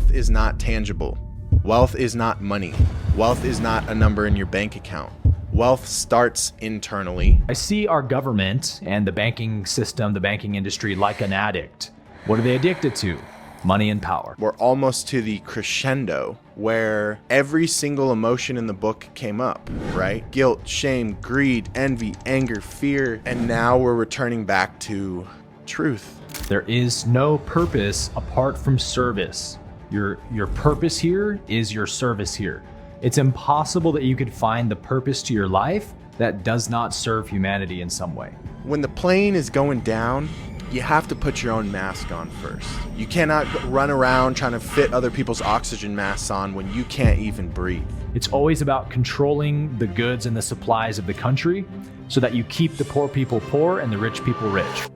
wealth is not tangible. Wealth is not money. Wealth is not a number in your bank account. Wealth starts internally. I see our government and the banking system, the banking industry, like an addict. What are they addicted to? Money and power. We're almost to the crescendo where every single emotion in the book came up, right? Guilt, shame, greed, envy, anger, fear. And now we're returning back to truth. There is no purpose apart from service. Your purpose here is your service here. It's impossible that you could find the purpose to your life that does not serve humanity in some way. When the plane is going down, you have to put your own mask on first. You cannot run around trying to fit other people's oxygen masks on when you can't even breathe. It's always about controlling the goods and the supplies of the country so that you keep the poor people poor and the rich people rich.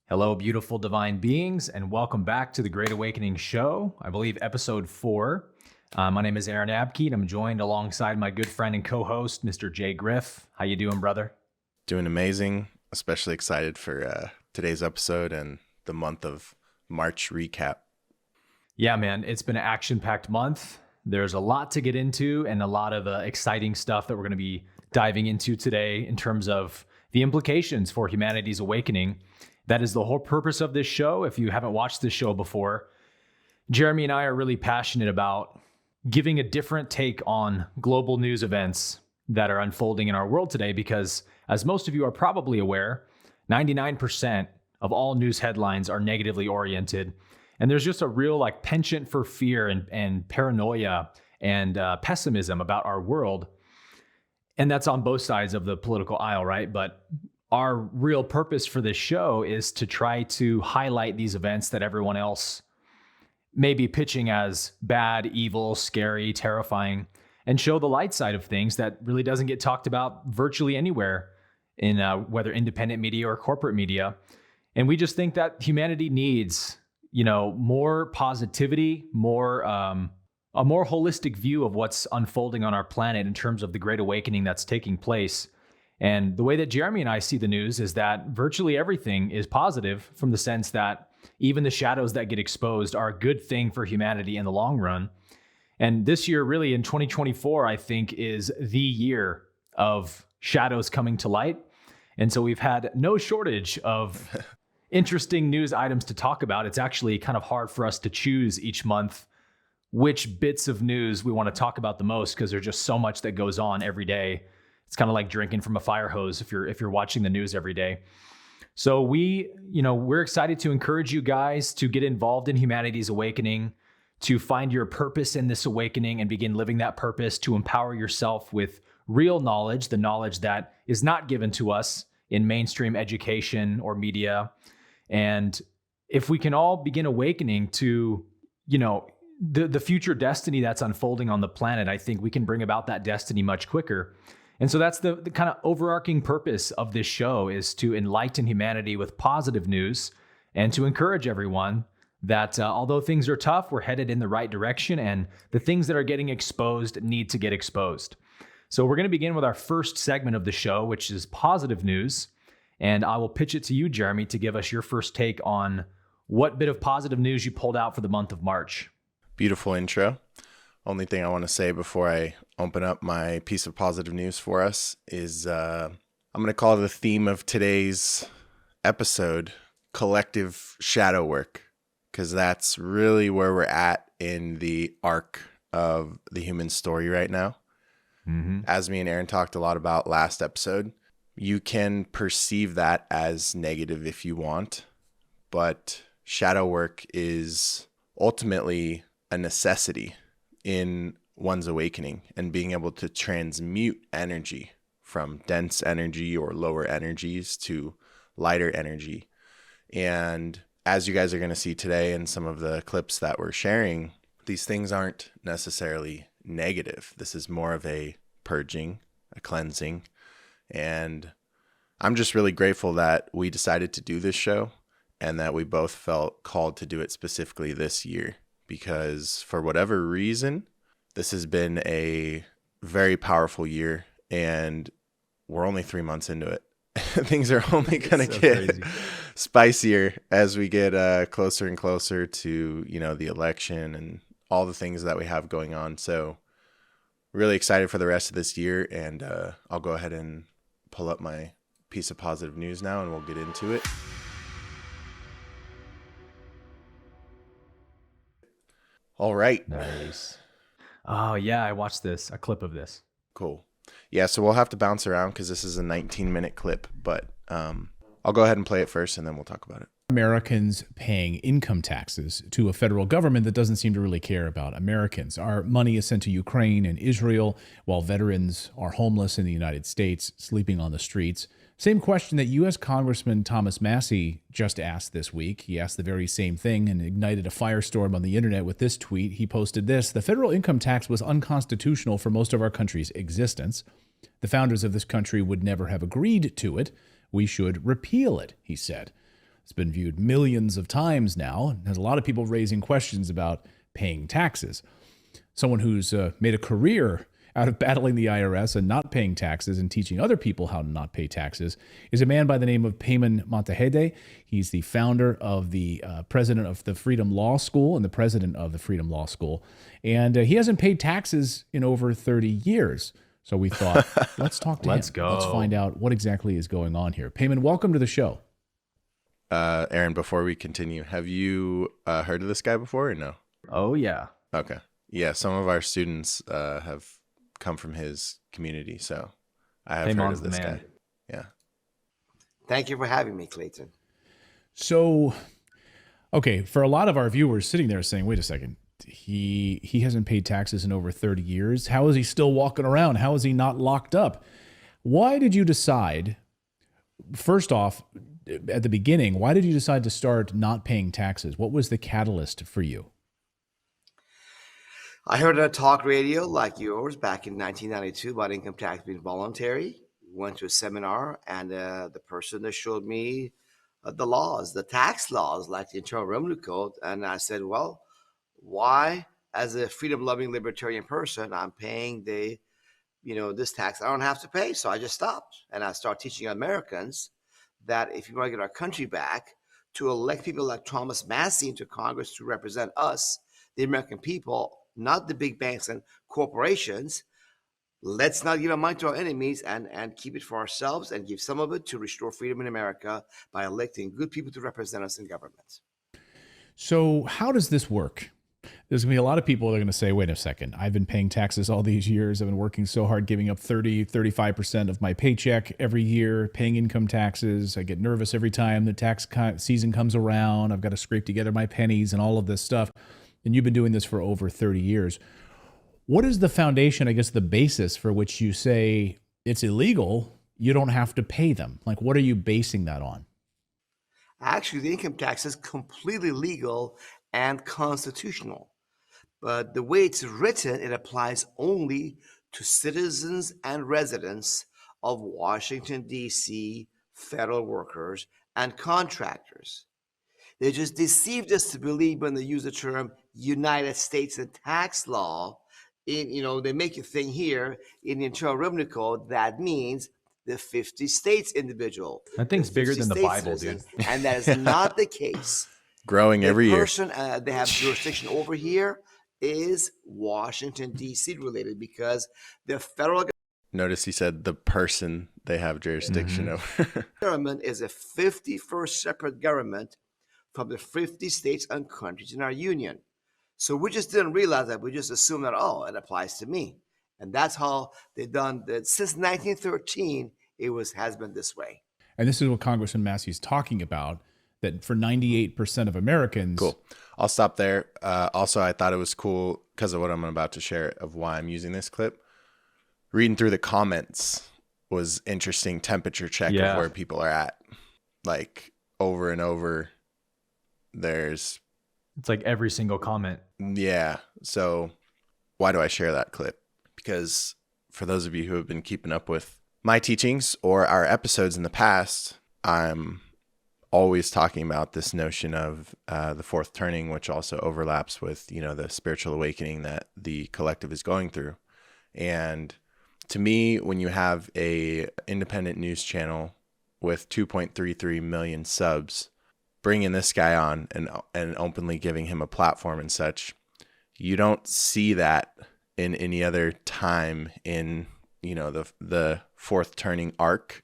Hello, beautiful divine beings, and welcome back to the Great Awakening Show. I believe episode 4. My name is Aaron Abke, and I'm joined alongside my good friend and co-host, Mr. J-GRIFF. How you doing, brother? Doing amazing. Especially excited for today's episode and the month of March recap. Yeah, man, it's been an action-packed month. There's a lot to get into and a lot of exciting stuff that we're going to be diving into today in terms of the implications for humanity's awakening. That is the whole purpose of this show. If you haven't watched this show before, Jeremy and I are really passionate about giving a different take on global news events that are unfolding in our world today because, as most of you are probably aware, 99% of all news headlines are negatively oriented. And there's just a real penchant for fear and paranoia and pessimism about our world. And that's on both sides of the political aisle, right? But our real purpose for this show is to try to highlight these events that everyone else may be pitching as bad, evil, scary, terrifying, and show the light side of things that really doesn't get talked about virtually anywhere in whether independent media or corporate media. And we just think that humanity needs, more positivity, a more holistic view of what's unfolding on our planet in terms of the Great Awakening that's taking place. And the way that Jeremy and I see the news is that virtually everything is positive from the sense that even the shadows that get exposed are a good thing for humanity in the long run. And this year, really in 2024, I think is the year of shadows coming to light. And so we've had no shortage of interesting news items to talk about. It's actually kind of hard for us to choose each month which bits of news we want to talk about the most because there's just so much that goes on every day. It's kind of like drinking from a fire hose if you're watching the news every day. So we're excited to encourage you guys to get involved in humanity's awakening, to find your purpose in this awakening and begin living that purpose, to empower yourself with real knowledge, the knowledge that is not given to us in mainstream education or media. And if we can all begin awakening to, the future destiny that's unfolding on the planet, I think we can bring about that destiny much quicker. And so that's the kind of overarching purpose of this show, is to enlighten humanity with positive news and to encourage everyone that although things are tough, we're headed in the right direction, and the things that are getting exposed need to get exposed. So we're going to begin with our first segment of the show, which is positive news. And I will pitch it to you, Jeremy, to give us your first take on what bit of positive news you pulled out for the month of March. Beautiful intro. Only thing I want to say before I open up my piece of positive news for us is I'm going to call the theme of today's episode collective shadow work, because that's really where we're at in the arc of the human story right now. Mm-hmm. As me and Aaron talked a lot about last episode, you can perceive that as negative if you want, but shadow work is ultimately a necessity in one's awakening and being able to transmute energy from dense energy or lower energies to lighter energy. And as you guys are going to see today in some of the clips that we're sharing, these things aren't necessarily negative. This is more of a purging, a cleansing. And I'm just really grateful that we decided to do this show and that we both felt called to do it specifically this year, because for whatever reason, this has been a very powerful year, and we're only 3 months into it. Things are only going to get crazy. spicier as we get closer and closer to, the election and all the things that we have going on. So really excited for the rest of this year. And I'll go ahead and pull up my piece of positive news now, and we'll get into it. All right. Nice. Oh, yeah. I watched a clip of this. Cool. Yeah, so we'll have to bounce around because this is a 19-minute clip, but I'll go ahead and play it first, and then we'll talk about it. Americans paying income taxes to a federal government that doesn't seem to really care about Americans. Our money is sent to Ukraine and Israel, while veterans are homeless in the United States, sleeping on the streets. Same question that U.S. Congressman Thomas Massie just asked this week. He asked the very same thing and ignited a firestorm on the internet with this tweet. He posted this: "The federal income tax was unconstitutional for most of our country's existence. The founders of this country would never have agreed to it. We should repeal it," he said. It's been viewed millions of times now, and has a lot of people raising questions about paying taxes. Someone who's made a career out of battling the IRS and not paying taxes and teaching other people how to not pay taxes is a man by the name of Payman Montahede. He's the founder of the president of the Freedom Law School and the president of the Freedom Law School. And he hasn't paid taxes in over 30 years. So we thought, let's talk to him. Let's go. Let's find out what exactly is going on here. Payman, welcome to the show. Aaron, before we continue, have you heard of this guy before or no? Oh, yeah. Okay. Yeah, some of our students have come from his community, so I have heard of this guy. Yeah. Thank you for having me, Clayton. So, okay, for a lot of our viewers sitting there saying, wait a second, he hasn't paid taxes in over 30 years. How is he still walking around? How is he not locked up? Why did you decide, first off, at the beginning, why did you decide to start not paying taxes? What was the catalyst for you? I heard a talk radio like yours back in 1992 about income tax being voluntary. Went to a seminar, and the person that showed me the laws, the tax laws, like the Internal Revenue Code, and I said, well, why, as a freedom-loving libertarian person, I'm paying this tax I don't have to pay? So I just stopped, and I started teaching Americans that if you want to get our country back, to elect people like Thomas Massie into Congress to represent us, the American people, not the big banks and corporations. Let's not give our money to our enemies and keep it for ourselves, and give some of it to restore freedom in America by electing good people to represent us in government. So how does this work? There's going to be a lot of people that are going to say, wait a second, I've been paying taxes all these years. I've been working so hard, giving up 35% of my paycheck every year, paying income taxes. I get nervous every time the tax season comes around. I've got to scrape together my pennies and all of this stuff. And you've been doing this for over 30 years. What is the foundation, I guess, the basis for which you say it's illegal, you don't have to pay them? Like, what are you basing that on? Actually, the income tax is completely legal and constitutional. But the way it's written, it applies only to citizens and residents of Washington, D.C., federal workers, and contractors. They just deceived us to believe when they use the term United States and tax law. They make a thing here in the Internal Revenue Code that means the 50 states individual. That thing's bigger than the Bible, dude. And that is not the case. Growing every year. The person they have jurisdiction over here is Washington, D.C. related, because the federal Notice he said the person they have jurisdiction over. government is a 51st separate government from the 50 states and countries in our union. So we just didn't realize that. We just assumed that, it applies to me. And that's how they've done that. Since 1913, has been this way. And this is what Congressman Massey's talking about, that for 98% of Americans. Cool. I'll stop there. Also, I thought it was cool because of what I'm about to share of why I'm using this clip. Reading through the comments was interesting temperature check of where people are at. Like over and over, it's like every single comment. Yeah. So why do I share that clip? Because for those of you who have been keeping up with my teachings or our episodes in the past, I'm always talking about this notion of the fourth turning, which also overlaps with, the spiritual awakening that the collective is going through. And to me, when you have a independent news channel with 2.33 million subs, bringing this guy on and openly giving him a platform and such, you don't see that in any other time in, the fourth turning arc.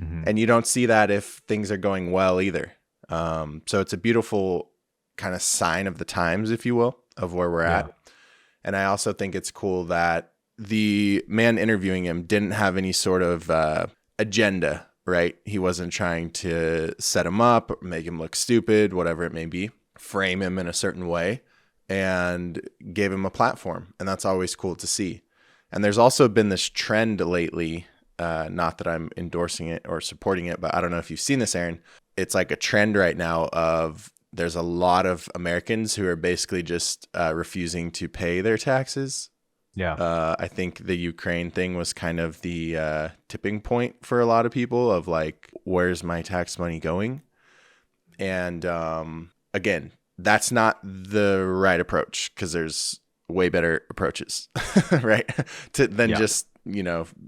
Mm-hmm. And you don't see that if things are going well either. So it's a beautiful kind of sign of the times, if you will, of where we're at. And I also think it's cool that the man interviewing him didn't have any sort of agenda, right? He wasn't trying to set him up, or make him look stupid, whatever it may be, frame him in a certain way, and gave him a platform. And that's always cool to see. And there's also been this trend lately, not that I'm endorsing it or supporting it, but I don't know if you've seen this, Aaron. It's like a trend right now of there's a lot of Americans who are basically just refusing to pay their taxes. Yeah. I think the Ukraine thing was kind of the tipping point for a lot of people of like, where's my tax money going? And again, that's not the right approach, because there's way better approaches, right? Than just,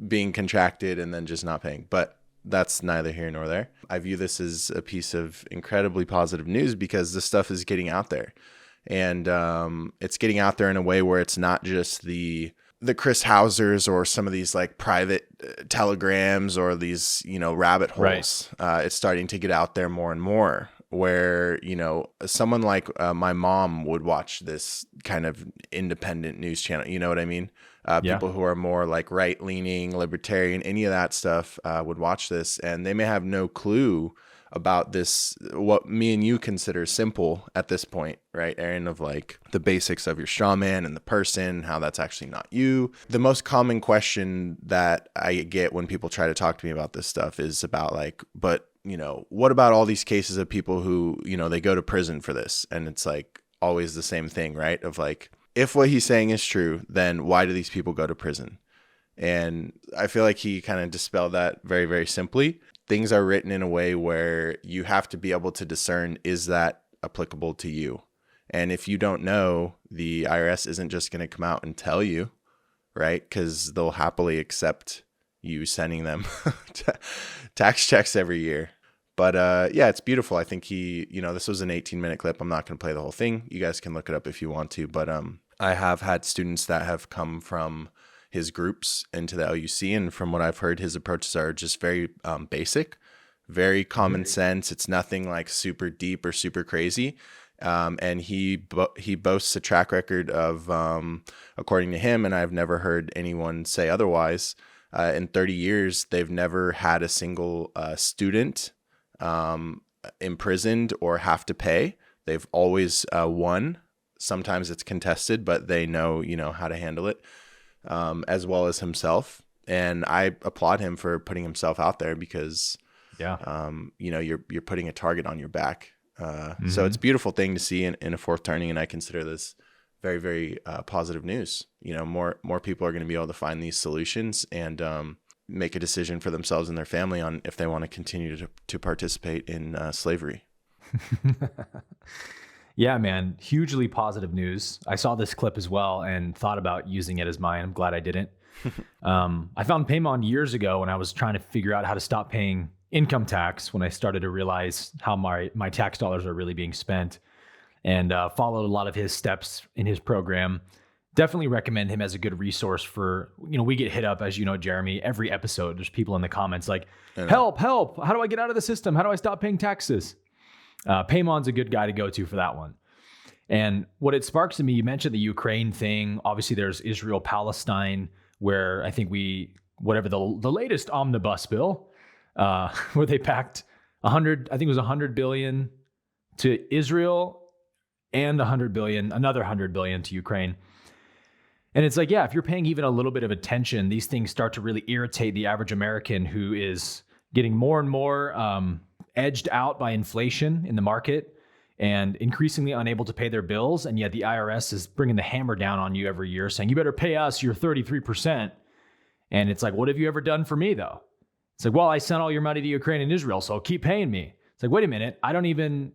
being contracted and then just not paying. But that's neither here nor there. I view this as a piece of incredibly positive news because this stuff is getting out there. And it's getting out there in a way where it's not just the Chris Hausers or some of these like private telegrams or these, rabbit holes. Right. It's starting to get out there more and more, where, someone like my mom would watch this kind of independent news channel. You know what I mean? People who are more like right-leaning, libertarian, any of that stuff would watch this, and they may have no clue about this, what me and you consider simple at this point, right, Aaron, of like the basics of your straw man and the person, how that's actually not you. The most common question that I get when people try to talk to me about this stuff is about like, but, what about all these cases of people who, they go to prison for this? And it's like always the same thing, right? Of like, if what he's saying is true, then why do these people go to prison? And I feel like he kind of dispelled that very, very simply. Things are written in a way where you have to be able to discern, is that applicable to you? And if you don't know, the IRS isn't just going to come out and tell you, right? Because they'll happily accept you sending them tax checks every year. But it's beautiful. I think this was an 18-minute clip. I'm not going to play the whole thing. You guys can look it up if you want to. But I have had students that have come from his groups into the LUC. And from what I've heard, his approaches are just very basic, very common sense. It's nothing like super deep or super crazy. And he boasts a track record of, according to him, and I've never heard anyone say otherwise, in 30 years, they've never had a single student imprisoned or have to pay. They've always won. Sometimes it's contested, but they know, how to handle it, as well as himself. And I applaud him for putting himself out there because, you're putting a target on your back. So it's a beautiful thing to see in a fourth turning. And I consider this very, very positive news. More people are going to be able to find these solutions and make a decision for themselves and their family on if they want to continue to participate in slavery. Yeah, man. Hugely positive news. I saw this clip as well and thought about using it as mine. I'm glad I didn't. I found Paymon years ago when I was trying to figure out how to stop paying income tax, when I started to realize how my tax dollars are really being spent, and followed a lot of his steps in his program. Definitely recommend him as a good resource for, we get hit up, as you know, Jeremy, every episode. There's people in the comments like, help, how do I get out of the system? How do I stop paying taxes? Paymon's a good guy to go to for that one. And what it sparks in me, you mentioned the Ukraine thing. Obviously, there's Israel, Palestine, where I think whatever the latest omnibus bill, where they packed $100 billion to Israel and another $100 billion to Ukraine. And it's like, if you're paying even a little bit of attention, these things start to really irritate the average American who is getting more and more edged out by inflation in the market and increasingly unable to pay their bills. And yet the IRS is bringing the hammer down on you every year saying, you better pay us your 33%. And it's like, what have you ever done for me though? It's like, well, I sent all your money to Ukraine and Israel, so keep paying me. It's It's like, wait a minute, I don't even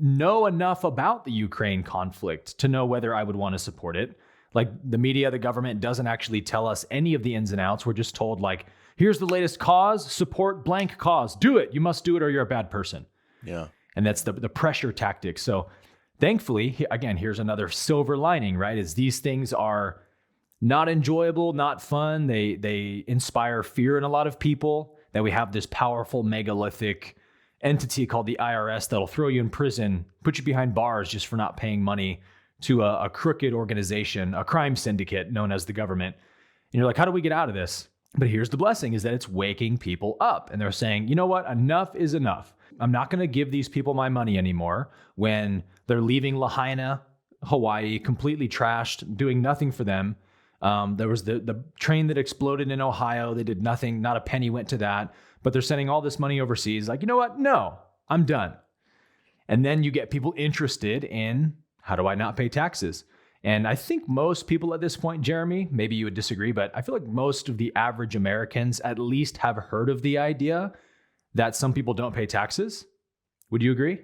know enough about the Ukraine conflict to know whether I would want to support it. Like the media, the government doesn't actually tell us any of the ins and outs. We're just told like, here's the latest cause, support blank cause. Do it. You must do it or you're a bad person. Yeah. And that's the pressure tactic. So thankfully, again, here's another silver lining, right? Is these things are not enjoyable, not fun. They inspire fear in a lot of people, that we have this powerful megalithic entity called the IRS that'll throw you in prison, put you behind bars just for not paying money to a crooked organization, a crime syndicate known as the government. And you're like, how do we get out of this? But here's the blessing, is that it's waking people up. And they're saying, you know what? Enough is enough. I'm not going to give these people my money anymore when they're leaving Lahaina, Hawaii, completely trashed, doing nothing for them. There was the train that exploded in Ohio. They did nothing. Not a penny went to that. But they're sending all this money overseas. Like, you know what? No, I'm done. And then you get people interested in, how do I not pay taxes? And I think most people at this point, Jeremy, maybe you would disagree, but I feel like most of the average Americans at least have heard of the idea that some people don't pay taxes. Would you agree?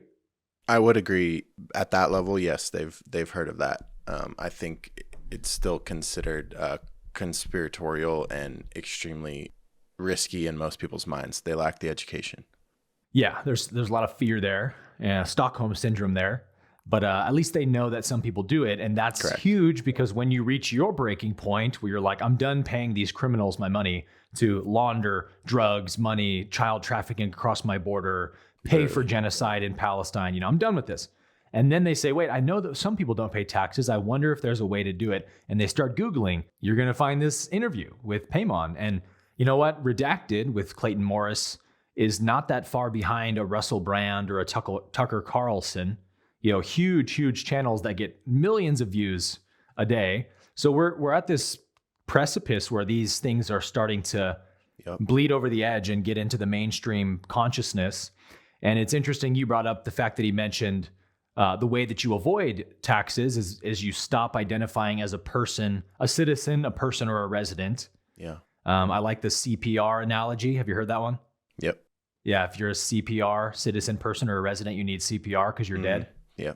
I would agree at that level. Yes, they've heard of that. I think it's still considered conspiratorial and extremely risky in most people's minds. They lack the education. Yeah, there's a lot of fear there, Stockholm syndrome there. But at least they know that some people do it. And that's Correct. Huge, because when you reach your breaking point where you're like, I'm done paying these criminals my money to launder drugs, money, child trafficking across my border, pay for genocide in Palestine, I'm done with this. And then they say, wait, I know that some people don't pay taxes. I wonder if there's a way to do it. And they start Googling. You're going to find this interview with Paymon. And you know what? Redacted with Clayton Morris is not that far behind a Russell Brand or a Tucker Carlson. Huge channels that get millions of views a day. So we're at this precipice where these things are starting to bleed over the edge and get into the mainstream consciousness. And it's interesting you brought up the fact that he mentioned the way that you avoid taxes is you stop identifying as a person, a citizen, a person, or a resident. Yeah. I like the CPR analogy. Have you heard that one? Yep. Yeah. If you're a CPR, citizen, person, or a resident, you need CPR because you're dead. Yeah.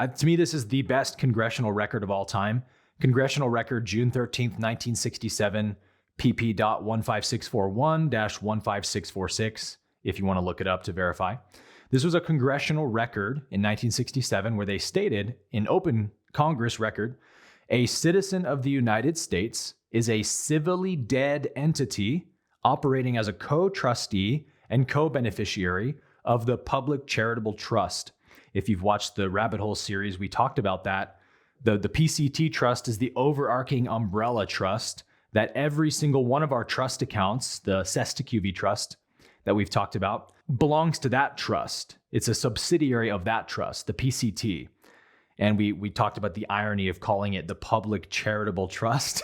To me, this is the best congressional record of all time. Congressional record, June 13th, 1967, pp.15641-15646, if you want to look it up to verify. This was a congressional record in 1967 where they stated, in open Congress record, a citizen of the United States is a civilly dead entity operating as a co-trustee and co-beneficiary of the public charitable trust. If you've watched the Rabbit Hole series, we talked about that. The PCT trust is the overarching umbrella trust that every single one of our trust accounts, the SESTQV trust that we've talked about, belongs to that trust. It's a subsidiary of that trust, the PCT. And we talked about the irony of calling it the public charitable trust.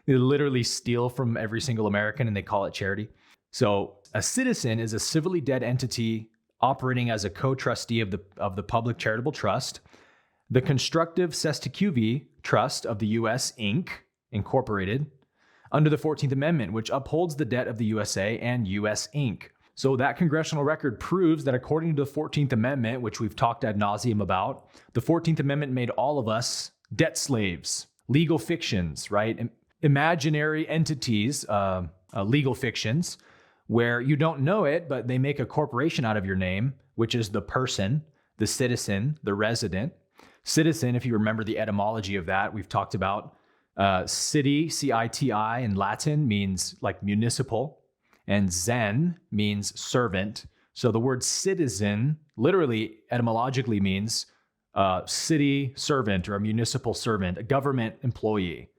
They literally steal from every single American and they call it charity. So a citizen is a civilly dead entity operating as a co-trustee of the public charitable trust. The constructive SESTQV trust of the U.S. Inc., Incorporated, under the 14th Amendment, which upholds the debt of the USA and U.S. Inc. So that congressional record proves that according to the 14th Amendment, which we've talked ad nauseum about, the 14th Amendment made all of us debt slaves, legal fictions, right? Imaginary entities, legal fictions, where you don't know it, but they make a corporation out of your name, which is the person, the citizen, the resident. Citizen, if you remember the etymology of that, we've talked about city, C-I-T-I in Latin means like municipal, and zen means servant. So the word citizen literally etymologically means city servant or a municipal servant, a government employee.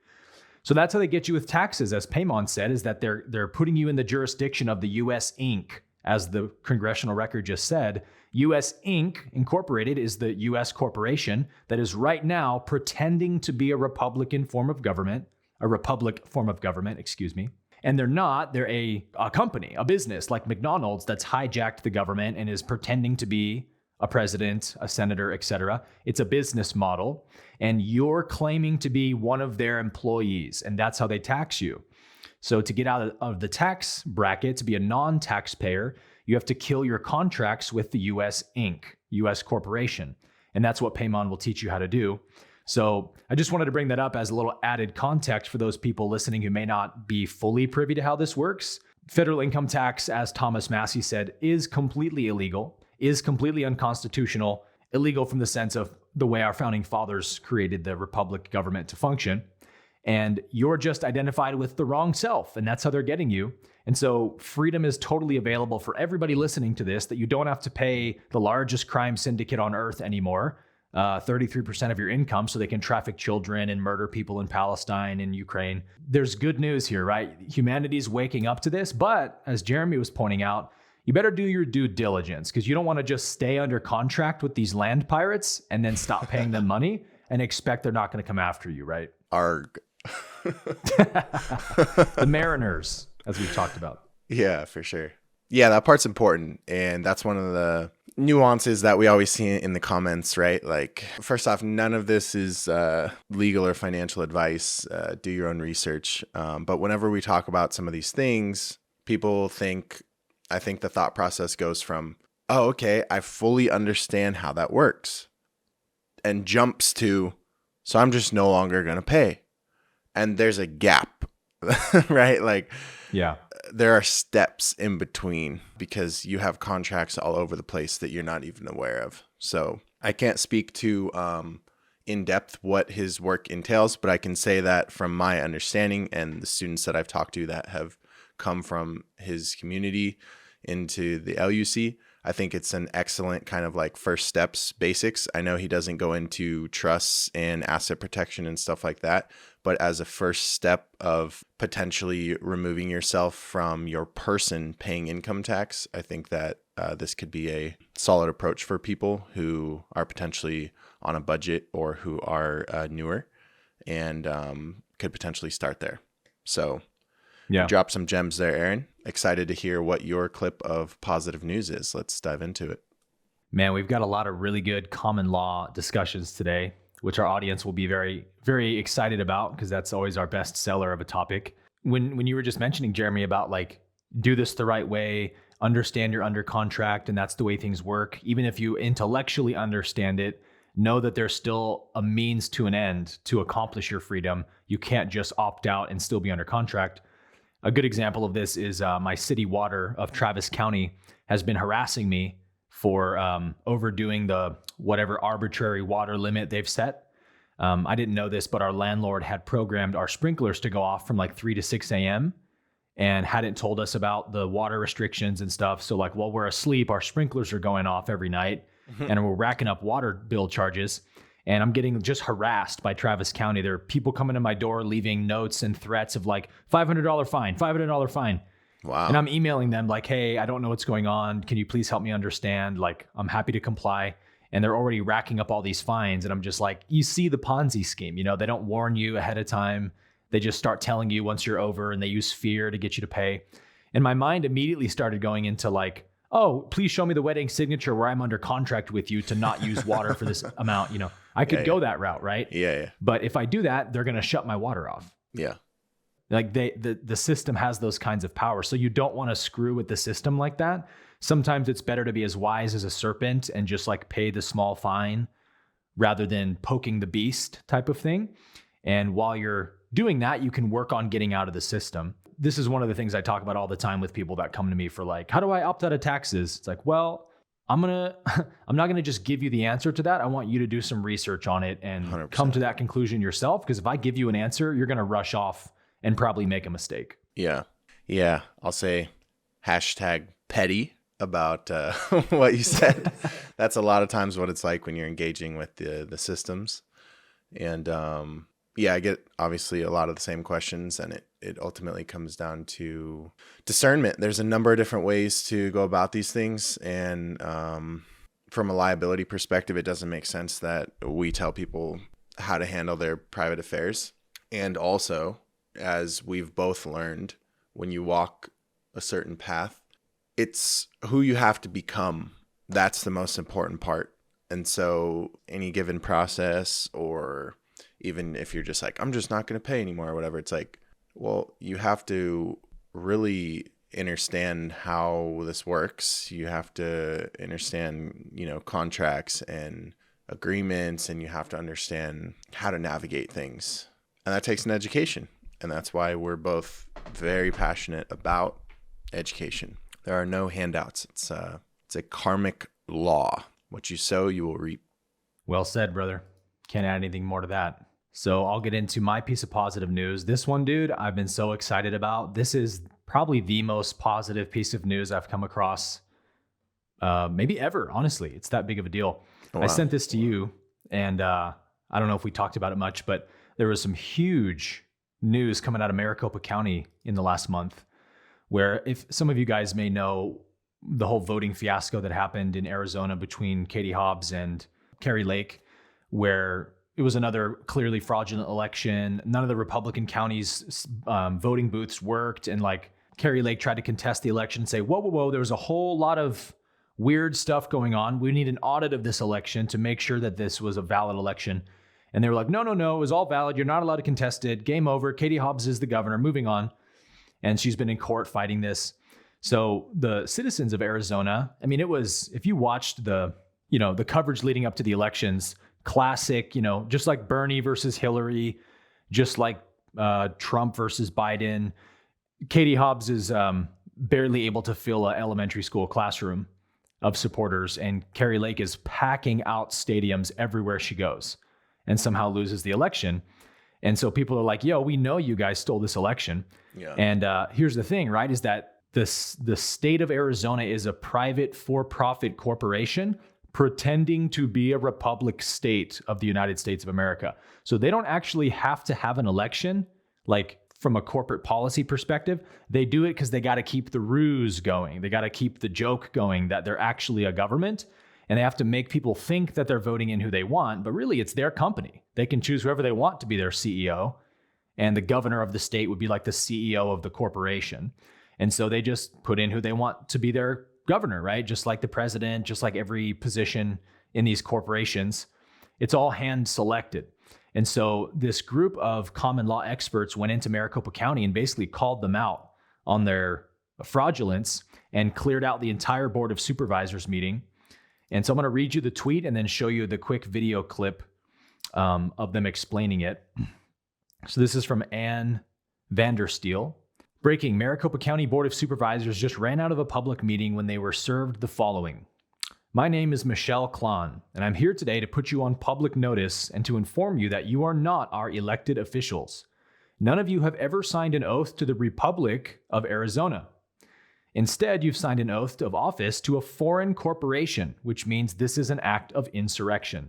So that's how they get you with taxes, as Paymon said, is that they're putting you in the jurisdiction of the U.S. Inc., as the congressional record just said. U.S. Inc. Incorporated is the U.S. corporation that is right now pretending to be a Republican form of government, excuse me. And they're not. They're a company, a business like McDonald's that's hijacked the government and is pretending to be a president, a senator, etc. It's a business model, and you're claiming to be one of their employees, and that's how they tax you. So to get out of the tax bracket, to be a non-taxpayer, you have to kill your contracts with the US Inc., US corporation. And that's what Paymon will teach you how to do. So I just wanted to bring that up as a little added context for those people listening who may not be fully privy to how this works. Federal income tax, as Thomas Massey said, is completely illegal, is completely unconstitutional, illegal from the sense of the way our founding fathers created the republic government to function. And you're just identified with the wrong self, and that's how they're getting you. And so freedom is totally available for everybody listening to this, that you don't have to pay the largest crime syndicate on earth anymore, 33% of your income, so they can traffic children and murder people in Palestine and Ukraine. There's good news here, right? Humanity's waking up to this, but as Jeremy was pointing out, you better do your due diligence, because you don't want to just stay under contract with these land pirates and then stop paying them money and expect they're not going to come after you, right? Arg. The mariners, as we've talked about. Yeah, for sure. Yeah, that part's important. And that's one of the nuances that we always see in the comments, right? Like, first off, none of this is legal or financial advice. Do your own research. But whenever we talk about some of these things, people I think the thought process goes from, oh, okay, I fully understand how that works, and jumps to, so I'm just no longer going to pay. And there's a gap, right? Like, yeah, there are steps in between, because you have contracts all over the place that you're not even aware of. So I can't speak to in depth what his work entails, but I can say that from my understanding and the students that I've talked to that have come from his community into the LUC, I think it's an excellent kind of like first steps basics. I know he doesn't go into trusts and asset protection and stuff like that, but as a first step of potentially removing yourself from your person paying income tax, I think that this could be a solid approach for people who are potentially on a budget or who are newer, and could potentially start there. So yeah, drop some gems there, Aaron. Excited to hear what your clip of positive news is. Let's dive into it. Man, we've got a lot of really good common law discussions today, which our audience will be very, very excited about, because that's always our best seller of a topic. When you were just mentioning, Jeremy, about like, do this the right way, understand you're under contract, and that's the way things work. Even if you intellectually understand it, know that there's still a means to an end to accomplish your freedom. You can't just opt out and still be under contract. A good example of this is my city water of Travis County has been harassing me for overdoing the whatever arbitrary water limit they've set. I didn't know this, but our landlord had programmed our sprinklers to go off from like 3 to 6 a.m. and hadn't told us about the water restrictions and stuff. So like while we're asleep, our sprinklers are going off every night, and we're racking up water bill charges. And I'm getting just harassed by Travis County. There are people coming to my door, leaving notes and threats of like $500 fine, $500 fine. Wow. And I'm emailing them like, hey, I don't know what's going on. Can you please help me understand? Like, I'm happy to comply. And they're already racking up all these fines. And I'm just like, you see the Ponzi scheme, you know, they don't warn you ahead of time. They just start telling you once you're over, and they use fear to get you to pay. And my mind immediately started going into like, oh, please show me the wedding signature where I'm under contract with you to not use water for this amount. You know, I could go that route, right? Yeah. But if I do that, they're going to shut my water off. Yeah. Like the system has those kinds of powers. So you don't want to screw with the system like that. Sometimes it's better to be as wise as a serpent and just like pay the small fine rather than poking the beast type of thing. And while you're doing that, you can work on getting out of the system. This is one of the things I talk about all the time with people that come to me for like, how do I opt out of taxes? It's like, well, I'm not going to just give you the answer to that. I want you to do some research on it and 100%. Come to that conclusion yourself. Because if I give you an answer, you're going to rush off and probably make a mistake. Yeah. I'll say #petty about what you said. That's a lot of times what it's like when you're engaging with the systems. And I get obviously a lot of the same questions, and it ultimately comes down to discernment. There's a number of different ways to go about these things. And from a liability perspective, it doesn't make sense that we tell people how to handle their private affairs. And also, as we've both learned, when you walk a certain path, it's who you have to become. That's the most important part. And so any given process, or even if you're just like, I'm just not going to pay anymore or whatever, it's like, well, you have to really understand how this works. You have to understand, contracts and agreements, and you have to understand how to navigate things. And that takes an education. And that's why we're both very passionate about education. There are no handouts. It's a karmic law. What you sow, you will reap. Well said, brother. Can't add anything more to that. So I'll get into my piece of positive news. This one, dude, I've been so excited about. This is probably the most positive piece of news I've come across maybe ever, honestly. It's that big of a deal. Wow. I sent this to you, and I don't know if we talked about it much, but there was some huge news coming out of Maricopa County in the last month, where, if some of you guys may know, the whole voting fiasco that happened in Arizona between Katie Hobbs and Kari Lake, where it was another clearly fraudulent election. None of the Republican counties' voting booths worked. And like Kari Lake tried to contest the election and say, whoa, there was a whole lot of weird stuff going on. We need an audit of this election to make sure that this was a valid election. And they were like, no, it was all valid. You're not allowed to contest it. Game over. Katie Hobbs is the governor. Moving on. And she's been in court fighting this. So the citizens of Arizona, I mean, it was, if you watched the coverage leading up to the elections, classic, just like Bernie versus Hillary, just like Trump versus Biden. Katie Hobbs is barely able to fill an elementary school classroom of supporters, and Kari Lake is packing out stadiums everywhere she goes and somehow loses the election. And so people are like, yo, we know you guys stole this election. Yeah. And here's the thing, right, is that the state of Arizona is a private for-profit corporation pretending to be a republic state of the United States of America. So they don't actually have to have an election, like from a corporate policy perspective. They do it because they got to keep the ruse going. They got to keep the joke going that they're actually a government, and they have to make people think that they're voting in who they want, but really it's their company. They can choose whoever they want to be their CEO, and the governor of the state would be like the CEO of the corporation. And so they just put in who they want to be their governor, right? Just like the president, just like every position in these corporations, it's all hand selected. And so this group of common law experts went into Maricopa County and basically called them out on their fraudulence and cleared out the entire board of supervisors meeting. And so I'm going to read you the tweet and then show you the quick video clip of them explaining it. So this is from Ann Vandersteel. Breaking: Maricopa County Board of Supervisors just ran out of a public meeting when they were served the following. My name is Michelle Klon, and I'm here today to put you on public notice and to inform you that you are not our elected officials. None of you have ever signed an oath to the Republic of Arizona. Instead, you've signed an oath of office to a foreign corporation, which means this is an act of insurrection.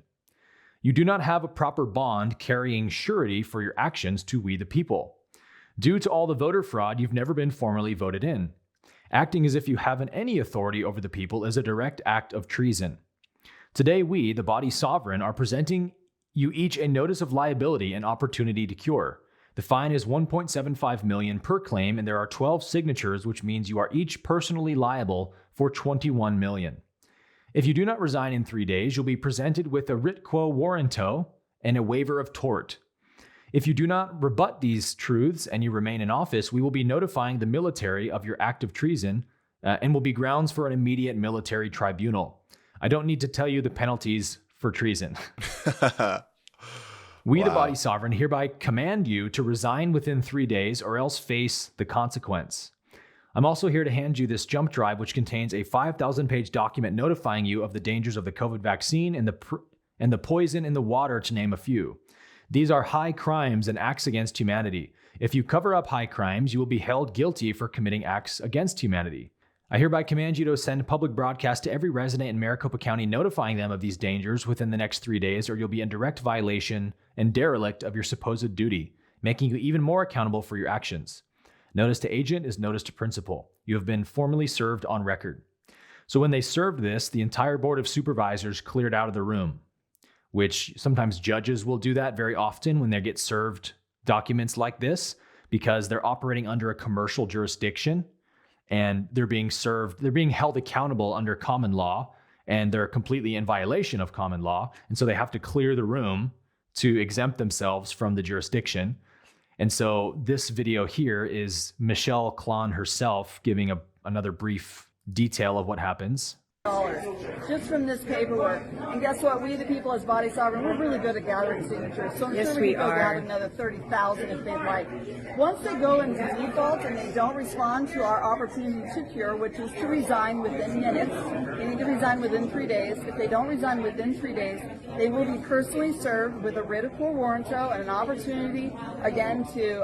You do not have a proper bond carrying surety for your actions to we the people. Due to all the voter fraud, you've never been formally voted in. Acting as if you haven't any authority over the people is a direct act of treason. Today, we, the body sovereign, are presenting you each a notice of liability and opportunity to cure. The fine is $1.75 million per claim, and there are 12 signatures, which means you are each personally liable for $21 million. If you do not resign in 3 days, you'll be presented with a writ quo warranto and a waiver of tort. If you do not rebut these truths and you remain in office, we will be notifying the military of your act of treason and will be grounds for an immediate military tribunal. I don't need to tell you the penalties for treason. We, the body sovereign, hereby command you to resign within 3 days or else face the consequence. I'm also here to hand you this jump drive, which contains a 5,000-page document notifying you of the dangers of the COVID vaccine and the poison in the water, to name a few. These are high crimes and acts against humanity. If you cover up high crimes, you will be held guilty for committing acts against humanity. I hereby command you to send public broadcast to every resident in Maricopa County notifying them of these dangers within the next 3 days, or you'll be in direct violation and derelict of your supposed duty, making you even more accountable for your actions. Notice to agent is notice to principal. You have been formally served on record. So when they served this, the entire board of supervisors cleared out of the room, which sometimes judges will do that very often when they get served documents like this, because they're operating under a commercial jurisdiction and they're being held accountable under common law, and they're completely in violation of common law. And so they have to clear the room to exempt themselves from the jurisdiction. And so this video here is Michelle Klon herself giving another brief detail of what happens. Just from this paperwork. And guess what? We, the people, as Body Sovereign, we're really good at gathering signatures. So I'm Yes, sure we we can go are. gather another 30,000 if they'd like. Once they go into default and they don't respond to our opportunity to cure, which is to resign within minutes, they need to resign within 3 days. If they don't resign within 3 days, they will be personally served with a writ of quo warranto and an opportunity, again, to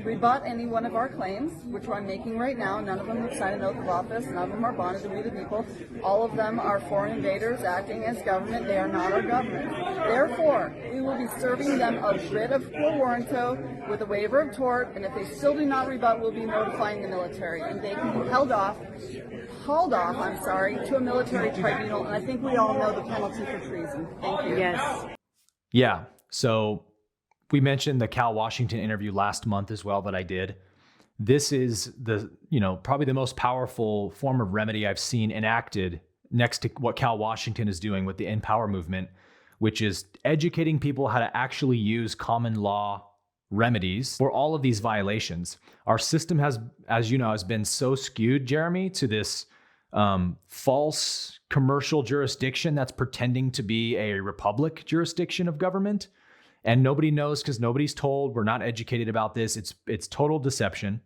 rebut any one of our claims, which I'm making right now. None of them have signed an oath of office. None of them are bonded to we the people. All of them are foreign invaders acting as government. They are not our government. Therefore, we will be serving them a writ of quo warranto with a waiver of tort, and if they still do not rebut, we'll be notifying the military, and they can be hauled off, to a military tribunal, and I think we all know the penalty for treason. Thank you. Yes. Yeah. So we mentioned the Cal Washington interview last month as well that I did. This is probably the most powerful form of remedy I've seen enacted next to what Cal Washington is doing with the Empower movement, which is educating people how to actually use common law remedies for all of these violations. Our system has, as you know, has been so skewed, Jeremy, to this false commercial jurisdiction that's pretending to be a republic jurisdiction of government. And nobody knows because nobody's told. We're not educated about this. It's total deception.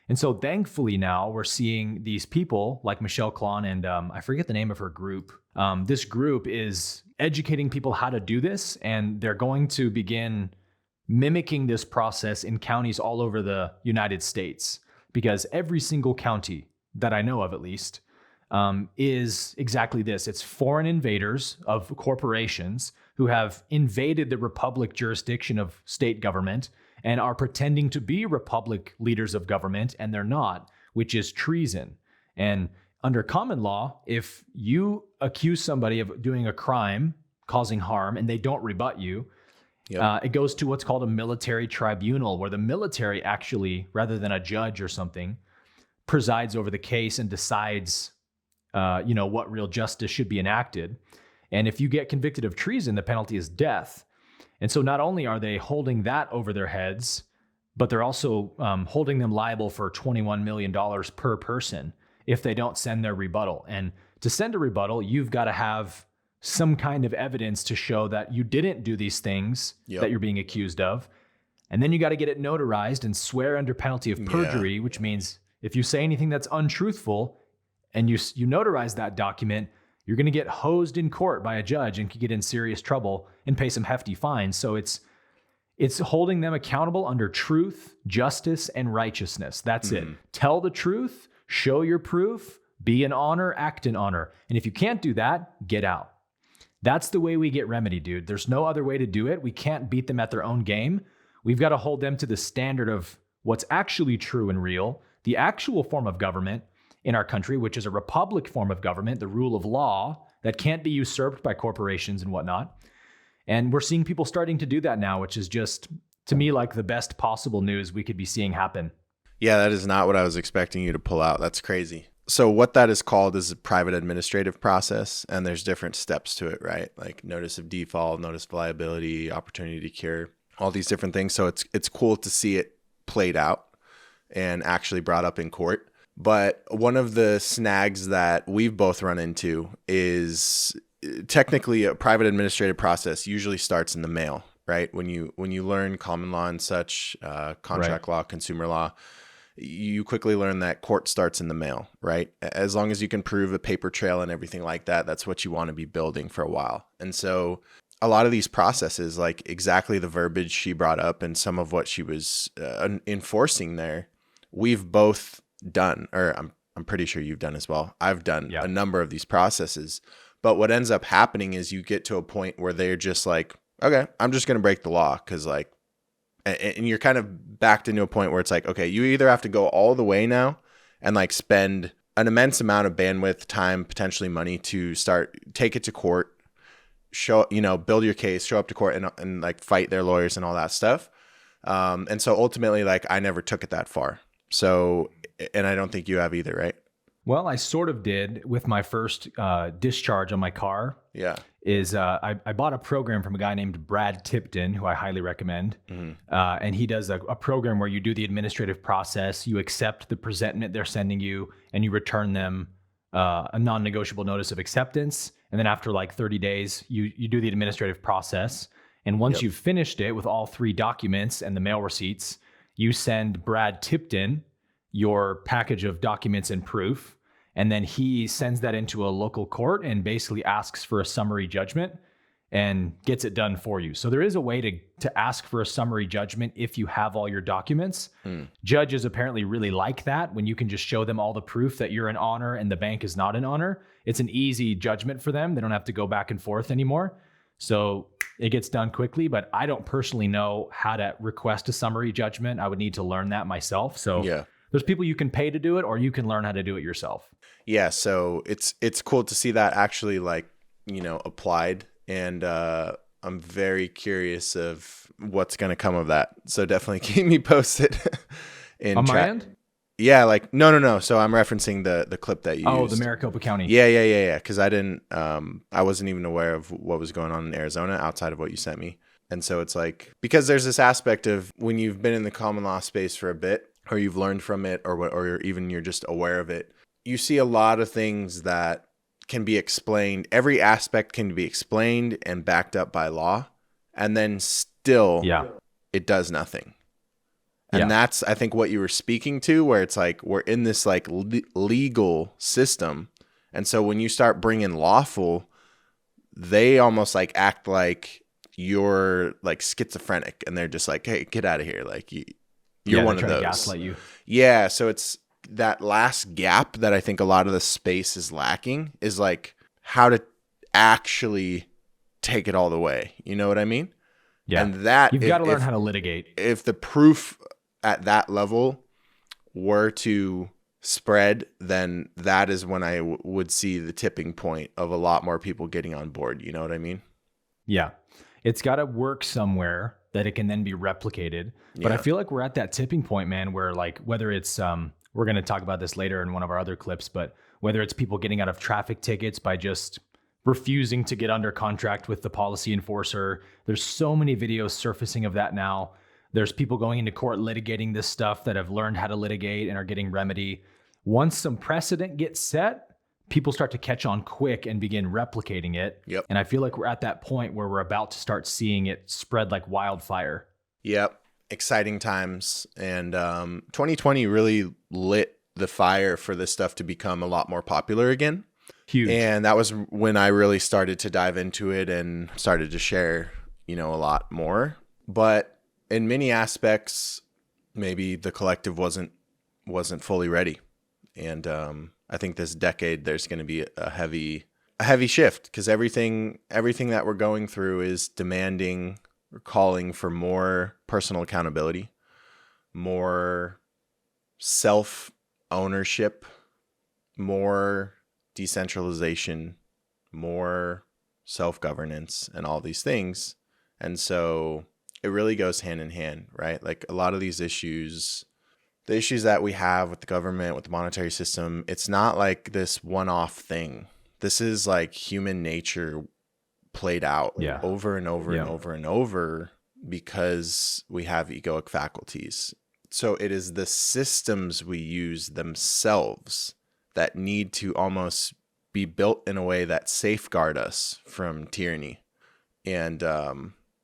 And so thankfully now we're seeing these people like Michelle Klon and I forget the name of her group. This group is educating people how to do this, and they're going to begin mimicking this process in counties all over the United States, because every single county that I know of, at least, is exactly this. It's foreign invaders of corporations who have invaded the republic jurisdiction of state government and are pretending to be republic leaders of government, and they're not, which is treason. And under common law, if you accuse somebody of doing a crime, causing harm, and they don't rebut you, it goes to what's called a military tribunal, where the military actually, rather than a judge or something, presides over the case and decides, what real justice should be enacted. And if you get convicted of treason, the penalty is death. And so not only are they holding that over their heads, but they're also holding them liable for $21 million per person if they don't send their rebuttal. And to send a rebuttal, you've got to have some kind of evidence to show that you didn't do these things that you're being accused of. And then you got to get it notarized and swear under penalty of perjury, which means if you say anything that's untruthful and you notarize that document, you're going to get hosed in court by a judge and could get in serious trouble and pay some hefty fines. So it's holding them accountable under truth, justice, and righteousness. That's it. Tell the truth, show your proof, be in honor, act in honor. And if you can't do that, get out. That's the way we get remedy, dude. There's no other way to do it. We can't beat them at their own game. We've got to hold them to the standard of what's actually true and real, the actual form of government in our country, which is a republic form of government, the rule of law that can't be usurped by corporations and whatnot. And we're seeing people starting to do that now, which is just, to me, like the best possible news we could be seeing happen. Yeah, that is not what I was expecting you to pull out. That's crazy. So what that is called is a private administrative process, and there's different steps to it, right? Like notice of default, notice of liability, opportunity to cure, all these different things. So it's cool to see it played out and actually brought up in court. But one of the snags that we've both run into is technically a private administrative process usually starts in the mail, right? When you learn common law and such, contract law, consumer law, you quickly learn that court starts in the mail, right? As long as you can prove a paper trail and everything like that, that's what you want to be building for a while. And so a lot of these processes, like exactly the verbiage she brought up and some of what she was enforcing there, we've both done, or I'm pretty sure you've done as well. I've done a number of these processes, but what ends up happening is you get to a point where they're just like, okay, I'm just going to break the law. Cause like, and you're kind of backed into a point where it's like, okay, you either have to go all the way now and like spend an immense amount of bandwidth, time, potentially money to take it to court, build your case, show up to court and like fight their lawyers and all that stuff. And so ultimately, like I never took it that far. So, and I don't think you have either, right? Well, I sort of did with my first discharge on my car. Yeah. is I bought a program from a guy named Brad Tipton, who I highly recommend. And he does a program where you do the administrative process, you accept the presentment they're sending you, and you return them a non-negotiable notice of acceptance. And then after like 30 days, you do the administrative process. And once you've finished it with all 3 documents and the mail receipts, you send Brad Tipton your package of documents and proof. And then he sends that into a local court and basically asks for a summary judgment and gets it done for you. So there is a way to ask for a summary judgment if you have all your documents. Judges apparently really like that when you can just show them all the proof that you're in honor and the bank is not in honor. It's an easy judgment for them. They don't have to go back and forth anymore. So it gets done quickly, but I don't personally know how to request a summary judgment. I would need to learn that myself. So there's people you can pay to do it, or you can learn how to do it yourself. Yeah. So it's cool to see that actually applied. And I'm very curious of what's going to come of that. So definitely keep me posted On my end? Yeah, no. So I'm referencing the clip that you used. The Maricopa County. Yeah. Because I wasn't even aware of what was going on in Arizona outside of what you sent me. And so it's because there's this aspect of when you've been in the common law space for a bit, or you've learned from it, or even you're just aware of it, you see a lot of things that can be explained. Every aspect can be explained and backed up by law, and then still it does nothing. And that's, I think, what you were speaking to, where it's we're in this legal system. And so when you start bringing lawful, they almost act like you're schizophrenic, and they're just hey, get out of here. You're one of those. Gaslight you. Yeah. So it's that last gap that I think a lot of the space is lacking is how to actually take it all the way. You know what I mean? Yeah. And that you've got to learn how to litigate. If the proof at that level were to spread, then that is when I would see the tipping point of a lot more people getting on board. You know what I mean? Yeah. It's got to work somewhere that it can then be replicated. But I feel like we're at that tipping point, man, where whether it's, we're going to talk about this later in one of our other clips, but whether it's people getting out of traffic tickets by just refusing to get under contract with the policy enforcer. There's so many videos surfacing of that now. There's people going into court litigating this stuff that have learned how to litigate and are getting remedy. Once some precedent gets set, people start to catch on quick and begin replicating it. Yep. And I feel like we're at that point where we're about to start seeing it spread like wildfire. Yep. Exciting times. And 2020 really lit the fire for this stuff to become a lot more popular again. Huge. And that was when I really started to dive into it and started to share, a lot more. But in many aspects, maybe the collective wasn't fully ready. And I think this decade there's going to be a heavy shift, because everything that we're going through is demanding or calling for more personal accountability, more self-ownership, more decentralization, more self-governance, and all these things. And so it really goes hand in hand, right? A lot of these issues, the issues that we have with the government, with the monetary system, it's not this one-off thing. This is human nature played out over and over and over and over, because we have egoic faculties. So it is the systems we use themselves that need to almost be built in a way that safeguard us from tyranny. And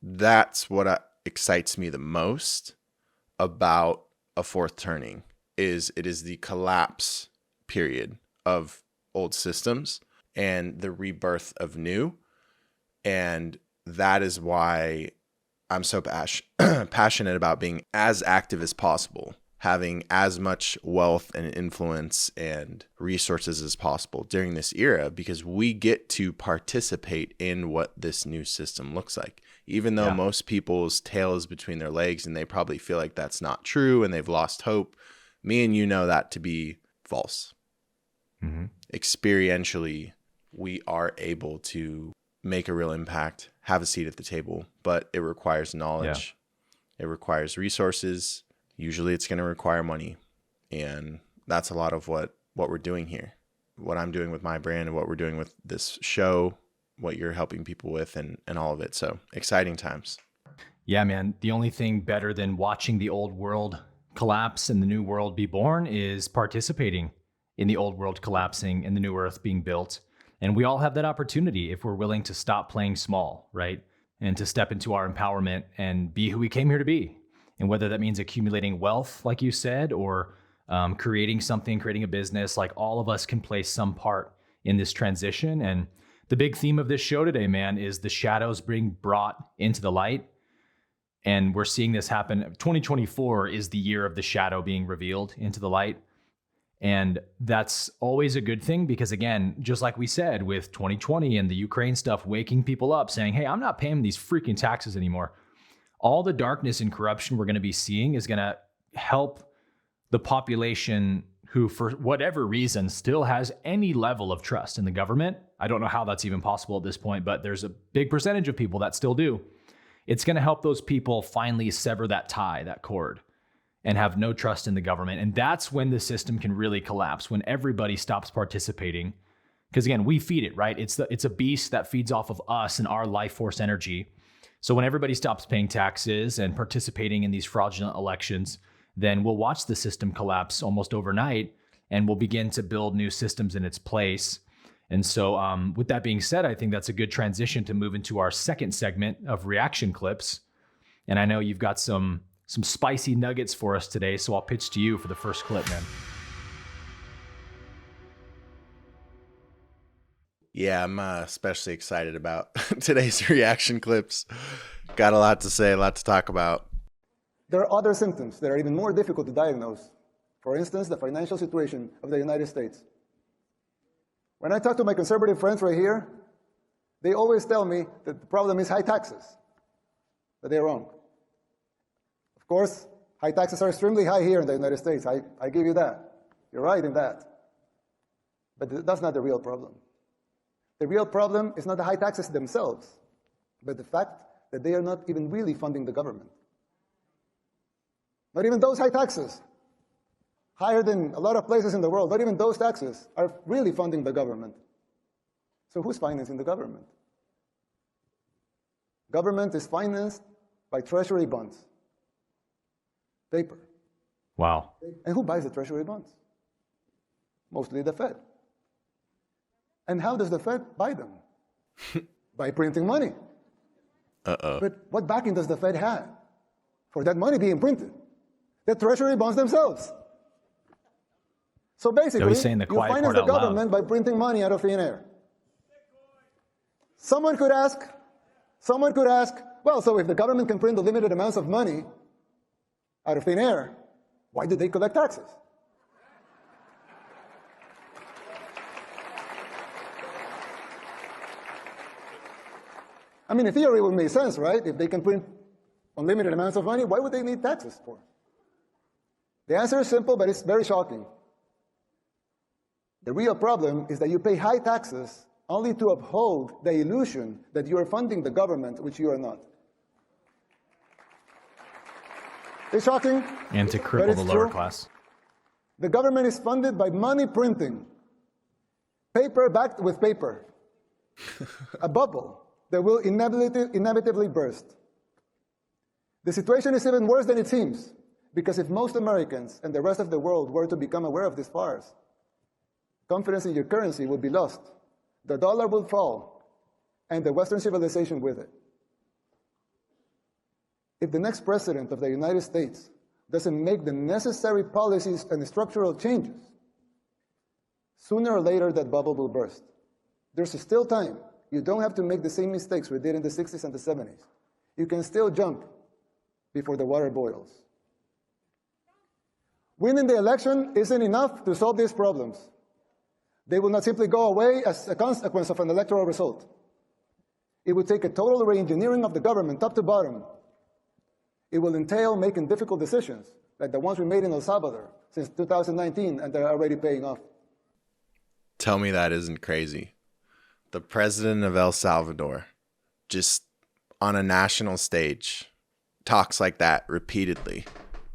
that's what excites me the most about a fourth turning. It is the collapse period of old systems and the rebirth of new. And that is why I'm so passionate about being as active as possible, having as much wealth and influence and resources as possible during this era, because we get to participate in what this new system looks like. Even though most people's tail is between their legs and they probably feel like that's not true and they've lost hope, me and you know that to be false. Mm-hmm. Experientially, we are able to make a real impact, have a seat at the table, but it requires knowledge. It requires resources. Usually it's going to require money. And that's a lot of what we're doing here. What I'm doing with my brand and what we're doing with this show what you're helping people with and all of it. So exciting times. Yeah, man. The only thing better than watching the old world collapse and the new world be born is participating in the old world collapsing and the new earth being built. And we all have that opportunity if we're willing to stop playing small, right? And to step into our empowerment and be who we came here to be. And whether that means accumulating wealth, like you said, or creating something, creating a business, like all of us can play some part in this transition. And the big theme of this show today, man, is the shadows being brought into the light. And we're seeing this happen. 2024 is the year of the shadow being revealed into the light. And that's always a good thing because, again, just like we said with 2020 and the Ukraine stuff, waking people up saying, hey, I'm not paying these freaking taxes anymore. All the darkness and corruption we're going to be seeing is going to help the population who, for whatever reason, still has any level of trust in the government. I don't know how that's even possible at this point, but there's a big percentage of people that still do. It's going to help those people finally sever that tie, that cord, and have no trust in the government. And that's when the system can really collapse, when everybody stops participating. Because again, we feed it, right? It's a beast that feeds off of us and our life force energy. So when everybody stops paying taxes and participating in these fraudulent elections, then we'll watch the system collapse almost overnight, and we'll begin to build new systems in its place. And so with that being said, I think that's a good transition to move into our second segment of reaction clips. And I know you've got some spicy nuggets for us today, so I'll pitch to you for the first clip, man. Yeah, I'm especially excited about today's reaction clips. Got a lot to say, a lot to talk about. There are other symptoms that are even more difficult to diagnose. For instance, the financial situation of the United States. When I talk to my conservative friends right here, they always tell me that the problem is high taxes, but they're wrong. Of course, high taxes are extremely high here in the United States. I give you that. You're right in that. But that's not the real problem. The real problem is not the high taxes themselves, but the fact that they are not even really funding the government. Not even those high taxes, higher than a lot of places in the world, not even those taxes are really funding the government. So who's financing the government? Government is financed by treasury bonds, paper. Wow. And who buys the treasury bonds? Mostly the Fed. And how does the Fed buy them? By printing money. But what backing does the Fed have for that money being printed? The treasury bonds themselves. So basically, saying the you quiet finance part the out government by printing money out of thin air. Someone could ask, well, so if the government can print unlimited amounts of money out of thin air, why do they collect taxes? I mean, in theory, it would make sense, right? If they can print unlimited amounts of money, why would they need taxes for? The answer is simple, but it's very shocking. The real problem is that you pay high taxes only to uphold the illusion that you are funding the government, which you are not. It's shocking. And to cripple the lower class. The government is funded by money printing, paper backed with paper, a bubble that will inevitably burst. The situation is even worse than it seems, because if most Americans and the rest of the world were to become aware of this farce, confidence in your currency would be lost, the dollar would fall, and the Western civilization with it. If the next president of the United States doesn't make the necessary policies and structural changes, sooner or later that bubble will burst. There's still time. You don't have to make the same mistakes we did in the 60s and the 70s. You can still jump before the water boils. Winning the election isn't enough to solve these problems. They will not simply go away as a consequence of an electoral result. It will take a total re-engineering of the government top to bottom. It will entail making difficult decisions, like the ones we made in El Salvador since 2019, and they're already paying off. Tell me that isn't crazy. The president of El Salvador, just on a national stage, talks like that repeatedly.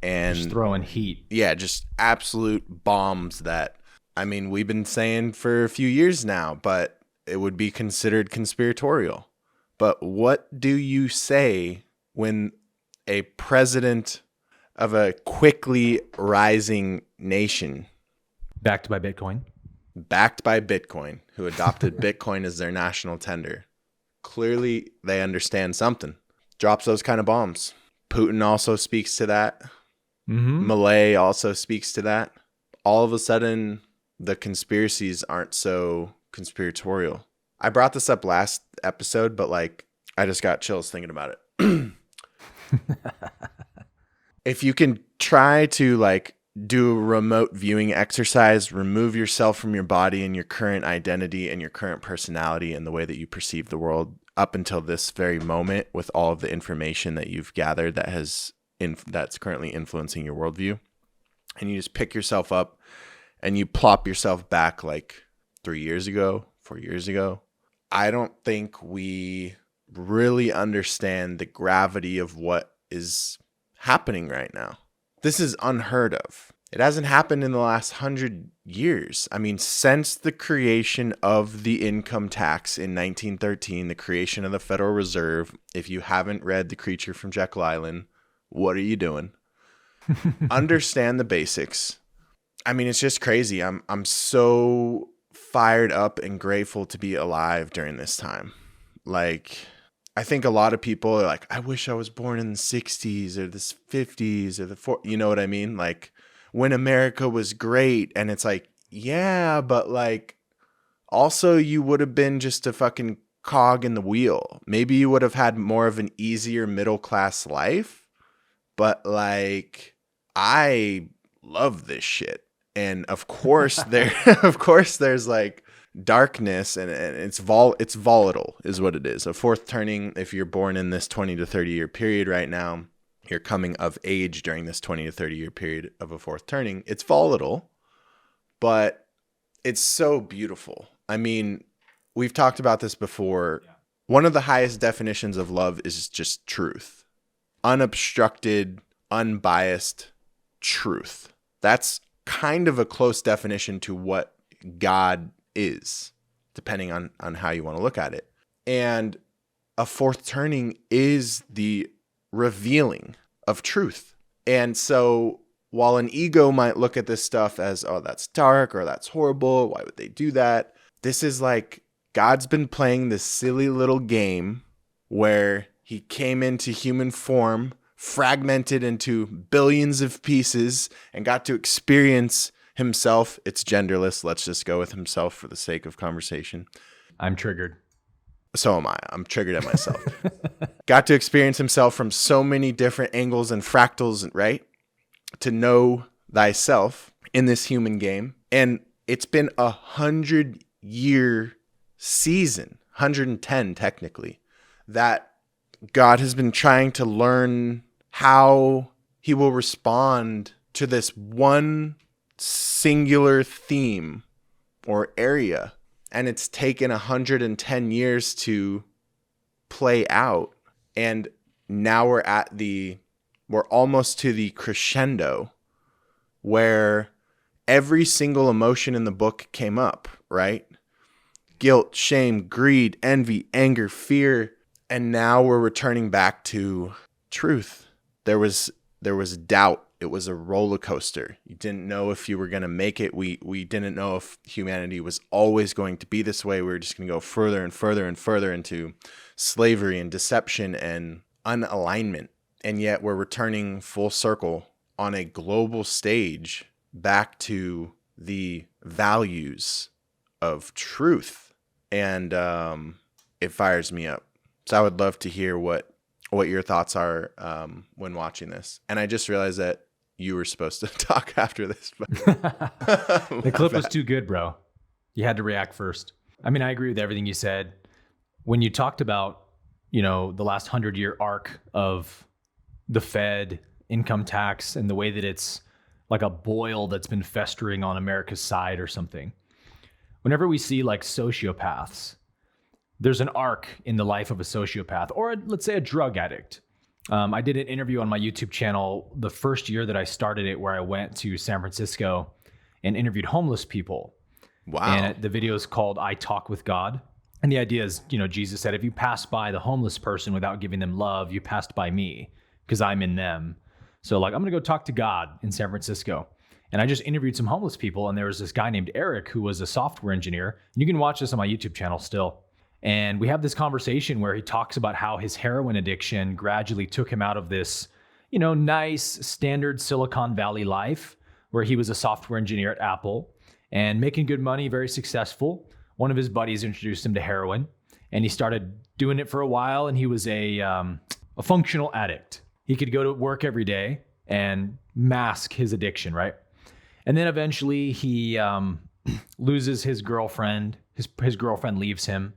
And just throwing heat. Yeah, just absolute bombs that, I mean, we've been saying for a few years now, but it would be considered conspiratorial. But what do you say when a president of a quickly rising nation, Backed by Bitcoin. who adopted Bitcoin as their national tender, clearly they understand something, drops those kind of bombs? Putin also speaks to that. Malay also speaks to that. All of a sudden, the conspiracies aren't so conspiratorial. I brought this up last episode, but like, I just got chills thinking about it. If you can try to like do a remote viewing exercise, remove yourself from your body and your current identity and your current personality and the way that you perceive the world up until this very moment, with all of the information that you've gathered that's currently influencing your worldview, and you just pick yourself up and you plop yourself back like 3 years ago, 4 years ago, I don't think we really understand the gravity of what is happening right now. This is unheard of. It hasn't happened in the last 100 years. I mean, since the creation of the income tax in 1913, the creation of the Federal Reserve, if you haven't read The Creature from Jekyll Island, what are you doing? Understand the basics. I mean, it's just crazy. I'm so fired up and grateful to be alive during this time. Like, I think a lot of people are like, I wish I was born in the 60s or the 50s or the 40s. You know what I mean? Like, when America was great. And it's like, yeah, but like, also you would have been just a fucking cog in the wheel. Maybe you would have had more of an easier middle class life. But like, I love this shit. And of course there's like darkness, and it's volatile is what it is. A fourth turning, if you're born in this 20 to 30 year period right now, you're coming of age during this 20 to 30 year period of a fourth turning. It's volatile, but it's so beautiful. I mean, we've talked about this before. Yeah. One of the highest definitions of love is just truth. Unobstructed, unbiased truth. That's kind of a close definition to what God is, depending on how you want to look at it. And a fourth turning is the revealing of truth. And so while an ego might look at this stuff as, oh, that's dark or that's horrible, why would they do that? This is like God's been playing this silly little game where he came into human form, fragmented into billions of pieces, and got to experience himself. It's genderless. Let's just go with himself for the sake of conversation. I'm triggered. So am I. I'm triggered at myself. Got to experience himself from so many different angles and fractals, right? To know thyself in this human game. And it's been 100-year season, 110 technically, that God has been trying to learn how he will respond to this one singular theme or area. And it's taken 110 years to play out. And now we're almost to the crescendo where every single emotion in the book came up, right? Guilt, shame, greed, envy, anger, fear. And now we're returning back to truth. There was doubt. It was a roller coaster. You didn't know if you were going to make it. We didn't know if humanity was always going to be this way. We were just going to go further and further and further into slavery and deception and unalignment. And yet we're returning full circle on a global stage back to the values of truth. And it fires me up. So I would love to hear what your thoughts are when watching this. And I just realized that you were supposed to talk after this. But the clip was too good, bro. You had to react first. I mean, I agree with everything you said. When you talked about, the last 100-year arc of the Fed, income tax, and the way that it's like a boil that's been festering on America's side or something. Whenever we see like sociopaths, there's an arc in the life of a sociopath, or let's say a drug addict. I did an interview on my YouTube channel the first year that I started it, where I went to San Francisco and interviewed homeless people. Wow. And the video is called I Talk with God. And the idea is, Jesus said, if you pass by the homeless person without giving them love, you passed by me because I'm in them. So like, I'm going to go talk to God in San Francisco. And I just interviewed some homeless people. And there was this guy named Eric who was a software engineer. And you can watch this on my YouTube channel still. And we have this conversation where he talks about how his heroin addiction gradually took him out of this, nice standard Silicon Valley life where he was a software engineer at Apple and making good money, very successful. One of his buddies introduced him to heroin, and he started doing it for a while, and he was a functional addict. He could go to work every day and mask his addiction, right? And then eventually he loses his girlfriend. His girlfriend leaves him,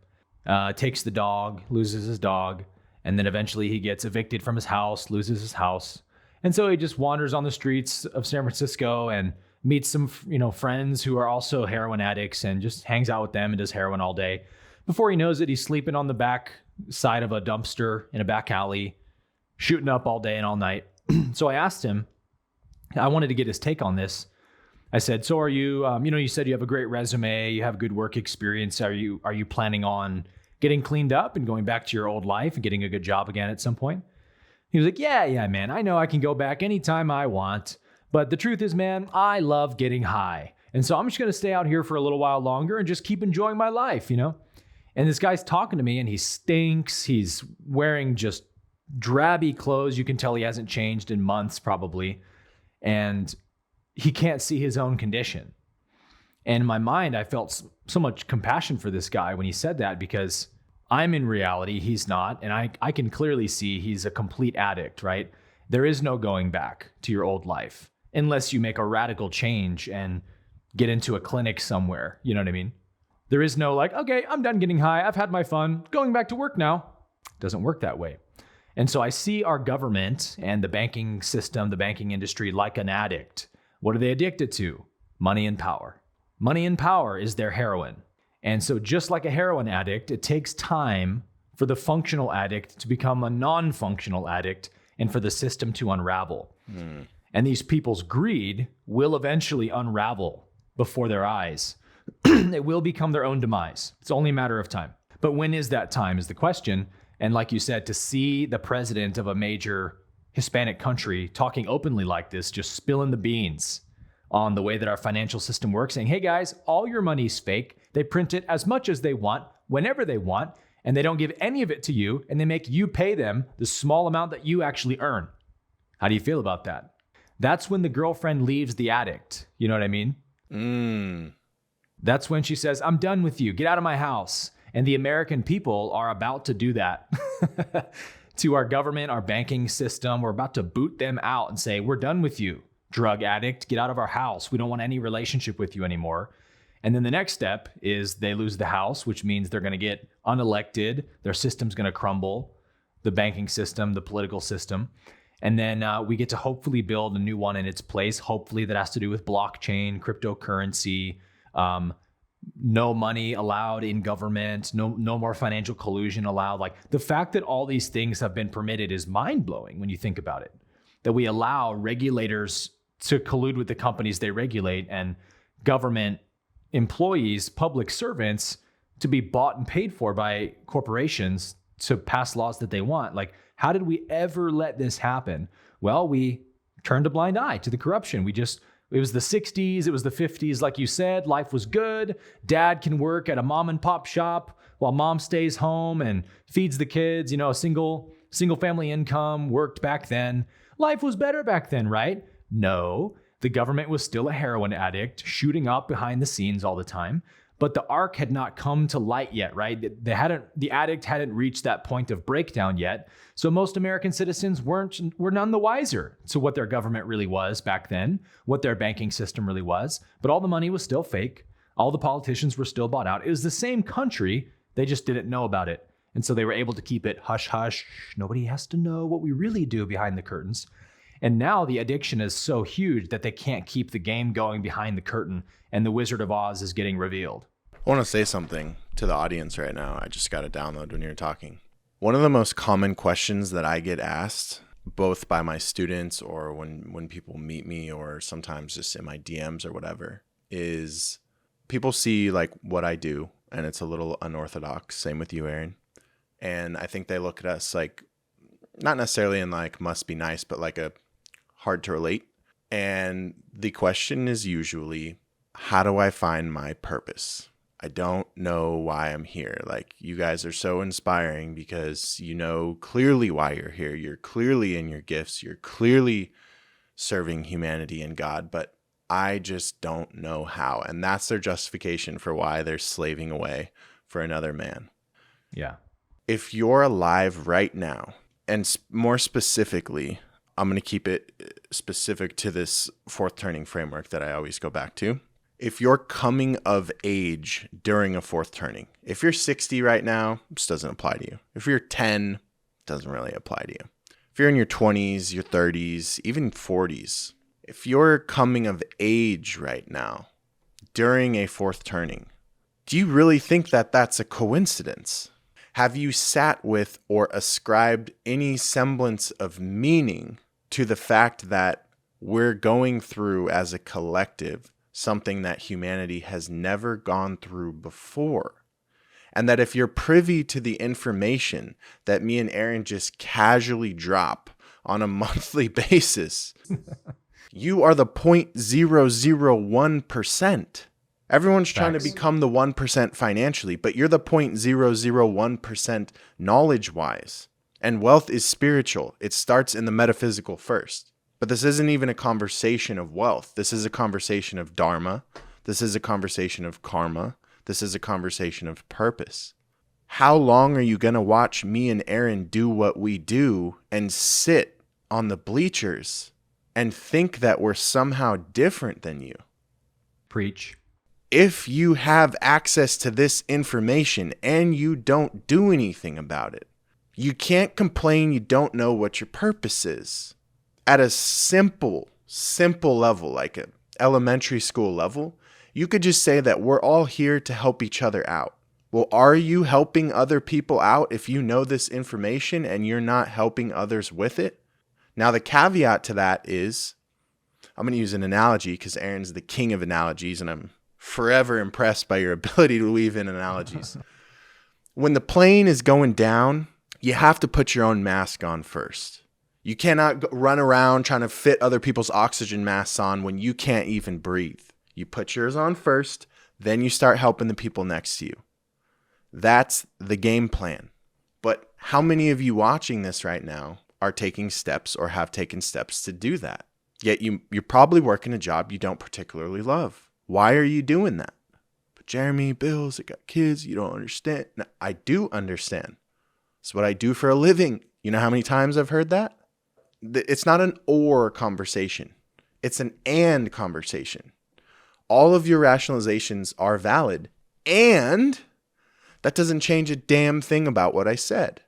takes the dog, loses his dog, and then eventually he gets evicted from his house, loses his house. And so he just wanders on the streets of San Francisco and meets some, friends who are also heroin addicts and just hangs out with them and does heroin all day. Before he knows it, he's sleeping on the back side of a dumpster in a back alley, shooting up all day and all night. So I asked him, I wanted to get his take on this. I said, so are you, you said you have a great resume, you have good work experience. Are you planning on getting cleaned up and going back to your old life and getting a good job again at some point? He was like, yeah, man, I know I can go back anytime I want. But the truth is, man, I love getting high. And so I'm just going to stay out here for a little while longer and just keep enjoying my life, And this guy's talking to me and he stinks. He's wearing just drabby clothes. You can tell he hasn't changed in months probably. And he can't see his own condition. And in my mind, I felt so much compassion for this guy when he said that, because I'm in reality, he's not. And I can clearly see he's a complete addict, right? There is no going back to your old life unless you make a radical change and get into a clinic somewhere. You know what I mean? There is no like, okay, I'm done getting high. I've had my fun. Going back to work now. It doesn't work that way. And so I see our government and the banking system, the banking industry like an addict. What are they addicted to? Money and power. Money and power is their heroin. And so just like a heroin addict, it takes time for the functional addict to become a non-functional addict and for the system to unravel. And these people's greed will eventually unravel before their eyes. It will become their own demise. It's only a matter of time. But when is that time is the question. And like you said, to see the president of a major Hispanic country talking openly like this, just spilling the beans on the way that our financial system works, saying, hey guys, all your money's fake. They print it as much as they want, whenever they want, and they don't give any of it to you, and they make you pay them the small amount that you actually earn. How do you feel about that? That's when the girlfriend leaves the addict. You know what I mean? That's when she says, I'm done with you. Get out of my house. And the American people are about to do that to our government, our banking system. We're about to boot them out and say, we're done with you, drug addict. Get out of our house. We don't want any relationship with you anymore. And then the next step is they lose the house, which means they're going to get unelected. Their system's going to crumble, the banking system, the political system. And then we get to hopefully build a new one in its place. Hopefully that has to do with blockchain, cryptocurrency, no money allowed in government, no more financial collusion allowed. Like the fact that all these things have been permitted is mind-blowing when you think about it. That we allow regulators to collude with the companies they regulate and government employees, public servants, to be bought and paid for by corporations to pass laws that they want. Like, how did we ever let this happen? Well, we turned a blind eye to the corruption. It was the 60s, it was the 50s, like you said, life was good. Dad can work at a mom and pop shop while mom stays home and feeds the kids, a single family income worked back then. Life was better back then, right? No, the government was still a heroin addict, shooting up behind the scenes all the time. But the arc had not come to light yet, right? The addict hadn't reached that point of breakdown yet. So most American citizens were none the wiser to what their government really was back then, what their banking system really was. But all the money was still fake. All the politicians were still bought out. It was the same country. They just didn't know about it. And so they were able to keep it hush hush. Nobody has to know what we really do behind the curtains. And now the addiction is so huge that they can't keep the game going behind the curtain, and the Wizard of Oz is getting revealed. I want to say something to the audience right now. I just got a download when you were talking. One of the most common questions that I get asked, both by my students or when people meet me or sometimes just in my DMs or whatever, is people see like what I do and it's a little unorthodox. Same with you, Aaron. And I think they look at us like, not necessarily in like must be nice, but like a hard to relate. And the question is usually, how do I find my purpose? I don't know why I'm here. Like, you guys are so inspiring because you know clearly why you're here. You're clearly in your gifts. You're clearly serving humanity and God, but I just don't know how. And that's their justification for why they're slaving away for another man. Yeah. If you're alive right now, and more specifically, I'm going to keep it specific to this fourth turning framework that I always go back to. If you're coming of age during a fourth turning, if you're 60 right now, this doesn't apply to you. If you're 10, it doesn't really apply to you. If you're in your 20s, your 30s, even 40s, if you're coming of age right now during a fourth turning, do you really think that that's a coincidence? Have you sat with or ascribed any semblance of meaning to the fact that we're going through as a collective something that humanity has never gone through before? And that if you're privy to the information that me and Aaron just casually drop on a monthly basis, you are the 0.001%. Everyone's trying to become the 1% financially, but you're the 0.001% knowledge-wise. And wealth is spiritual. It starts in the metaphysical first. But this isn't even a conversation of wealth. This is a conversation of dharma. This is a conversation of karma. This is a conversation of purpose. How long are you going to watch me and Aaron do what we do and sit on the bleachers and think that we're somehow different than you? Preach. If you have access to this information and you don't do anything about it, you can't complain you don't know what your purpose is. At a simple level, like an elementary school level, you could just say that we're all here to help each other out. Well, are you helping other people out if you know this information and you're not helping others with it? Now, the caveat to that is, I'm going to use an analogy because Aaron's the king of analogies, and I'm forever impressed by your ability to weave in analogies. When the plane is going down, you have to put your own mask on first. You cannot run around trying to fit other people's oxygen masks on when you can't even breathe. You put yours on first, then you start helping the people next to you. That's the game plan. But how many of you watching this right now are taking steps or have taken steps to do that? Yet you're probably working a job you don't particularly love. Why are you doing that? But Jeremy, bills, I got kids, you don't understand. No, I do understand. It's what I do for a living. You know how many times I've heard that? It's not an or conversation. It's an and conversation. All of your rationalizations are valid, and that doesn't change a damn thing about what I said.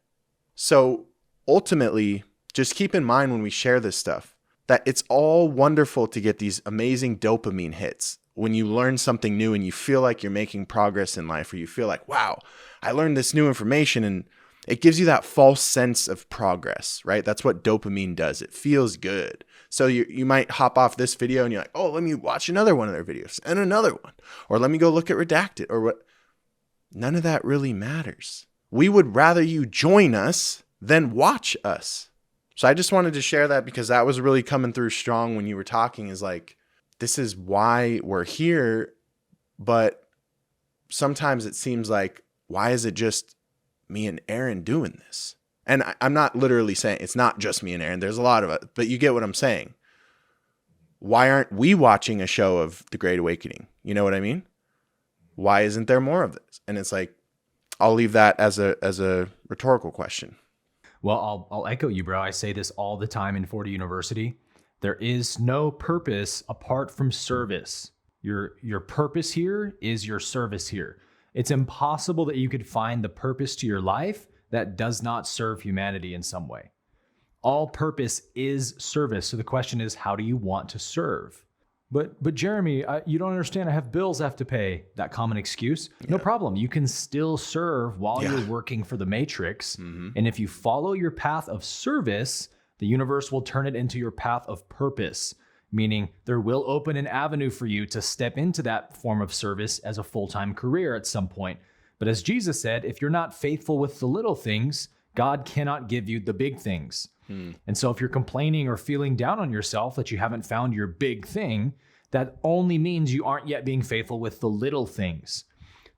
So ultimately, just keep in mind when we share this stuff that it's all wonderful to get these amazing dopamine hits when you learn something new and you feel like you're making progress in life, or you feel like, wow, I learned this new information, and it gives you that false sense of progress, right? That's what dopamine does. It feels good. So you might hop off this video and you're like, oh, let me watch another one of their videos and another one. Or let me go look at Redacted or what. None of that really matters. We would rather you join us than watch us. So I just wanted to share that because that was really coming through strong when you were talking, is like, this is why we're here. But sometimes it seems like, why is it just me and Aaron doing this? And I'm not literally saying it's not just me and Aaron. There's a lot of it, but you get what I'm saying. Why aren't we watching a show of The Great Awakening? You know what I mean? Why isn't there more of this? And it's like, I'll leave that as a rhetorical question. Well, I'll echo you, bro. I say this all the time in 40 University. There is no purpose apart from service. Your purpose here is your service here. It's impossible that you could find the purpose to your life that does not serve humanity in some way. All purpose is service. So the question is, how do you want to serve? But Jeremy, you don't understand. I have bills I have to pay. That common excuse. Yeah. No problem. You can still serve while you're working for the matrix. Mm-hmm. And if you follow your path of service, the universe will turn it into your path of purpose. meaning there will open an avenue for you to step into that form of service as a full-time career at some point. But as Jesus said, if you're not faithful with the little things, God cannot give you the big things. And so if you're complaining or feeling down on yourself that you haven't found your big thing, that only means you aren't yet being faithful with the little things.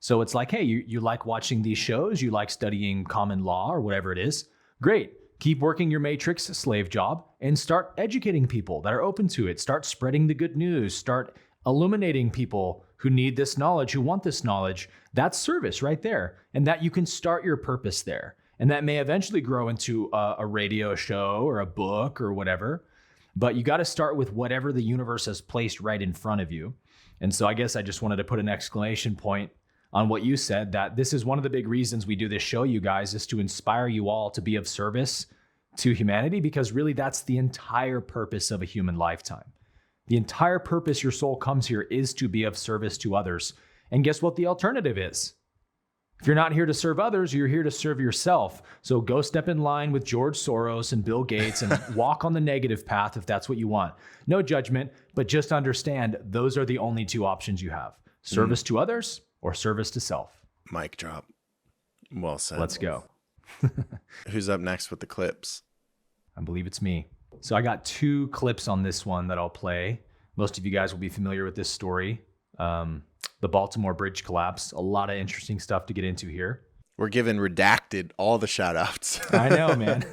So it's like, hey, you like watching these shows, you like studying common law or whatever it is. Great. Keep working your matrix slave job and start educating people that are open to it. Start spreading the good news. Start illuminating people who need this knowledge, who want this knowledge. That's service right there. And that you can start your purpose there. And that may eventually grow into a radio show or a book or whatever. But you got to start with whatever the universe has placed right in front of you. And so I guess I just wanted to put an exclamation point on what you said, that this is one of the big reasons we do this show, you guys, is to inspire you all to be of service to humanity, because really that's the entire purpose of a human lifetime. The entire purpose your soul comes here is to be of service to others. And guess what the alternative is? If you're not here to serve others, you're here to serve yourself. So go step in line with George Soros and Bill Gates and walk on the negative path if that's what you want. No judgment, but just understand those are the only two options you have. Service to others or service to self. Mic drop. Well said. Let's go. Who's up next with the clips? I believe it's me. So I got 2 clips on this one that I'll play. Most of you guys will be familiar with this story. The Baltimore Bridge collapse. A lot of interesting stuff to get into here. We're giving Redacted all the shout outs. I know, man.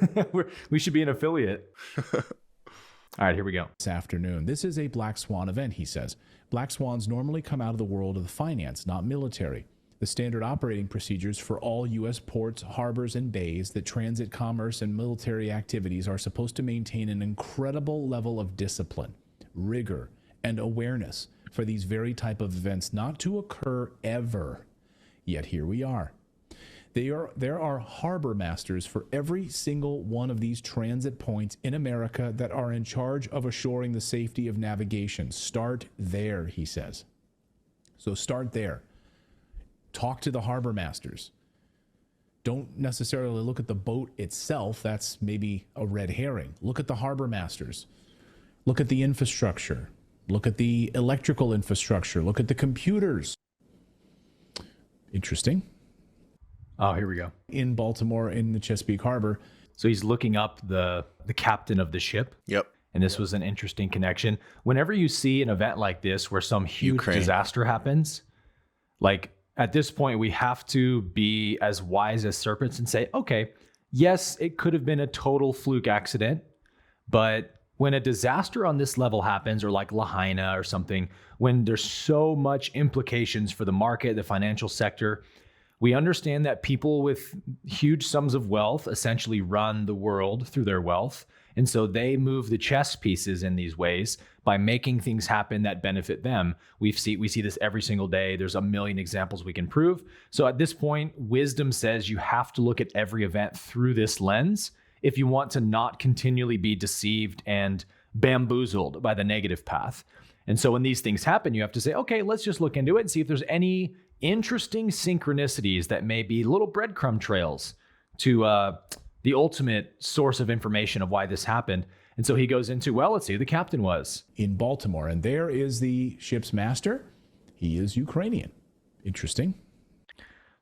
We should be an affiliate. All right, here we go. This afternoon. This is a black swan event, he says. Black swans normally come out of the world of the finance, not military. The standard operating procedures for all U.S. ports, harbors, and bays that transit commerce and military activities are supposed to maintain an incredible level of discipline, rigor, and awareness for these very type of events not to occur ever. Yet here we are. There are harbor masters for every single one of these transit points in America that are in charge of assuring the safety of navigation. Start there, he says. So start there. Talk to the harbor masters. Don't necessarily look at the boat itself. That's maybe a red herring. Look at the harbor masters. Look at the infrastructure. Look at the electrical infrastructure. Look at the computers. Interesting. Oh, here we go. In Baltimore, in the Chesapeake Harbor. So he's looking up the captain of the ship. Yep. And this was an interesting connection. Whenever you see an event like this where some huge disaster happens, like at this point, we have to be as wise as serpents and say, okay, yes, it could have been a total fluke accident, but when a disaster on this level happens, or like Lahaina or something, when there's so much implications for the market, the financial sector, we understand that people with huge sums of wealth essentially run the world through their wealth. And so they move the chess pieces in these ways by making things happen that benefit them. We see this every single day. There's a million examples we can prove. So at this point, wisdom says you have to look at every event through this lens if you want to not continually be deceived and bamboozled by the negative path. And so when these things happen, you have to say, okay, let's just look into it and see if there's any interesting synchronicities that may be little breadcrumb trails to the ultimate source of information of why this happened. And so he goes into, well, let's see who the captain was. In Baltimore. And there is the ship's master. He is Ukrainian. Interesting.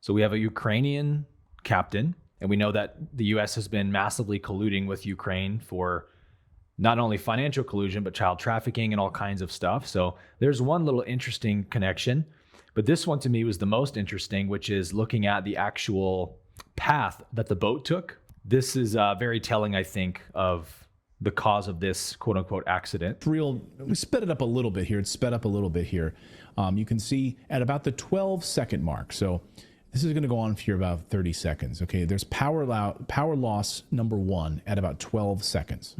So we have a Ukrainian captain, and we know that the U.S. has been massively colluding with Ukraine for not only financial collusion, but child trafficking and all kinds of stuff. So there's one little interesting connection. But this one to me was the most interesting, which is looking at the actual path that the boat took. This is very telling, I think, of the cause of this quote unquote accident. We sped it up a little bit here. It's sped up a little bit here. You can see at about the 12-second mark. So this is going to go on for about 30 seconds. Okay, there's power loss number 1 at about 12 seconds.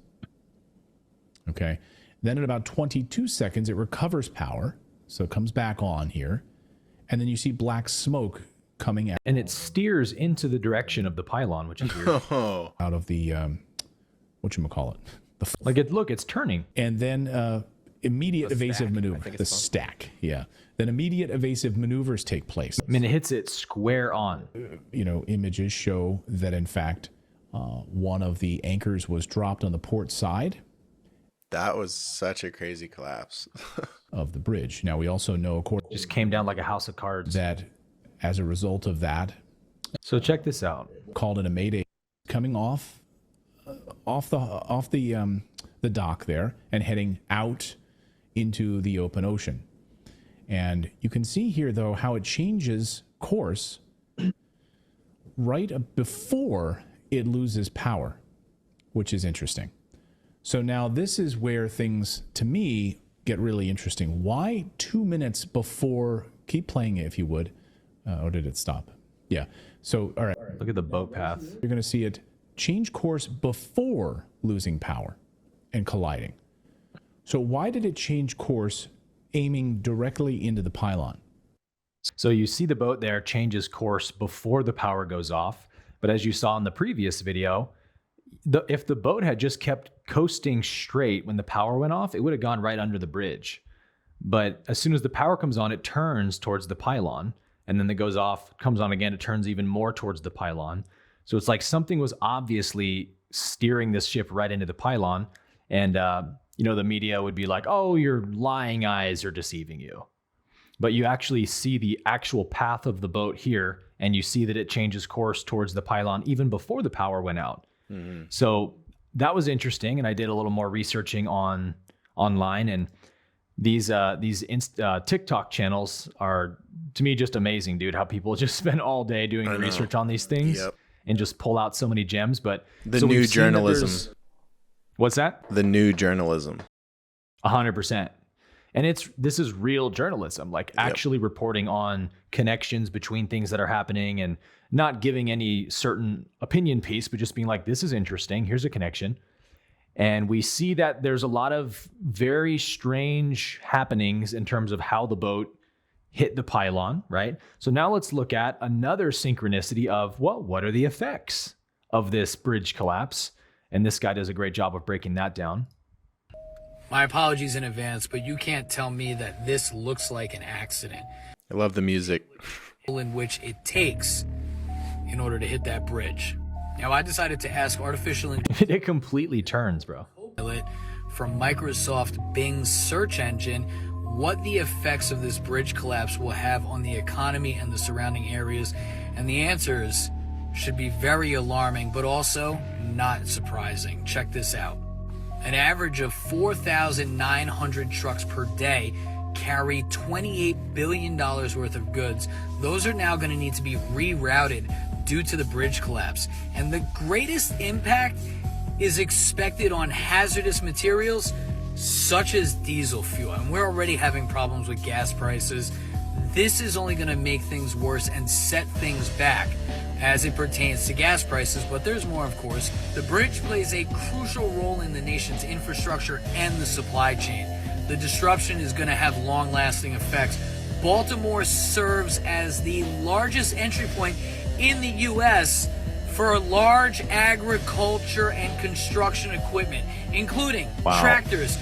Okay, then at about 22 seconds, it recovers power. So it comes back on here. And then you see black smoke coming out. And it steers into the direction of the pylon, which is weird. Out of the, whatchamacallit? It's turning. And then immediate evasive maneuver. The stack, yeah. Then immediate evasive maneuvers take place. I mean, it hits it square on. Images show that, in fact, one of the anchors was dropped on the port side. That was such a crazy collapse. of the bridge. Now, we also know, of course, Just came down like a house of cards. that as a result of that, So check this out. called it a mayday, coming off the dock there and heading out into the open ocean. And you can see here, though, how it changes course right before it loses power, which is interesting. So now this is where things, to me, get really interesting. Why 2 minutes before? Keep playing it if you would. Or did it stop? Yeah. So, all right. Look at the boat path. You're going to see it change course before losing power and colliding. So why did it change course aiming directly into the pylon? So you see the boat there changes course before the power goes off. But as you saw in the previous video, if the boat had just kept coasting straight when the power went off, it would have gone right under the bridge. But as soon as the power comes on, it turns towards the pylon. And then it goes off, comes on again, it turns even more towards the pylon. So it's like something was obviously steering this ship right into the pylon. And, the media would be like, oh, your lying eyes are deceiving you. But you actually see the actual path of the boat here, and you see that it changes course towards the pylon even before the power went out. Mm-hmm. So that was interesting, and I did a little more researching online, and these TikTok channels are, to me, just amazing, dude. How people just spend all day doing the research on these things and just pull out so many gems. But the new journalism. What's that? The new journalism. 100%. And this is real journalism, like actually reporting on connections between things that are happening and not giving any certain opinion piece, but just being like, this is interesting. Here's a connection. And we see that there's a lot of very strange happenings in terms of how the boat hit the pylon, right? So now let's look at another synchronicity of, well, what are the effects of this bridge collapse? And this guy does a great job of breaking that down. My apologies in advance, but you can't tell me that this looks like an accident. I love the music. In which it takes in order to hit that bridge. Now, I decided to ask artificial intelligence. It completely turns, bro. From Microsoft Bing's search engine, what the effects of this bridge collapse will have on the economy and the surrounding areas. And the answers should be very alarming, but also not surprising. Check this out. An average of 4,900 trucks per day carry $28 billion worth of goods. Those are now going to need to be rerouted due to the bridge collapse. And the greatest impact is expected on hazardous materials such as diesel fuel. And we're already having problems with gas prices. This is only going to make things worse and set things back as it pertains to gas prices, but there's more, of course. The bridge plays a crucial role in the nation's infrastructure and the supply chain. The disruption is going to have long-lasting effects. Baltimore serves as the largest entry point in the U.S. for large agriculture and construction equipment, including tractors,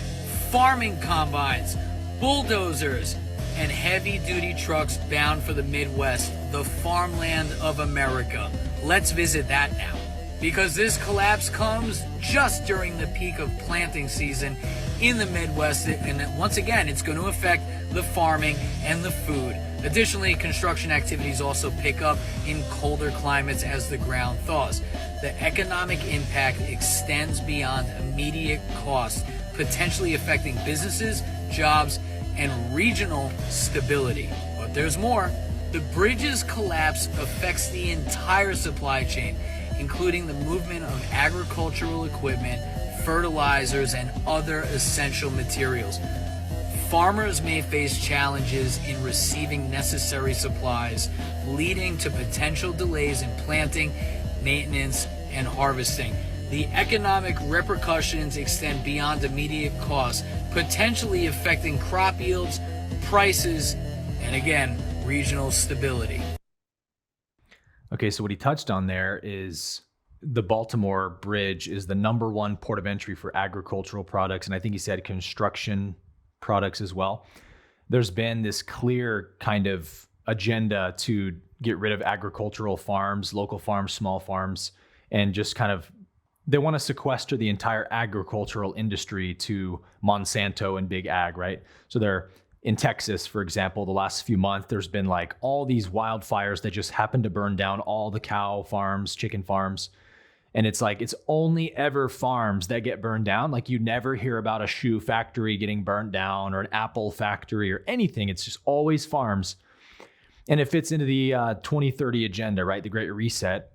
farming combines, bulldozers, and heavy-duty trucks bound for the Midwest, the farmland of America. Let's visit that now. Because this collapse comes just during the peak of planting season in the Midwest, and once again, it's going to affect the farming and the food. Additionally, construction activities also pick up in colder climates as the ground thaws. The economic impact extends beyond immediate costs, potentially affecting businesses, jobs, and regional stability. But there's more. The bridge's collapse affects the entire supply chain, including the movement of agricultural equipment, fertilizers, and other essential materials. Farmers may face challenges in receiving necessary supplies, leading to potential delays in planting, maintenance, and harvesting. The economic repercussions extend beyond immediate costs, potentially affecting crop yields, prices, and again, regional stability. Okay, so what he touched on there is the Baltimore Bridge is the #1 port of entry for agricultural products, and I think he said construction products as well. There's been this clear kind of agenda to get rid of agricultural farms, local farms, small farms, and just kind of they want to sequester the entire agricultural industry to Monsanto and big ag, right? So they're in Texas, for example, the last few months, there's been like all these wildfires that just happened to burn down all the cow farms, chicken farms. And it's like, it's only ever farms that get burned down. Like you never hear about a shoe factory getting burned down or an apple factory or anything. It's just always farms. And it fits into the 2030 agenda, right? The Great Reset.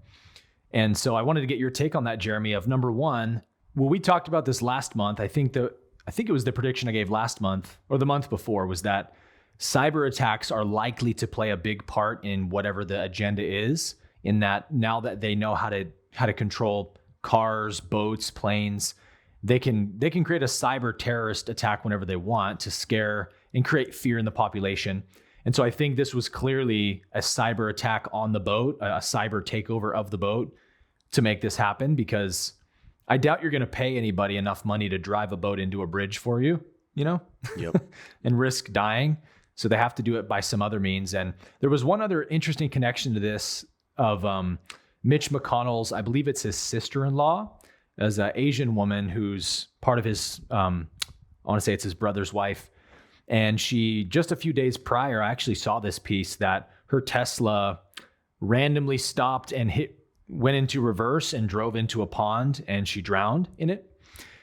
And so I wanted to get your take on that, Jeremy, of number one, well, we talked about this last month. I think it was the prediction I gave last month or the month before was that cyber attacks are likely to play a big part in whatever the agenda is, in that now that they know how to control cars, boats, planes, they can create a cyber terrorist attack whenever they want to scare and create fear in the population. And so I think this was clearly a cyber attack on the boat, a cyber takeover of the boat to make this happen, because I doubt you're going to pay anybody enough money to drive a boat into a bridge for you, Yep. and risk dying. So they have to do it by some other means. And there was one other interesting connection to this of Mitch McConnell's, I believe it's his sister-in-law, as an Asian woman who's part of his, I want to say it's his brother's wife. And she, just a few days prior, I actually saw this piece that her Tesla randomly stopped and went into reverse and drove into a pond, and she drowned in it.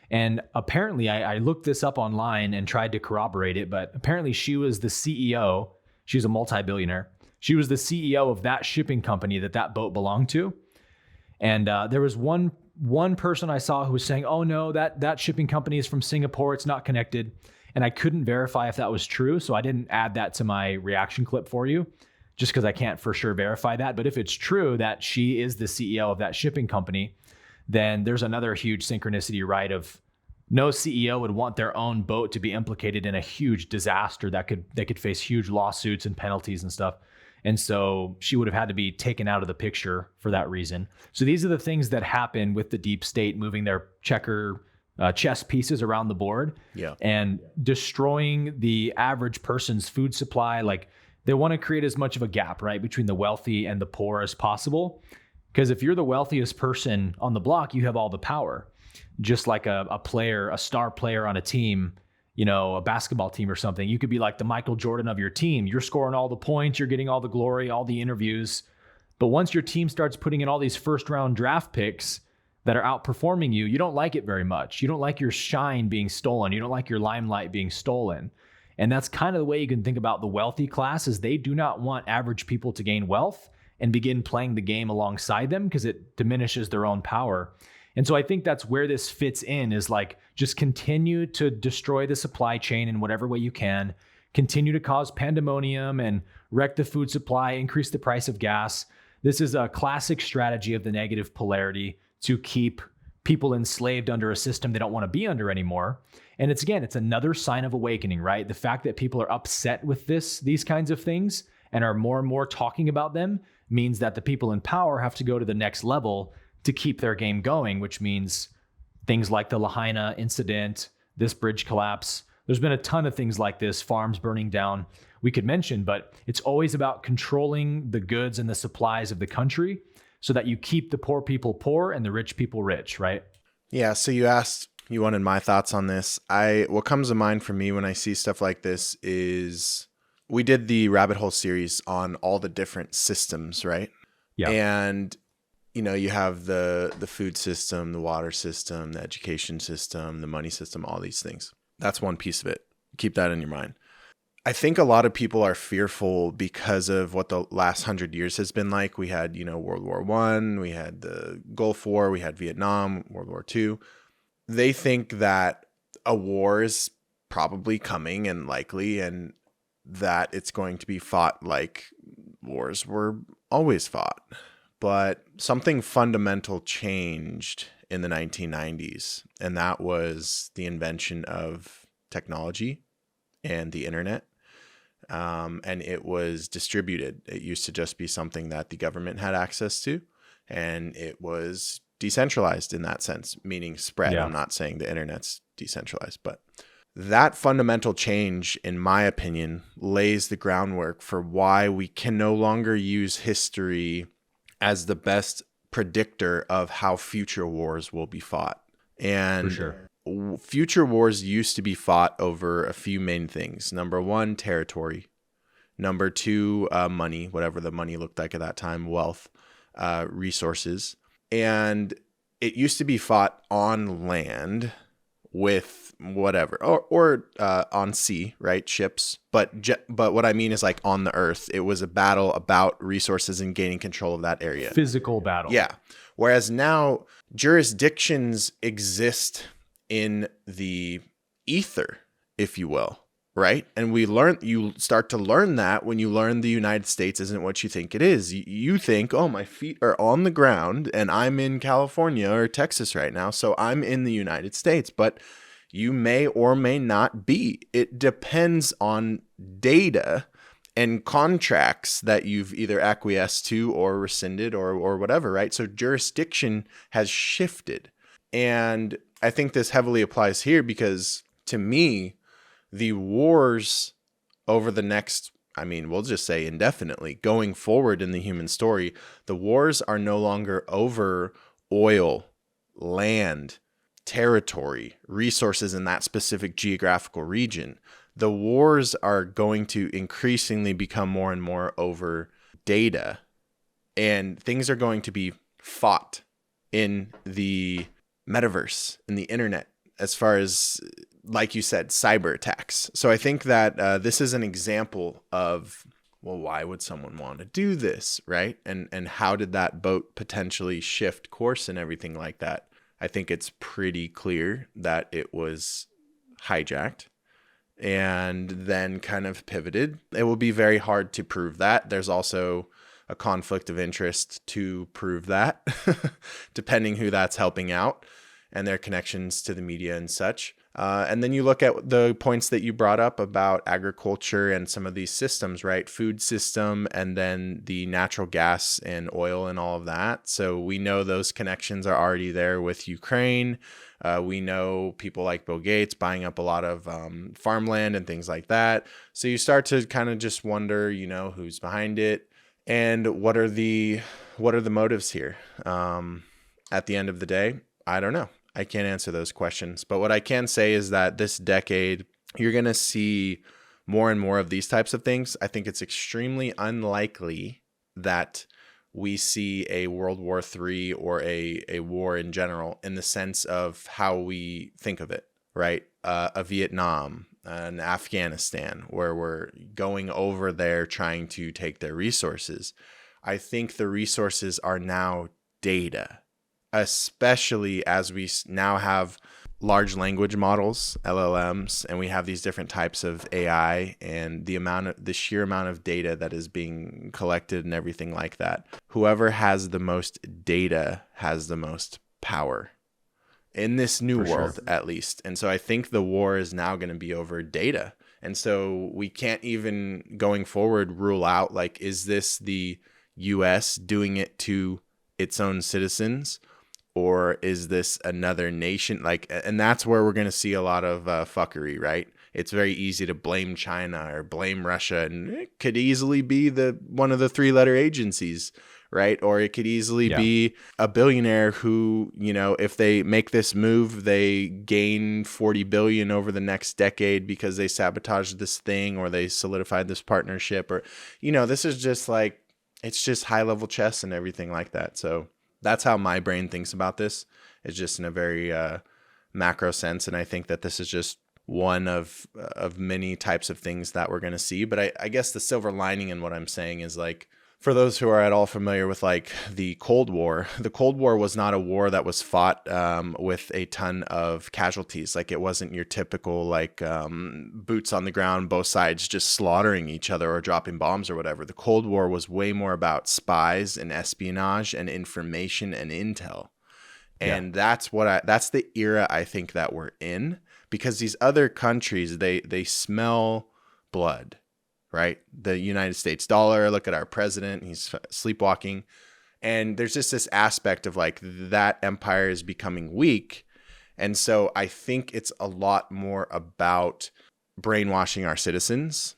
And apparently, I looked this up online and tried to corroborate it, but apparently she was the CEO. She was a multi-billionaire. She was the CEO of that shipping company that boat belonged to. And there was one person I saw who was saying, oh no, that shipping company is from Singapore, it's not connected. And I couldn't verify if that was true, so I didn't add that to my reaction clip for you, just because I can't for sure verify that. But if it's true that she is the CEO of that shipping company, then there's another huge synchronicity, right? Of no CEO would want their own boat to be implicated in a huge disaster that they could face huge lawsuits and penalties and stuff. And so she would have had to be taken out of the picture for that reason. So these are the things that happen with the deep state moving their chess pieces around the board, and destroying the average person's food supply. Like they want to create as much of a gap, right, between the wealthy and the poor as possible. Because if you're the wealthiest person on the block, you have all the power. Just like a star player on a team, a basketball team or something, you could be like the Michael Jordan of your team. You're scoring all the points, you're getting all the glory, all the interviews. But once your team starts putting in all these first round draft picks that are outperforming you, you don't like it very much. You don't like your shine being stolen. You don't like your limelight being stolen. And that's kind of the way you can think about the wealthy class, is they do not want average people to gain wealth and begin playing the game alongside them, because it diminishes their own power. And so I think that's where this fits in, is like, just continue to destroy the supply chain in whatever way you can, continue to cause pandemonium and wreck the food supply, increase the price of gas. This is a classic strategy of the negative polarity to keep people enslaved under a system they don't want to be under anymore. And it's another sign of awakening, right? The fact that people are upset with these kinds of things and are more and more talking about them means that the people in power have to go to the next level to keep their game going, which means things like the Lahaina incident, this bridge collapse. There's been a ton of things like this, farms burning down, we could mention, but it's always about controlling the goods and the supplies of the country so that you keep the poor people poor and the rich people rich, right? Yeah. So you wanted my thoughts on this. What comes to mind for me when I see stuff like this is we did the rabbit hole series on all the different systems, right? Yeah. And you have the food system, the water system, the education system, the money system, all these things. That's one piece of it. Keep that in your mind. I think a lot of people are fearful because of what the last 100 years has been like. We had, World War I, we had the Gulf War, we had Vietnam, World War II. They think that a war is probably coming and likely, and that it's going to be fought like wars were always fought. But something fundamental changed in the 1990s, and that was the invention of technology and the internet. And it was distributed. It used to just be something that the government had access to, and it was decentralized in that sense, meaning spread. Yeah. I'm not saying the internet's decentralized, but that fundamental change, in my opinion, lays the groundwork for why we can no longer use history as the best predictor of how future wars will be fought. And For sure. Future wars used to be fought over a few main things. Number one, territory. Number two, money, whatever the money looked like at that time, wealth, resources. And it used to be fought on land with whatever, or on sea, right? Ships. But what I mean is like on the earth. It was a battle about resources and gaining control of that area. Physical battle. Yeah. Whereas now jurisdictions exist in the ether, if you will, right? And you start to learn that when you learn the United States isn't what you think it is. You think, oh, my feet are on the ground and I'm in California or Texas right now, so I'm in the United States. But you may or may not be. It depends on data and contracts that you've either acquiesced to or rescinded or whatever, right? So jurisdiction has shifted. And I think this heavily applies here because to me, the wars over the next, we'll just say indefinitely, going forward in the human story, the wars are no longer over oil, land, territory, resources in that specific geographical region. The wars are going to increasingly become more and more over data, and things are going to be fought in the metaverse, in the internet, as far as, like you said, cyber attacks. So I think that this is an example of, well, why would someone want to do this, right? And how did that boat potentially shift course and everything like that? I think it's pretty clear that it was hijacked and then kind of pivoted. It will be very hard to prove that. There's also a conflict of interest to prove that, depending who that's helping out and their connections to the media and such. And then you look at the points that you brought up about agriculture and some of these systems, right? Food system, and then the natural gas and oil and all of that. So we know those connections are already there with Ukraine. We know people like Bill Gates buying up a lot of farmland and things like that. So you start to kind of just wonder, who's behind it and what are the motives here? At the end of the day, I don't know. I can't answer those questions. But what I can say is that this decade, you're going to see more and more of these types of things. I think it's extremely unlikely that we see a World War III or a war in general in the sense of how we think of it, right? A Vietnam, an Afghanistan, where we're going over there trying to take their resources. I think the resources are now data, especially as we now have large language models, LLMs, and we have these different types of AI and the sheer amount of data that is being collected and everything like that. Whoever has the most data has the most power in this new world, at least. And so I think the war is now going to be over data. And so we can't even going forward rule out, like, is this the US doing it to its own citizens? Or is this another nation? And that's where we're going to see a lot of fuckery, right? It's very easy to blame China or blame Russia, and it could easily be one of the 3-letter agencies, right? Or it could easily be a billionaire who, if they make this move, they gain 40 billion over the next decade because they sabotaged this thing or they solidified this partnership, or, this is just it's just high level chess and everything like that. So that's how my brain thinks about this. It's just in a very macro sense. And I think that this is just one of many types of things that we're going to see. But I guess the silver lining in what I'm saying is, for those who are at all familiar with the Cold War was not a war that was fought with a ton of casualties. It wasn't your typical boots on the ground, both sides just slaughtering each other or dropping bombs or whatever. The Cold War was way more about spies and espionage and information and intel. And that's the era I think that we're in, because these other countries, they smell blood. Right? The United States dollar, look at our president, he's sleepwalking. And there's just this aspect of that empire is becoming weak. And so I think it's a lot more about brainwashing our citizens,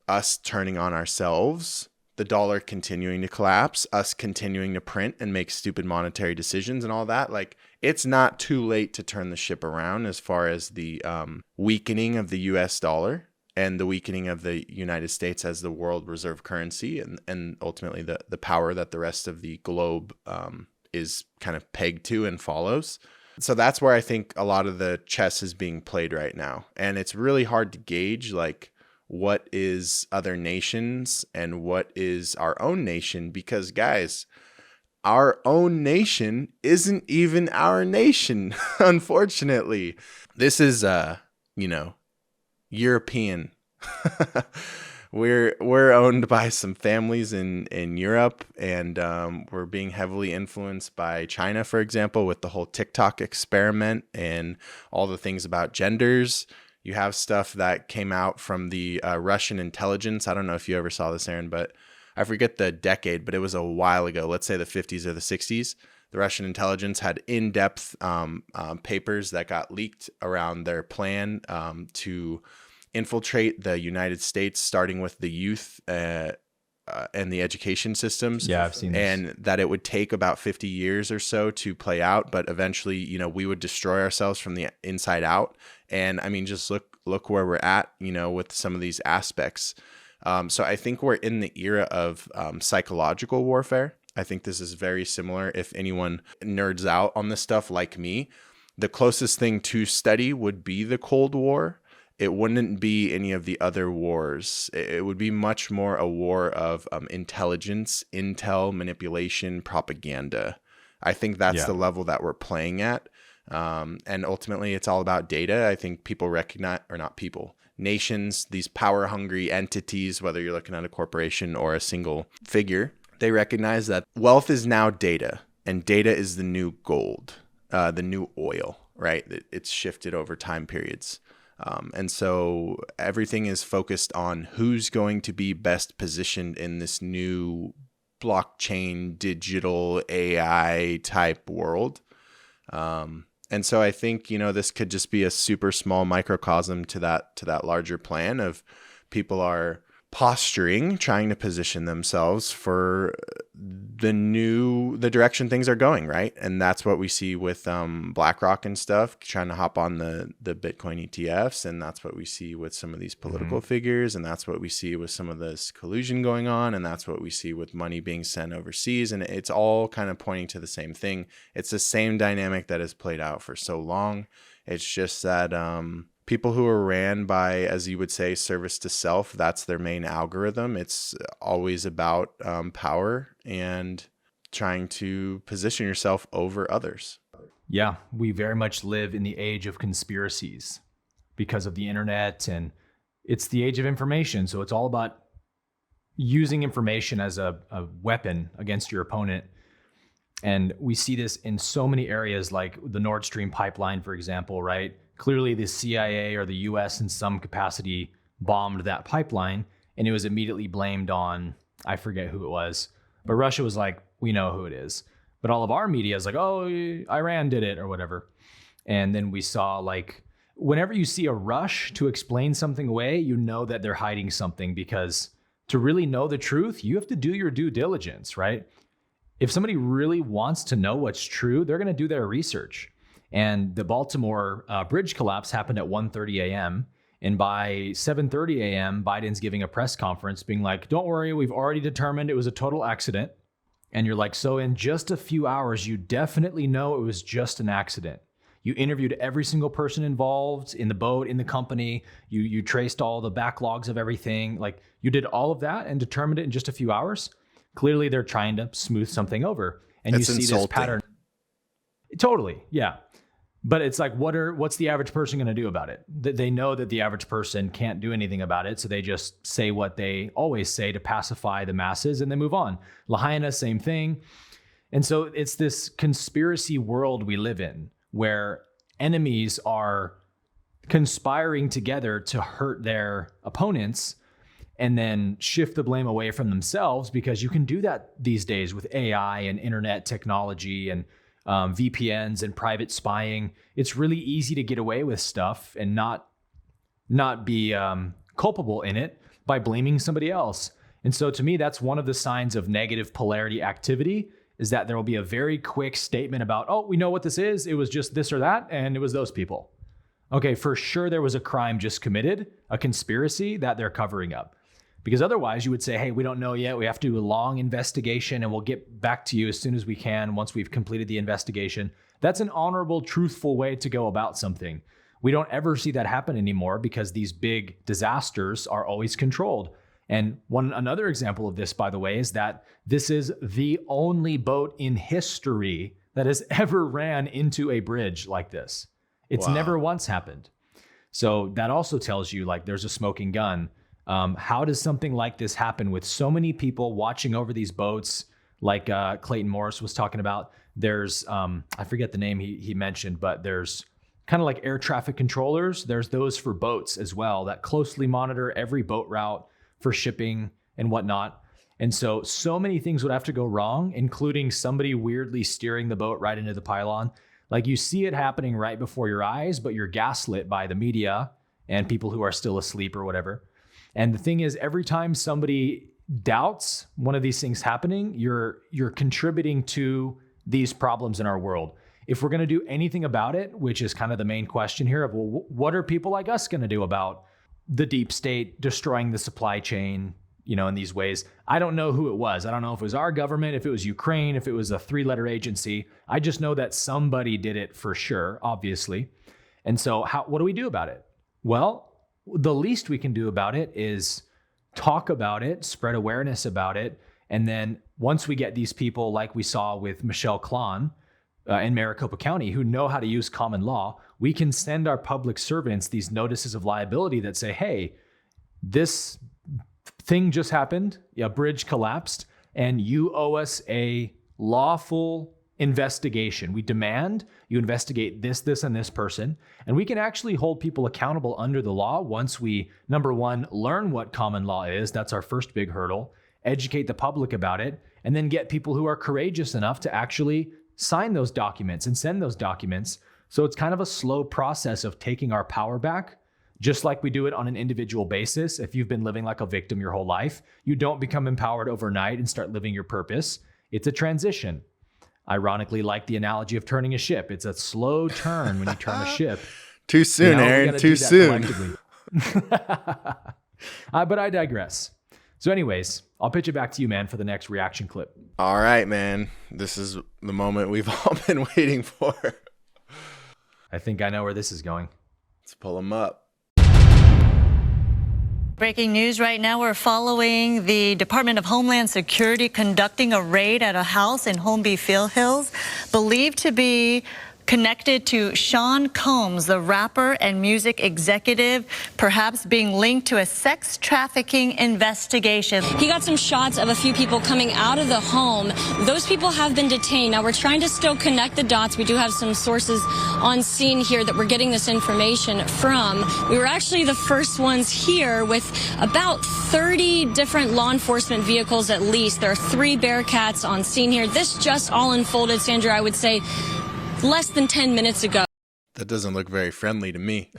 us turning on ourselves the dollar continuing to collapse, us continuing to print and make stupid monetary decisions and all that, like it's not too late to turn the ship around as far as the weakening of the US dollar and the weakening of the United States as the world reserve currency, and ultimately the power that the rest of the globe is kind of pegged to and follows. So that's where I think a lot of the chess is being played right now. And it's really hard to gauge like what is other nations and what is our own nation, because guys, our own nation isn't even our nation, unfortunately. This is European. We're owned by some families in Europe, and we're being heavily influenced by China, for example, with the whole TikTok experiment and all the things about genders. You have stuff that came out from the Russian intelligence. I don't know if you ever saw this, Aaron, but I forget the decade, but it was a while ago. Let's say the 50s or the 60s. The Russian intelligence had in-depth papers that got leaked around their plan to infiltrate the United States, starting with the youth and the education systems. Yeah, I've seen this. And that it would take about 50 years or so to play out, but eventually, we would destroy ourselves from the inside out. And I mean, just look where we're at, with some of these aspects. So I think we're in the era of psychological warfare. I think this is very similar. If anyone nerds out on this stuff like me, the closest thing to study would be the Cold War. It wouldn't be any of the other wars. It would be much more a war of intelligence, intel, manipulation, propaganda. I think that's the level that we're playing at. And ultimately, it's all about data. I think people recognize, or not people, nations, these power-hungry entities, whether you're looking at a corporation or a single figure, they recognize that wealth is now data, and data is the new gold, the new oil, right? It's shifted over time periods. And so everything is focused on who's going to be best positioned in this new blockchain, digital AI type world. And so I think, this could just be a super small microcosm to that larger plan of people are posturing, trying to position themselves for the direction things are going, right? And that's what we see with BlackRock and stuff, trying to hop on the Bitcoin ETFs, and that's what we see with some of these political figures, and that's what we see with some of this collusion going on, and that's what we see with money being sent overseas, and it's all kind of pointing to the same thing. It's the same dynamic that has played out for so long. It's just that people who are ran by, as you would say, service to self, that's their main algorithm. It's always about power and trying to position yourself over others. Yeah, we very much live in the age of conspiracies because of the internet, and it's the age of information. So it's all about using information as a weapon against your opponent. And we see this in so many areas, like the Nord Stream pipeline, for example, right? Clearly the CIA or the US in some capacity bombed that pipeline, and it was immediately blamed on, I forget who it was, but Russia was like, we know who it is. But all of our media is like, oh, Iran did it or whatever. And then we saw, like, whenever you see a rush to explain something away, you know that they're hiding something, because to really know the truth, you have to do your due diligence, right? If somebody really wants to know what's true, they're going to do their research. And the Baltimore bridge collapse happened at 1:30 a.m. And by 7:30 a.m., Biden's giving a press conference being like, don't worry, we've already determined it was a total accident. And you're like, so in just a few hours, you definitely know it was just an accident. You interviewed every single person involved in the boat, in the company. You traced all the backlogs of everything. Like, you did all of that and determined it in just a few hours. Clearly, they're trying to smooth something over. And That's you see insulting. this pattern. Totally, yeah. But it's like, what's the average person going to do about it? They know that the average person can't do anything about it, so they just say what they always say to pacify the masses, and they move on. Lahaina, same thing. And so it's this conspiracy world we live in, where enemies are conspiring together to hurt their opponents and then shift the blame away from themselves, because you can do that these days with AI and internet technology and VPNs and private spying. It's really easy to get away with stuff and not be culpable in it by blaming somebody else. And so to me, that's one of the signs of negative polarity activity, is that there will be a very quick statement about, oh, we know what this is. It was just this or that, and it was those people. Okay, for sure there was a crime just committed, a conspiracy that they're covering up. Because otherwise you would say, hey, we don't know yet. We have to do a long investigation and we'll get back to you as soon as we can once we've completed the investigation. That's an honorable, truthful way to go about something. We don't ever see that happen anymore because these big disasters are always controlled. And another example of this, by the way, is that this is the only boat in history that has ever ran into a bridge like this. It's never once happened. So that also tells you like there's a smoking gun. How does something like this happen with so many people watching over these boats? Like Clayton Morris was talking about, there's, I forget the name he mentioned, but there's kind of like air traffic controllers. There's those for boats as well that closely monitor every boat route for shipping and whatnot. And so many things would have to go wrong, including somebody weirdly steering the boat right into the pylon. Like you see it happening right before your eyes, but you're gaslit by the media and people who are still asleep or whatever. And the thing is, every time somebody doubts one of these things happening, you're contributing to these problems in our world. If we're going to do anything about it, which is kind of the main question here of, well, what are people like us going to do about the deep state destroying the supply chain, in these ways? I don't know who it was. I don't know if it was our government, if it was Ukraine, if it was a 3-letter agency. I just know that somebody did it for sure, obviously. And so what do we do about it? Well, the least we can do about it is talk about it, spread awareness about it. And then once we get these people like we saw with Michelle Klon in Maricopa County who know how to use common law, we can send our public servants these notices of liability that say, hey, this thing just happened, a bridge collapsed, and you owe us a lawful investigation. We demand you investigate this, and this person. And we can actually hold people accountable under the law once we, number one, learn what common law is. That's our first big hurdle. Educate the public about it, and then get people who are courageous enough to actually sign those documents and send those documents. So it's kind of a slow process of taking our power back, just like we do it on an individual basis. If you've been living like a victim your whole life, you don't become empowered overnight and start living your purpose. It's a transition. Ironically, like the analogy of turning a ship. It's a slow turn when you turn a ship. Too soon, Aaron. Too soon. But I digress. So anyways, I'll pitch it back to you, man, for the next reaction clip. All right, man. This is the moment we've all been waiting for. I think I know where this is going. Let's pull them up. Breaking news right now, we're following the Department of Homeland Security conducting a raid at a house in Holmby Field Hills, believed to be connected to Sean Combs, the rapper and music executive, perhaps being linked to a sex trafficking investigation. He got some shots of a few people coming out of the home. Those people have been detained. Now, we're trying to still connect the dots. We do have some sources on scene here that we're getting this information from. We were actually the first ones here with about 30 different law enforcement vehicles at least. There are 3 Bearcats on scene here. This just all unfolded, Sandra, I would say, less than 10 minutes ago. That doesn't look very friendly to me.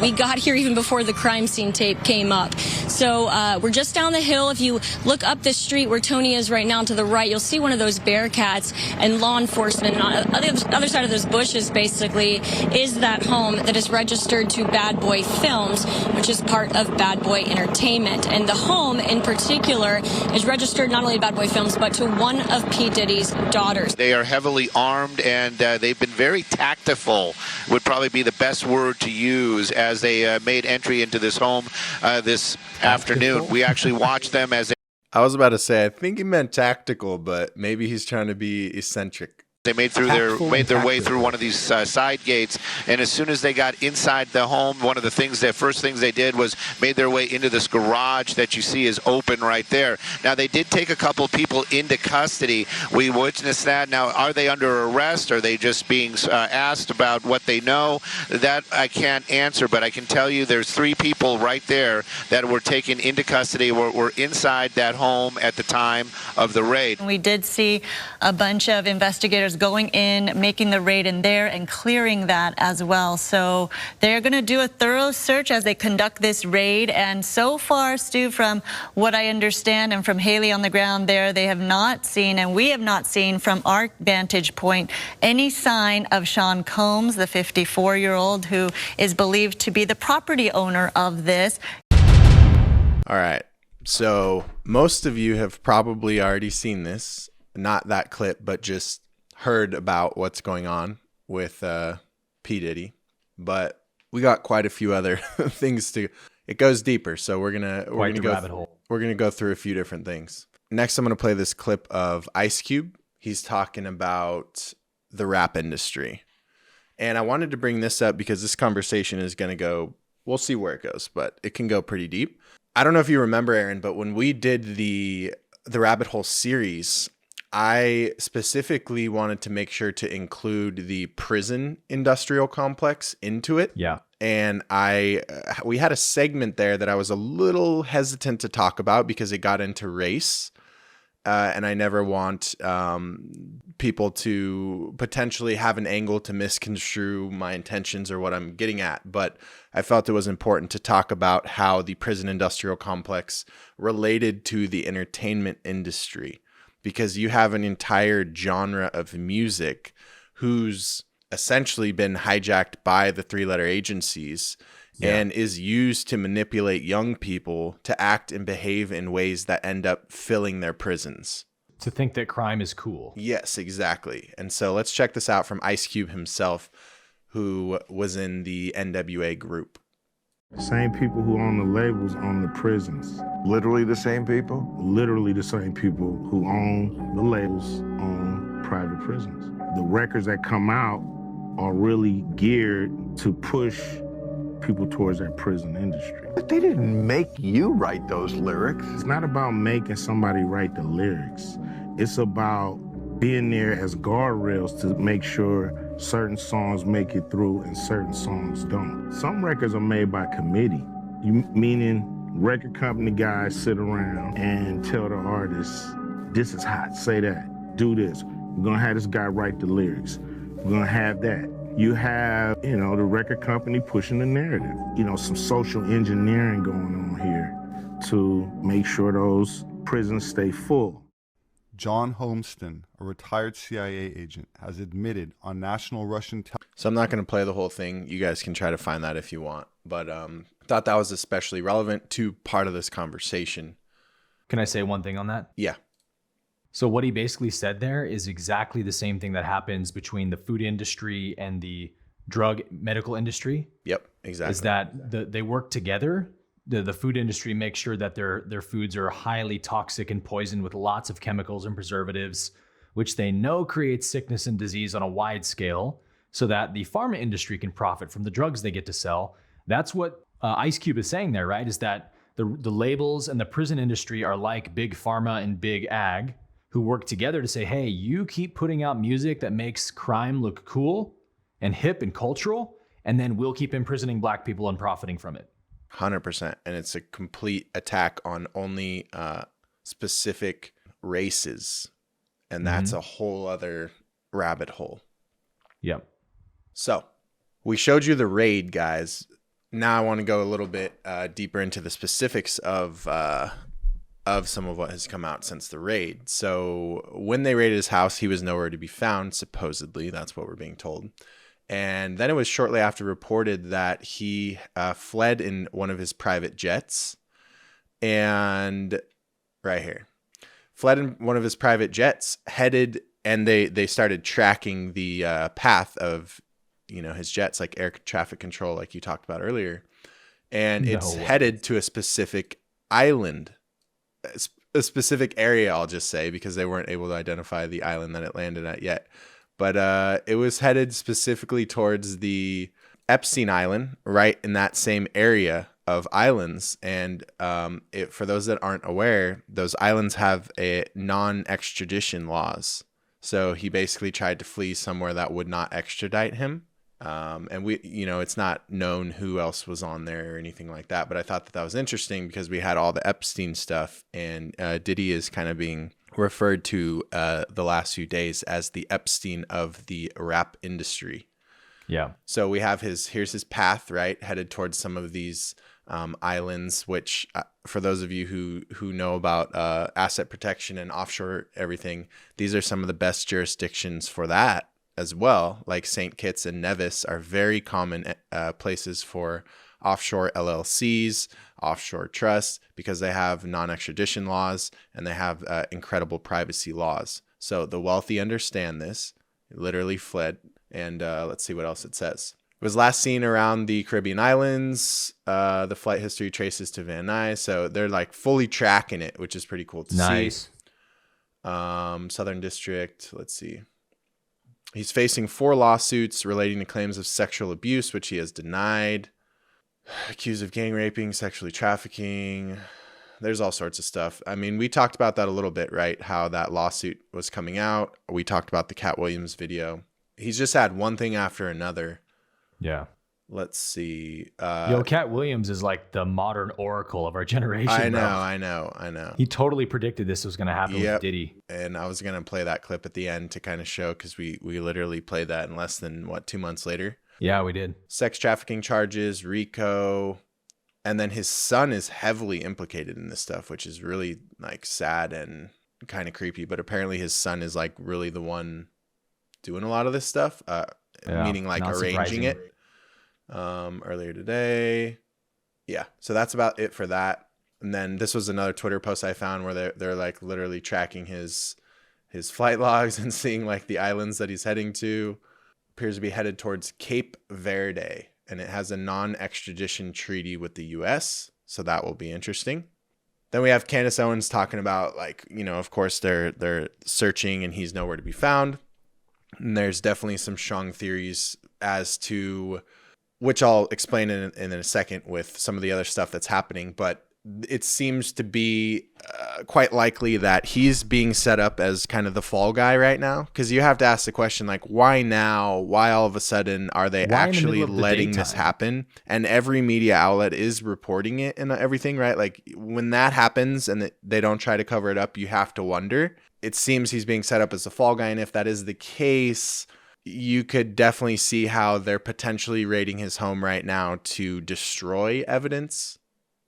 We got here even before the crime scene tape came up. So we're just down the hill. If you look up this street where Tony is right now to the right, you'll see one of those Bearcats and law enforcement. And on the other side of those bushes, basically, is that home that is registered to Bad Boy Films, which is part of Bad Boy Entertainment. And the home in particular is registered not only to Bad Boy Films, but to one of P. Diddy's daughters. They are heavily armed, and they've been very tactful, would probably be the best word to use, as they made entry into this home this afternoon. We actually watched them as I was about to say, I think he meant tactical, but maybe he's trying to be eccentric. they made their way through one of these side gates, and as soon as they got inside the home, one of the first things they did was made their way into this garage that you see is open right there. Now, they did take a couple people into custody. We witnessed that. Now, are they under arrest? Are they just being asked about what they know? That I can't answer, but I can tell you there's 3 people right there that were taken into custody, were inside that home at the time of the raid. We did see a bunch of investigators officers going in, making the raid in there and clearing that as well. So they're going to do a thorough search as they conduct this raid. And so far, Stu, from what I understand and from Haley on the ground there, they have not seen, and we have not seen from our vantage point, any sign of Sean Combs, the 54-year-old who is believed to be the property owner of this. All right. So most of you have probably already seen this, not that clip, but just heard about what's going on with P-Diddy. But we got quite a few other things to. It goes deeper, so we're gonna go through a few different things. Next, I'm gonna play this clip of Ice Cube. He's talking about the rap industry, and I wanted to bring this up because this conversation is gonna go. We'll see where it goes, but it can go pretty deep. I don't know if you remember, Aaron, but when we did the Rabbit Hole series, I specifically wanted to make sure to include the prison industrial complex into it. Yeah. And we had a segment there that I was a little hesitant to talk about because it got into race. And I never want people to potentially have an angle to misconstrue my intentions or what I'm getting at. But I felt it was important to talk about how the prison industrial complex related to the entertainment industry, because you have an entire genre of music who's essentially been hijacked by the three-letter agencies. Yeah. And is used to manipulate young people to act and behave in ways that end up filling their prisons. To think that crime is cool. Yes, exactly. And so let's check this out from Ice Cube himself, who was in the NWA group. Same people who own the labels own the prisons. Literally the same people? Literally the same people who own the labels own private prisons. The records that come out are really geared to push people towards that prison industry. But they didn't make you write those lyrics. It's not about making somebody write the lyrics. It's about being there as guardrails to make sure certain songs make it through and certain songs don't. Some records are made by committee, meaning record company guys sit around and tell the artists, this is hot, say that, do this. We're gonna have this guy write the lyrics. We're gonna have that. You have, the record company pushing the narrative. Some social engineering going on here to make sure those prisons stay full. John Holmston, a retired CIA agent, has admitted on national Russian television. So I'm not going to play the whole thing. You guys can try to find that if you want. But I thought that was especially relevant to part of this conversation. Can I say one thing on that? Yeah. So what he basically said there is exactly the same thing that happens between the food industry and the drug medical industry. Yep, exactly. Is that they work together. The food industry makes sure that their foods are highly toxic and poisoned with lots of chemicals and preservatives, which they know creates sickness and disease on a wide scale, so that the pharma industry can profit from the drugs they get to sell. That's what Ice Cube is saying there, right? Is that the labels and the prison industry are like big pharma and big ag, who work together to say, hey, you keep putting out music that makes crime look cool and hip and cultural, and then we'll keep imprisoning black people and profiting from it. 100%. And it's a complete attack on only specific races. And that's a whole other rabbit hole. Yep. So we showed you the raid, guys. Now I want to go a little bit deeper into the specifics of some of what has come out since the raid. So when they raided his house, he was nowhere to be found, supposedly. That's what we're being told. And then it was shortly after reported that he fled in one of his private jets. And right here, fled in one of his private jets, headed, and they started tracking the path of, his jets, like air traffic control, like you talked about earlier. And it's headed to a specific island, a specific area, I'll just say, because they weren't able to identify the island that it landed at yet. But it was headed specifically towards the Epstein Island, right in that same area of islands. And for those that aren't aware, those islands have a non-extradition laws. So he basically tried to flee somewhere that would not extradite him. And it's not known who else was on there or anything like that. But I thought that was interesting because we had all the Epstein stuff, and Diddy is kind of being referred to the last few days as the Epstein of the rap industry. Yeah. So we have here's his path, right, headed towards some of these islands, which for those of you who know about asset protection and offshore everything, these are some of the best jurisdictions for that as well. Like St. Kitts and Nevis are very common places for offshore LLCs, offshore trusts, because they have non-extradition laws and they have incredible privacy laws. So the wealthy understand this. It literally fled. And let's see what else it says. It was last seen around the Caribbean islands. The flight history traces to Van Nuys. So they're like fully tracking it, which is pretty cool to see. Southern District. Let's see. He's facing 4 lawsuits relating to claims of sexual abuse, which he has denied. Accused of gang raping, sexually trafficking. There's all sorts of stuff. I mean, we talked about that a little bit, right? How that lawsuit was coming out. We talked about the Cat Williams video. He's just had one thing after another. Yeah. Let's see. Cat Williams is like the modern oracle of our generation. I bro. know. He totally predicted this was going to happen with Diddy. And I was going to play that clip at the end to kind of show, because we literally played that in less than, 2 months later? Yeah, we did. Sex trafficking charges, RICO. And then his son is heavily implicated in this stuff, which is really like sad and kind of creepy. But apparently his son is like really the one doing a lot of this stuff, meaning like arranging it. Earlier today. Yeah. So that's about it for that. And then this was another Twitter post I found where they're like literally tracking his flight logs and seeing like the islands that he's heading to. Appears to be headed towards Cape Verde, and it has a non-extradition treaty with the US. So that will be interesting. Then we have Candace Owens talking about, like, of course they're searching and he's nowhere to be found. And there's definitely some strong theories as to, which I'll explain in a second with some of the other stuff that's happening. But it seems to be quite likely that he's being set up as kind of the fall guy right now. Because you have to ask the question, like, why now? Why all of a sudden are they actually letting this happen? And every media outlet is reporting it and everything, right? Like, when that happens and they don't try to cover it up, you have to wonder. It seems he's being set up as the fall guy. And if that is the case, you could definitely see how they're potentially raiding his home right now to destroy evidence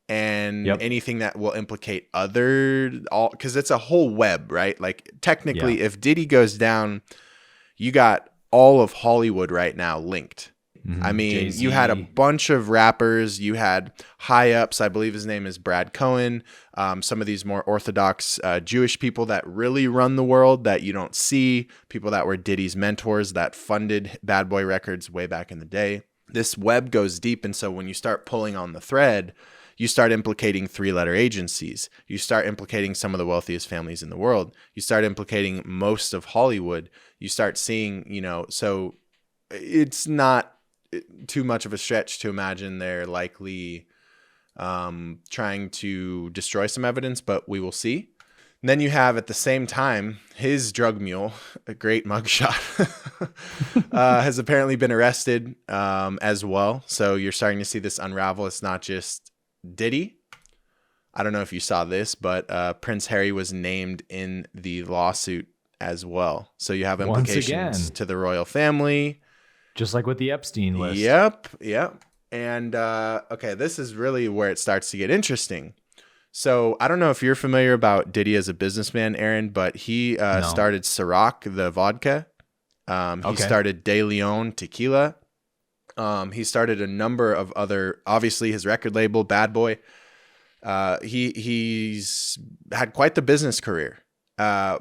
and anything that will implicate because it's a whole web, right? Like, technically, if Diddy goes down, you got all of Hollywood right now linked. Mm-hmm. I mean, Jay-Z. You had a bunch of rappers, you had high ups. I believe his name is Brad Cohen. Some of these more orthodox Jewish people that really run the world that you don't see, people that were Diddy's mentors that funded Bad Boy Records way back in the day. This web goes deep. And so when you start pulling on the thread, you start implicating 3-letter agencies. You start implicating some of the wealthiest families in the world. You start implicating most of Hollywood. You start seeing, so it's not too much of a stretch to imagine they're likely trying to destroy some evidence, but we will see. And then you have, at the same time, his drug mule, a great mugshot, has apparently been arrested as well. So you're starting to see this unravel. It's not just Diddy. I don't know if you saw this, but Prince Harry was named in the lawsuit as well. So you have implications to the royal family. Just like with the Epstein list. Yep. And okay, this is really where it starts to get interesting. So I don't know if you're familiar about Diddy as a businessman, Aaron, but he started Ciroc, the vodka. He started De Leon tequila. He started a number of other, obviously his record label, Bad Boy. He's had quite the business career.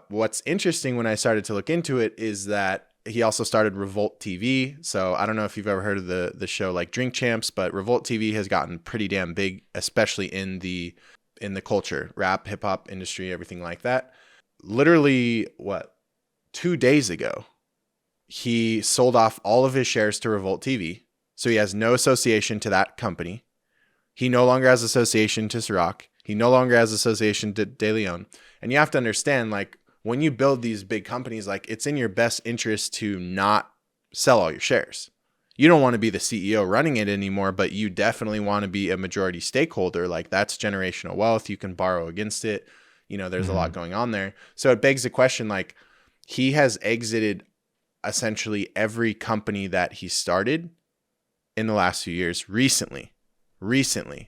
What's interesting when I started to look into it is that he also started Revolt TV. So I don't know if you've ever heard of the show like Drink Champs, but Revolt TV has gotten pretty damn big, especially in the culture, rap, hip hop industry, everything like that. Literally, 2 days ago, he sold off all of his shares to Revolt TV. So he has no association to that company. He no longer has association to Ciroc. He no longer has association to De Leon. And you have to understand, like, when you build these big companies, like, it's in your best interest to not sell all your shares. You don't want to be the CEO running it anymore, but you definitely want to be a majority stakeholder. Like, that's generational wealth. You can borrow against it. there's a lot going on there. So it begs the question, like, he has exited essentially every company that he started in the last few years recently.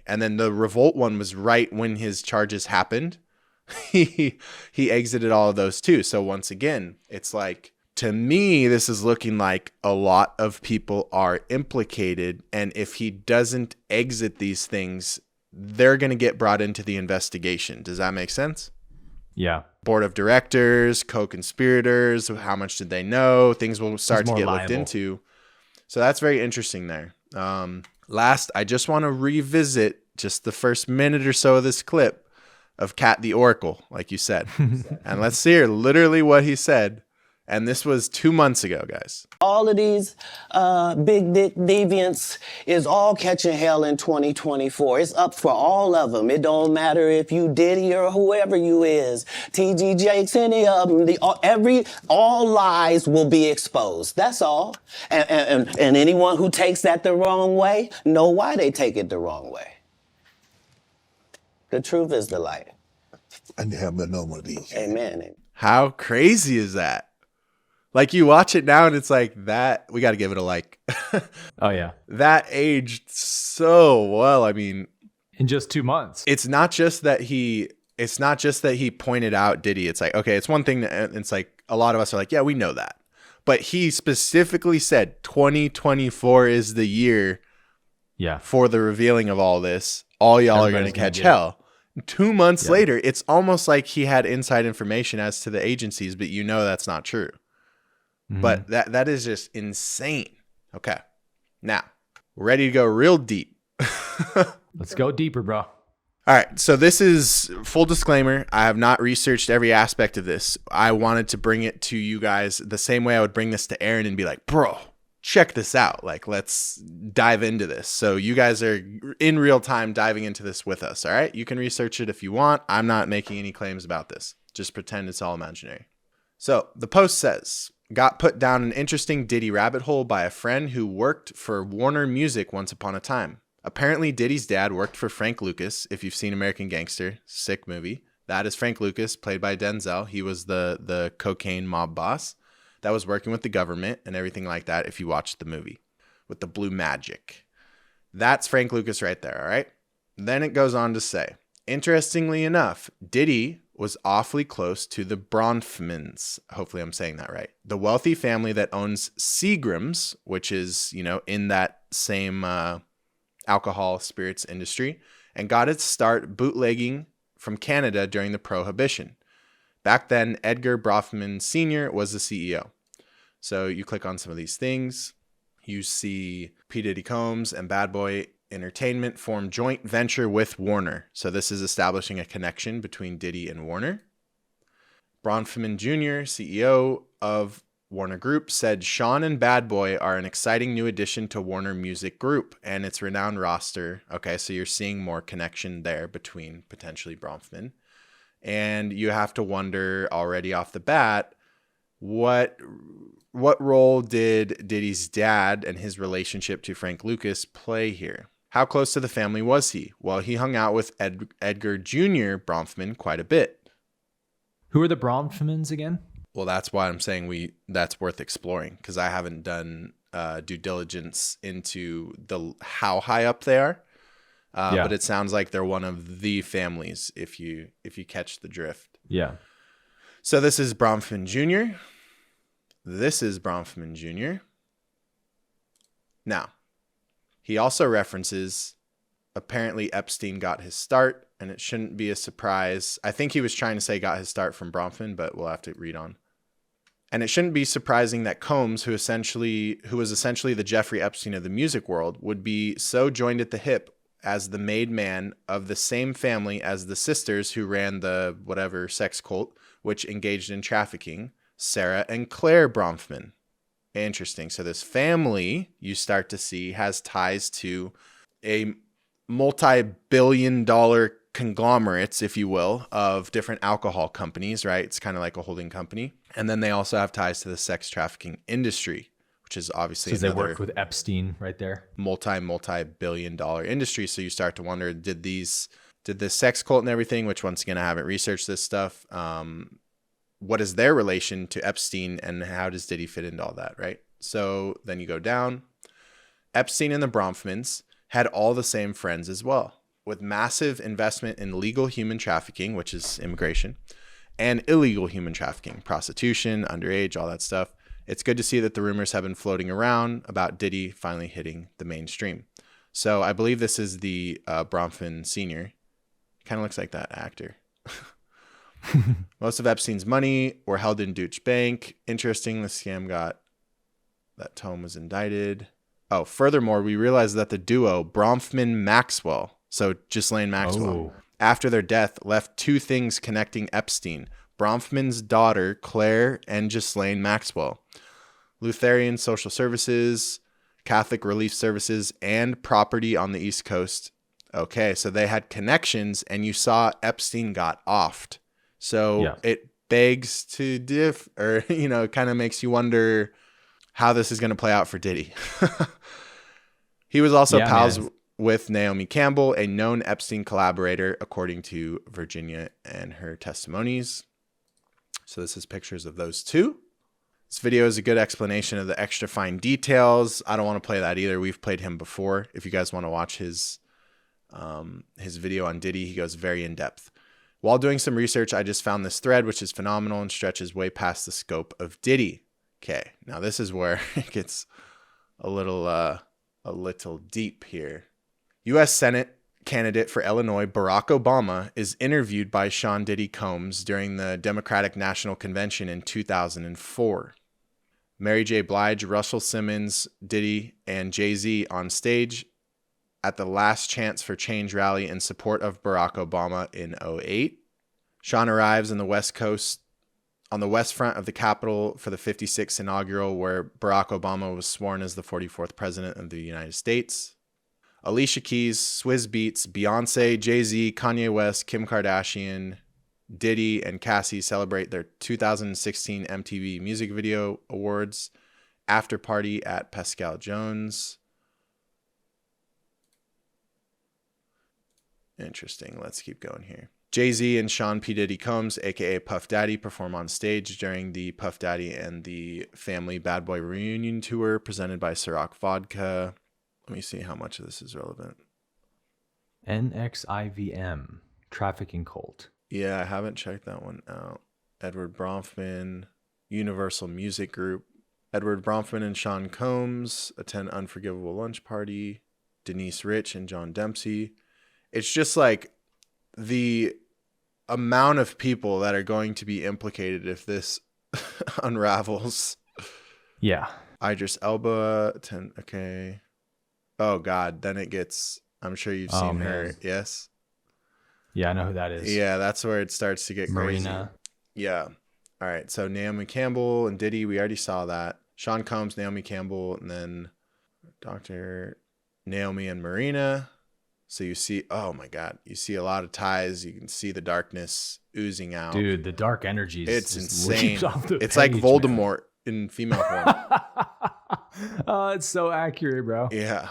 And then the Revolt one was right when his charges happened. he exited all of those too. So once again, it's like, to me, this is looking like a lot of people are implicated. And if he doesn't exit these things, they're going to get brought into the investigation. Does that make sense? Yeah. Board of directors, co-conspirators, how much did they know? Things will start to get looked into. So that's very interesting there. Last, I just want to revisit just the first minute or so of this clip of Cat the Oracle, like you said. And let's hear literally what he said. And this was 2 months ago, guys. All of these big dick deviants is all catching hell in 2024. It's up for all of them. It don't matter if you Diddy or whoever you is. TG Jakes, any of them. All lies will be exposed. That's all. And anyone who takes that the wrong way, know why they take it the wrong way. The truth is the light. And they have no one of these. Amen. How crazy is that? Like, you watch it now and it's like, that, we got to give it a like. Oh, yeah. That aged so well. I mean, in just 2 months. It's not just that he pointed out Diddy. It's like, okay, it's one thing. It's like, a lot of us are like, yeah, we know that. But he specifically said 2024 is the year for the revealing of all this. All y'all are going to catch hell. 2 months later, it's almost like he had inside information as to the agencies, but that's not true. Mm-hmm. But that is just insane. Okay. Now, we're ready to go real deep. Let's go deeper, bro. All right. So this is full disclaimer. I have not researched every aspect of this. I wanted to bring it to you guys the same way I would bring this to Aaron and be like, bro, check this out. Like, let's dive into this. So you guys are in real time diving into this with us. All right. You can research it if you want. I'm not making any claims about this. Just pretend it's all imaginary. So the post says, got put down an interesting Diddy rabbit hole by a friend who worked for Warner Music once upon a time. Apparently, Diddy's dad worked for Frank Lucas. If you've seen American Gangster, sick movie. That is Frank Lucas, played by Denzel. He was the cocaine mob boss that was working with the government and everything like that, if you watched the movie with the blue magic. That's Frank Lucas right there, all right? Then it goes on to say, interestingly enough, Diddy was awfully close to the Bronfmans. Hopefully I'm saying that right. The wealthy family that owns Seagram's, which is, in that same alcohol spirits industry, and got its start bootlegging from Canada during the Prohibition. Back then, Edgar Bronfman Sr. was the CEO. So you click on some of these things. You see P-Diddy Combs and Bad Boy Entertainment formed joint venture with Warner. So this is establishing a connection between Diddy and Warner. Bronfman Jr., CEO of Warner Group, said Sean and Bad Boy are an exciting new addition to Warner Music Group and its renowned roster. Okay, so you're seeing more connection there between potentially Bronfman. And you have to wonder already off the bat, what role did Diddy's dad and his relationship to Frank Lucas play here? How close to the family was he? Well, he hung out with Edgar Jr. Bronfman quite a bit. Who are the Bronfmans again? Well, that's why I'm saying that's worth exploring, because I haven't done due diligence into how high up they are. But it sounds like they're one of the families if you catch the drift. Yeah. So this is Bronfman Jr. This is Bronfman Jr. Now, he also references apparently Epstein got his start, and it shouldn't be a surprise. I think he was trying to say got his start from Bronfman, but we'll have to read on. And it shouldn't be surprising that Combs, who was essentially the Jeffrey Epstein of the music world, would be so joined at the hip as the made man of the same family as the sisters who ran the whatever sex cult, which engaged in trafficking, Sarah and Claire Bronfman. Interesting. So this family, you start to see, has ties to a multi-billion-dollar conglomerates, if you will, of different alcohol companies, right? It's kind of like a holding company. And then they also have ties to the sex trafficking industry, which is obviously because they worked with Epstein right there. Multi-billion-dollar industry. So you start to wonder, did these did this sex cult and everything, which once again, I haven't researched this stuff. What is their relation to Epstein and how does Diddy fit into all that, right? So then you go down. Epstein and the Bronfmans had all the same friends as well, with massive investment in legal human trafficking, which is immigration, and illegal human trafficking, prostitution, underage, all that stuff. It's good to see that the rumors have been floating around about Diddy finally hitting the mainstream. So I believe this is the Bronfman Sr. Kind of looks like that actor. Most of Epstein's money were held in Deutsche Bank. Interesting, the scam that Tome was indicted. Oh, furthermore, we realized that the duo Bronfman-Maxwell, so Ghislaine Maxwell, after their death, left two things connecting Epstein: Bronfman's daughter, Claire, and Ghislaine Maxwell. Lutheran Social Services, Catholic Relief Services, and property on the East Coast. Okay, so they had connections, and you saw Epstein got offed. So it begs to it kind of makes you wonder how this is going to play out for Diddy. He was also pals with Naomi Campbell, a known Epstein collaborator, according to Virginia and her testimonies. So this is pictures of those two. This video is a good explanation of the extra fine details. I don't want to play that either. We've played him before. If you guys want to watch his video on Diddy, he goes very in depth. While doing some research, I just found this thread, which is phenomenal and stretches way past the scope of Diddy. Okay, now this is where it gets a little deep here. U.S. Senate candidate for Illinois, Barack Obama, is interviewed by Sean Diddy Combs during the Democratic National Convention in 2004. Mary J. Blige, Russell Simmons, Diddy, and Jay-Z on stage at the Last Chance for Change rally in support of Barack Obama in 2008. Sean arrives on the West Coast, on the west front of the Capitol for the 56th inaugural, where Barack Obama was sworn as the 44th president of the United States. Alicia Keys, Swizz Beatz, Beyonce, Jay-Z, Kanye West, Kim Kardashian, Diddy, and Cassie celebrate their 2016 MTV Music Video Awards after party at Pascal Jones. Interesting. Let's keep going here. Jay-Z and Sean P. Diddy Combs, a.k.a. Puff Daddy, perform on stage during the Puff Daddy and the Family Bad Boy Reunion Tour presented by Ciroc Vodka. Let me see how much of this is relevant. NXIVM, Trafficking Cult. Yeah, I haven't checked that one out. Edward Bronfman, Universal Music Group. Edward Bronfman and Sean Combs attend Unforgivable Lunch Party. Denise Rich and John Dempsey. It's just like the amount of people that are going to be implicated if this unravels. Yeah. Idris Elba, okay. Oh, God. Then it gets, I'm sure you've seen her. Yes? Yeah, I know who that is. Yeah, that's where it starts to get crazy. Marina. Yeah. All right. So Naomi Campbell and Diddy, we already saw that. Sean Combs, Naomi Campbell, and then Dr. Naomi and Marina. So you see, oh my God, you see a lot of ties. You can see the darkness oozing out. Dude, the dark energies. It's insane. It's page, like Voldemort in female form. Oh, it's so accurate, bro. Yeah.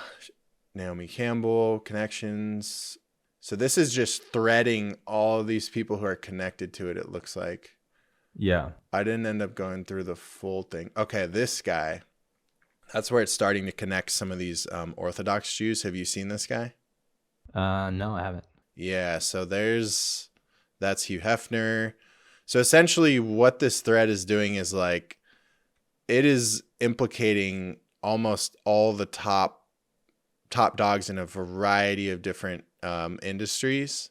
Naomi Campbell, connections. So this is just threading all these people who are connected to it, it looks like. Yeah. I didn't end up going through the full thing. Okay, this guy. That's where it's starting to connect some of these Orthodox Jews. Have you seen this guy? No, I haven't. Yeah, so that's Hugh Hefner. So essentially what this thread is doing is like, it is implicating almost all the top dogs in a variety of different industries.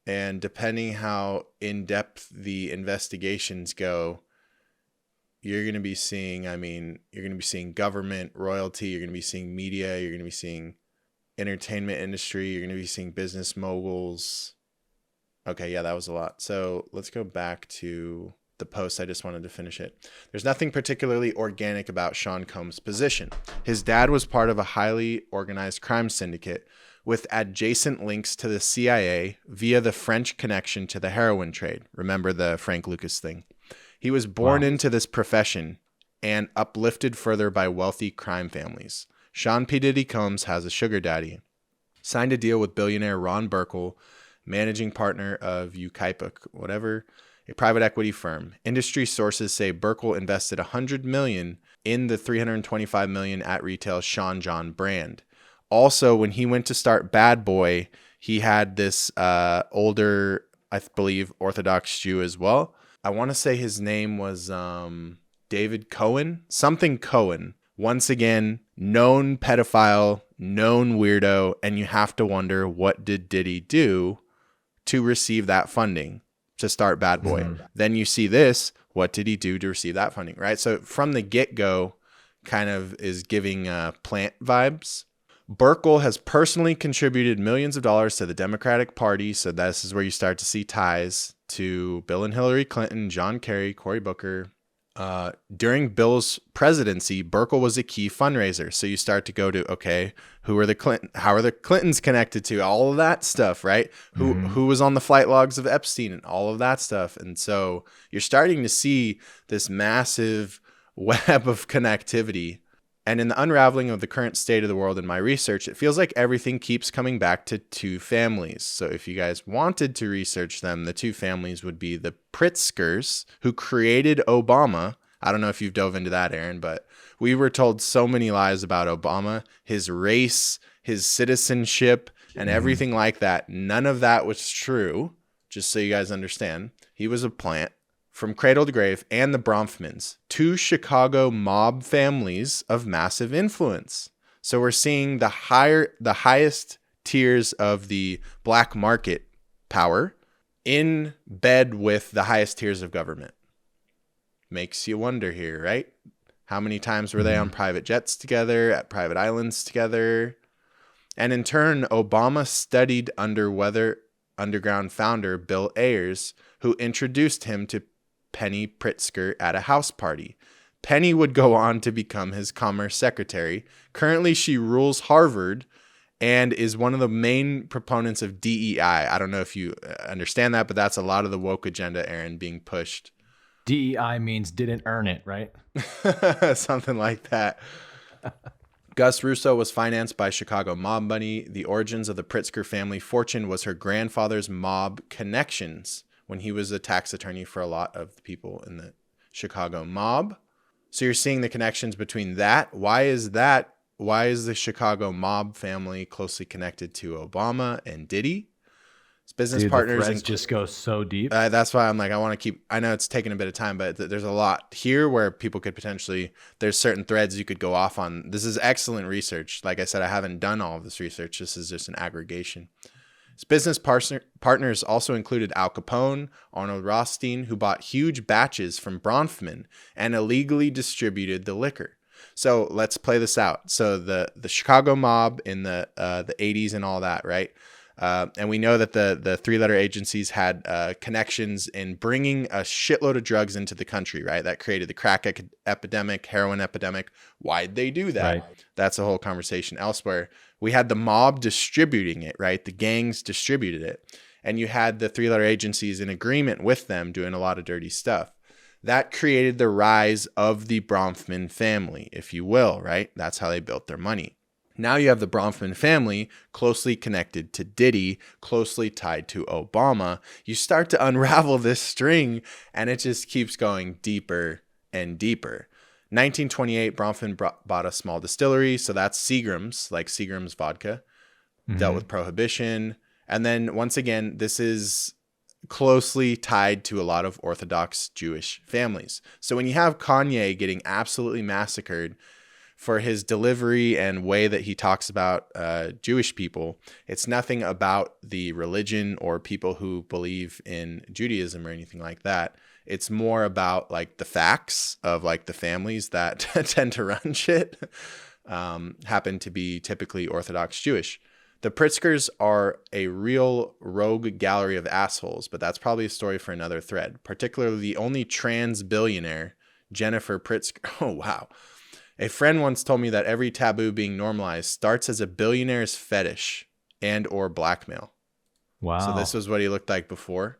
And depending how in-depth the investigations go, you're going to be seeing, you're going to be seeing government, royalty, you're going to be seeing media, you're going to be seeing entertainment industry, you're going to be seeing business moguls. Okay, yeah, that was a lot. So let's go back to the post. I just wanted to finish it. There's nothing particularly organic about Sean Combs' position. His dad was part of a highly organized crime syndicate with adjacent links to the CIA via the French connection to the heroin trade. Remember the Frank Lucas thing? He was born into this profession and uplifted further by wealthy crime families. Sean P. Diddy Combs has a sugar daddy. Signed a deal with billionaire Ron Burkle, managing partner of UKIPA, whatever, a private equity firm. Industry sources say Burkle invested $100 million in the $325 million at retail Sean John brand. Also, when he went to start Bad Boy, he had this older, I believe, Orthodox Jew as well. I want to say his name was David Cohen, something Cohen. Once again, known pedophile, known weirdo, and you have to wonder, what did Diddy do to receive that funding to start Bad Boy? Mm-hmm. Then you see this, what did he do to receive that funding, right? So from the get-go, kind of is giving plant vibes. Burkle has personally contributed millions of dollars to the Democratic Party, so this is where you start to see ties to Bill and Hillary Clinton, John Kerry, Cory Booker. During Bill's presidency, Burkle was a key fundraiser. So you start to go to, okay, how are the Clintons connected to? All of that stuff, right? Who was on the flight logs of Epstein and all of that stuff. And so you're starting to see this massive web of connectivity. And in the unraveling of the current state of the world in my research, it feels like everything keeps coming back to two families. So if you guys wanted to research them, the two families would be the Pritzkers, who created Obama. I don't know if you've dove into that, Aaron, but we were told so many lies about Obama, his race, his citizenship, and everything like that. None of that was true, just so you guys understand. He was a plant. From cradle to grave, and the Bronfmans, two Chicago mob families of massive influence. So we're seeing the highest tiers of the black market power in bed with the highest tiers of government. Makes you wonder here, right? How many times were they on private jets together, at private islands together? And in turn, Obama studied underground founder Bill Ayers, who introduced him to Penny Pritzker at a house party. Penny would go on to become his commerce secretary. Currently, she rules Harvard and is one of the main proponents of DEI. I don't know if you understand that, but that's a lot of the woke agenda, Aaron, being pushed. DEI means didn't earn it, right? Something like that. Gus Russo was financed by Chicago mob money. The origins of the Pritzker family fortune was her grandfather's mob connections when he was a tax attorney for a lot of the people in the Chicago mob. So you're seeing the connections between that. Why is the Chicago mob family closely connected to Obama and Diddy? It's business partners. The threads just go so deep. That's why I'm like, I know it's taking a bit of time, but there's a lot here where people could potentially, there's certain threads you could go off on. This is excellent research. Like I said, I haven't done all of this research. This is just an aggregation. His business partners also included Al Capone, Arnold Rothstein, who bought huge batches from Bronfman and illegally distributed the liquor. So let's play this out. So the Chicago mob in the 80s and all that, right? And we know that the three-letter agencies had connections in bringing a shitload of drugs into the country, right? That created the crack epidemic, heroin epidemic. Why'd they do that? Right. That's a whole conversation elsewhere. We had the mob distributing it, right? The gangs distributed it. And you had the three-letter agencies in agreement with them doing a lot of dirty stuff. That created the rise of the Bronfman family, if you will, right? That's how they built their money. Now you have the Bronfman family closely connected to Diddy, closely tied to Obama. You start to unravel this string, and it just keeps going deeper and deeper. 1928, Bronfman bought a small distillery, so that's Seagram's, like Seagram's vodka, dealt with prohibition. And then once again, this is closely tied to a lot of Orthodox Jewish families. So when you have Kanye getting absolutely massacred for his delivery and way that he talks about Jewish people, it's nothing about the religion or people who believe in Judaism or anything like that. It's more about like the facts of like the families that tend to run shit happen to be typically Orthodox Jewish. The Pritzkers are a real rogue gallery of assholes, but that's probably a story for another thread, particularly the only trans billionaire, Jennifer Pritzker. Oh, wow. A friend once told me that every taboo being normalized starts as a billionaire's fetish and or blackmail. Wow. So this was what he looked like before.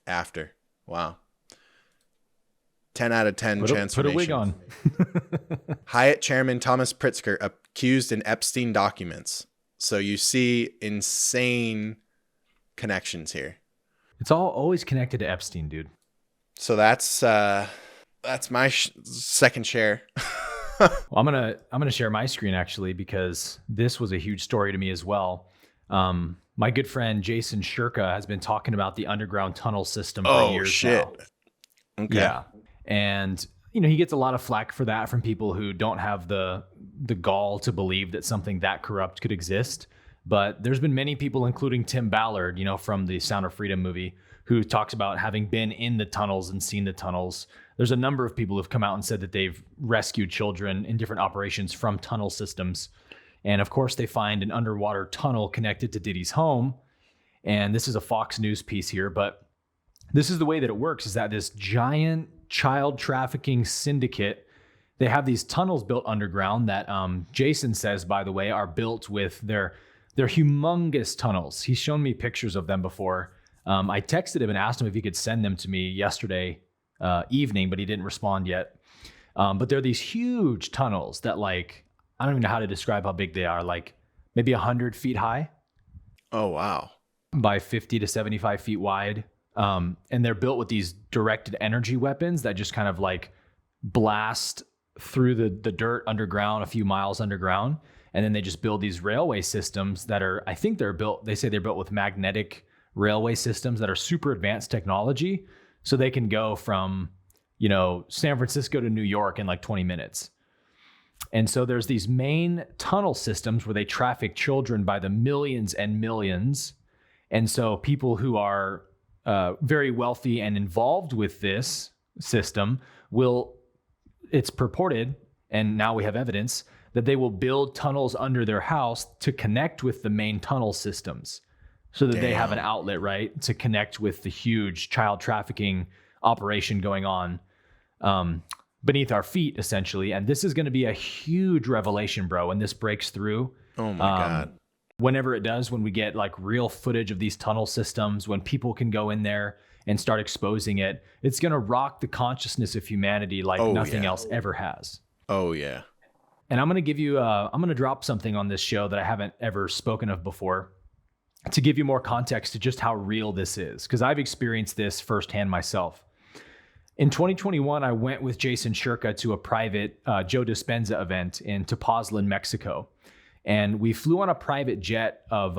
After. Wow. 10 out of 10 transformation. Put a wig on. Hyatt chairman Thomas Pritzker accused in Epstein documents. So you see insane connections here. It's all always connected to Epstein, dude. So that's my second share. Well, I'm gonna share my screen actually, because this was a huge story to me as well. My good friend Jason Shurka has been talking about the underground tunnel system for years now. Okay. Yeah, and he gets a lot of flack for that from people who don't have the gall to believe that something that corrupt could exist. But there's been many people, including Tim Ballard, from the Sound of Freedom movie, who talks about having been in the tunnels and seen the tunnels. There's a number of people who've come out and said that they've rescued children in different operations from tunnel systems. And of course, they find an underwater tunnel connected to Diddy's home. And this is a Fox News piece here, but this is the way that it works, is that this giant child trafficking syndicate, they have these tunnels built underground that Jason says, by the way, are built with they're humongous tunnels. He's shown me pictures of them before. I texted him and asked him if he could send them to me yesterday evening, but he didn't respond yet. But they're these huge tunnels that, like, I don't even know how to describe how big they are, like maybe 100 feet high. Oh, wow. By 50 to 75 feet wide. And they're built with these directed energy weapons that just kind of like blast through the dirt underground, a few miles underground. And then they just build these railway systems that are, I think they say they're built with magnetic railway systems that are super advanced technology. So they can go from, San Francisco to New York in like 20 minutes. And so there's these main tunnel systems where they traffic children by the millions and millions. And so people who are very wealthy and involved with this system it's purported, and now we have evidence, that they will build tunnels under their house to connect with the main tunnel systems so that they have an outlet, right, to connect with the huge child trafficking operation going on beneath our feet, essentially. And this is going to be a huge revelation, bro, when this breaks through. Oh my God. Whenever it does, when we get like real footage of these tunnel systems, when people can go in there and start exposing it, it's going to rock the consciousness of humanity like nothing else ever has. Oh, yeah. And I'm going to give you, I'm going to drop something on this show that I haven't ever spoken of before to give you more context to just how real this is, because I've experienced this firsthand myself. In 2021, I went with Jason Shurka to a private Joe Dispenza event in Tepoztlán, Mexico. And we flew on a private jet of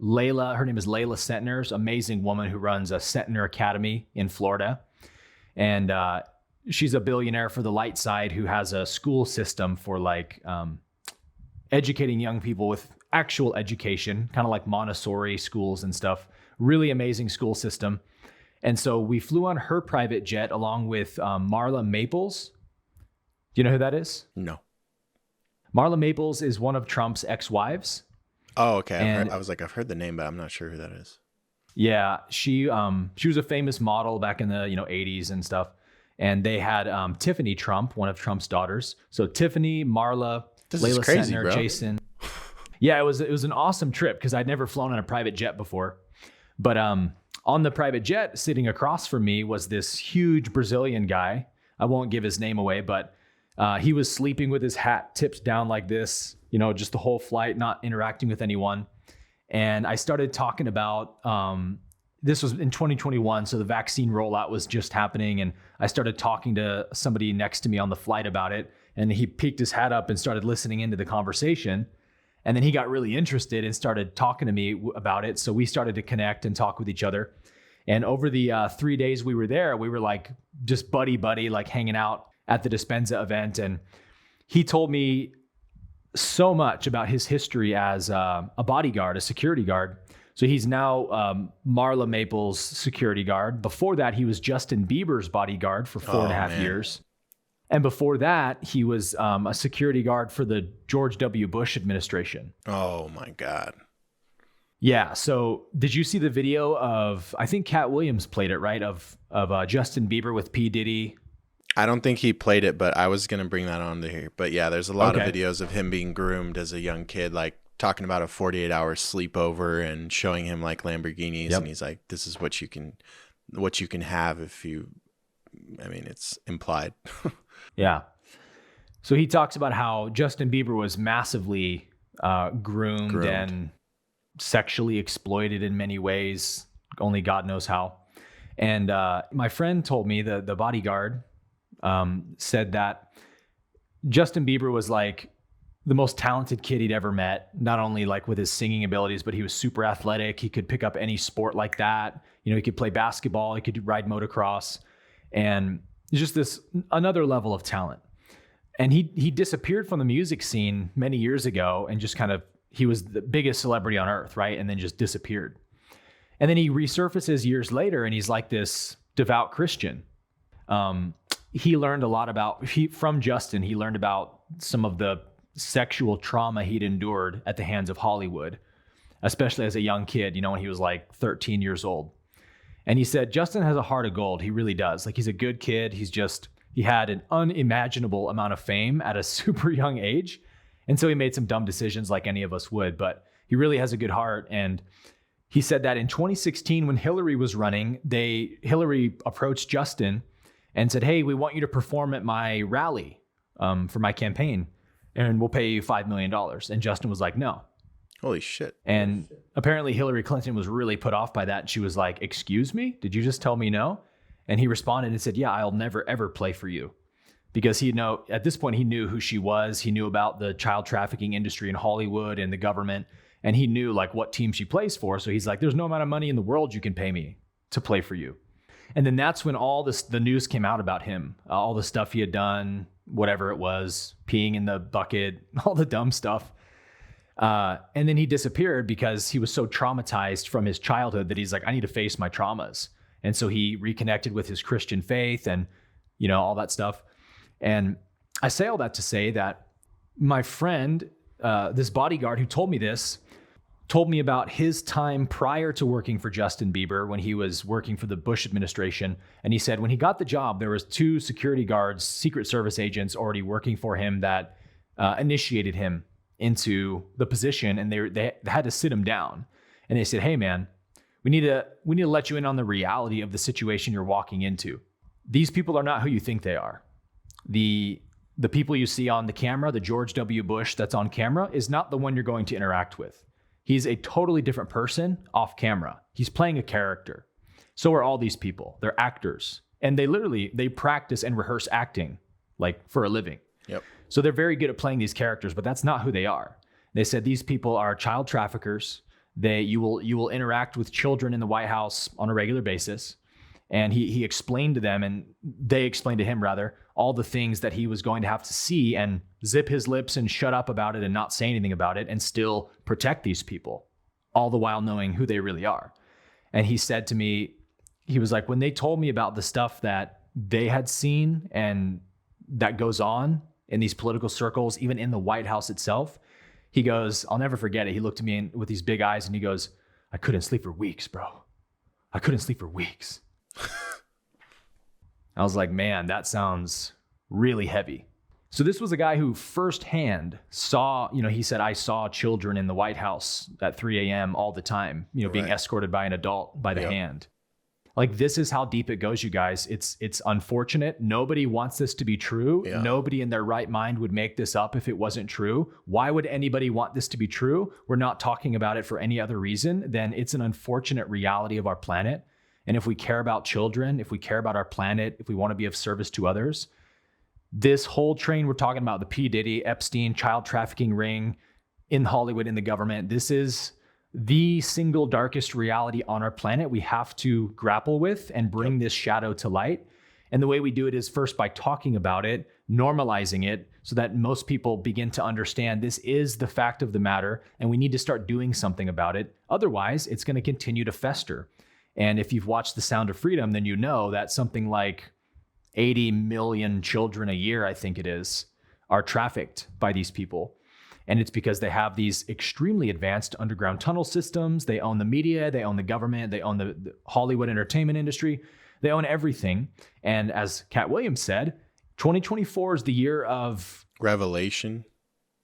Layla. Her name is Layla Sentner's, amazing woman who runs a Sentner Academy in Florida. And she's a billionaire for the light side who has a school system for like educating young people with actual education, kind of like Montessori schools and stuff. Really amazing school system. And so we flew on her private jet along with Marla Maples. Do you know who that is? No. Marla Maples is one of Trump's ex-wives. Oh, okay. I've heard the name, but I'm not sure who that is. Yeah, she was a famous model back in the 80s and stuff. And they had Tiffany Trump, one of Trump's daughters. So Tiffany, Marla, Layla crazy, Sentner, bro. Jason. Yeah, it was an awesome trip because I'd never flown on a private jet before. But on the private jet, sitting across from me was this huge Brazilian guy. I won't give his name away, but he was sleeping with his hat tipped down like this, just the whole flight, not interacting with anyone. And I started talking about, this was in 2021, so the vaccine rollout was just happening. And I started talking to somebody next to me on the flight about it. And he peeked his hat up and started listening into the conversation. And then he got really interested and started talking to me about it. So we started to connect and talk with each other. And over the 3 days we were there, we were like just buddy, like hanging out at the Dispenza event. And he told me so much about his history as a bodyguard, a security guard. So he's now Marla Maples' security guard. Before that, he was Justin Bieber's bodyguard for 4.5 years. And before that, he was a security guard for the George W. Bush administration. Oh, my God. Yeah. So did you see the video of, I think Cat Williams played it, right? Of Justin Bieber with P-Diddy. I don't think he played it, but I was going to bring that on to here. But yeah, there's a lot of videos of him being groomed as a young kid, like talking about a 48-hour sleepover and showing him like Lamborghinis. Yep. And he's like, this is what you can have if you, I mean, it's implied. Yeah. So he talks about how Justin Bieber was massively groomed and sexually exploited in many ways. Only God knows how. And my friend told me, the bodyguard said that Justin Bieber was like the most talented kid he'd ever met, not only like with his singing abilities, but he was super athletic. He could pick up any sport like that. You know, he could play basketball, he could ride motocross, and just this another level of talent. And he disappeared from the music scene many years ago, and just kind of, he was the biggest celebrity on earth, right? And then just disappeared. And then he resurfaces years later, and he's like this devout Christian. He learned a lot from Justin, he learned about some of the sexual trauma he'd endured at the hands of Hollywood, especially as a young kid, you know, when he was like 13 years old. And he said, Justin has a heart of gold. He really does. Like, he's a good kid. He had an unimaginable amount of fame at a super young age. And so he made some dumb decisions like any of us would, but he really has a good heart. And he said that in 2016, when Hillary was running, Hillary approached Justin and said, hey, we want you to perform at my rally for my campaign, and we'll pay you $5 million. And Justin was like, no. Holy shit. And apparently Hillary Clinton was really put off by that. And she was like, excuse me? Did you just tell me no? And he responded and said, yeah, I'll never, ever play for you. Because at this point, he knew who she was. He knew about the child trafficking industry in Hollywood and the government. And he knew like what team she plays for. So he's like, there's no amount of money in the world you can pay me to play for you. And then that's when all the news came out about him, all the stuff he had done, whatever it was, peeing in the bucket, all the dumb stuff. And then he disappeared because he was so traumatized from his childhood that he's like, I need to face my traumas. And so he reconnected with his Christian faith and, you know, all that stuff. And I say all that to say that my friend, this bodyguard who told me this, told me about his time prior to working for Justin Bieber when he was working for the Bush administration. And he said when he got the job, there was 2 security guards, Secret Service agents already working for him that initiated him into the position, and they had to sit him down. And they said, hey man, we need to let you in on the reality of the situation you're walking into. These people are not who you think they are. The people you see on the camera, the George W. Bush that's on camera, is not the one you're going to interact with. He's a totally different person off camera. He's playing a character. So are all these people. They're actors. And they practice and rehearse acting like for a living. Yep. So they're very good at playing these characters, but that's not who they are. They said these people are child traffickers. You will interact with children in the White House on a regular basis. And he explained to them, and they explained to him rather, all the things that he was going to have to see and zip his lips and shut up about it and not say anything about it and still protect these people, all the while knowing who they really are. And he said to me, he was like, when they told me about the stuff that they had seen and that goes on in these political circles, even in the White House itself, he goes, I'll never forget it. He looked at me with these big eyes and he goes, I couldn't sleep for weeks, bro. I couldn't sleep for weeks. I was like, man, that sounds really heavy. So this was a guy who firsthand saw, he said, I saw children in the White House at 3 a.m. all the time, being escorted by an adult by the hand. Like, this is how deep it goes, you guys. It's unfortunate. Nobody wants this to be true. Yeah. Nobody in their right mind would make this up if it wasn't true. Why would anybody want this to be true? We're not talking about it for any other reason than it's an unfortunate reality of our planet. And if we care about children, if we care about our planet, if we want to be of service to others, this whole train we're talking about, the P-Diddy, Epstein, child trafficking ring in Hollywood, in the government, this is the single darkest reality on our planet we have to grapple with and bring this shadow to light. And the way we do it is first by talking about it, normalizing it, so that most people begin to understand this is the fact of the matter, and we need to start doing something about it. Otherwise, it's going to continue to fester. And if you've watched The Sound of Freedom, then you know that something like 80 million children a year, I think it is, are trafficked by these people. And it's because they have these extremely advanced underground tunnel systems. They own the media, they own the government, they own the Hollywood entertainment industry. They own everything. And as Cat Williams said, 2024 is the year of revelation.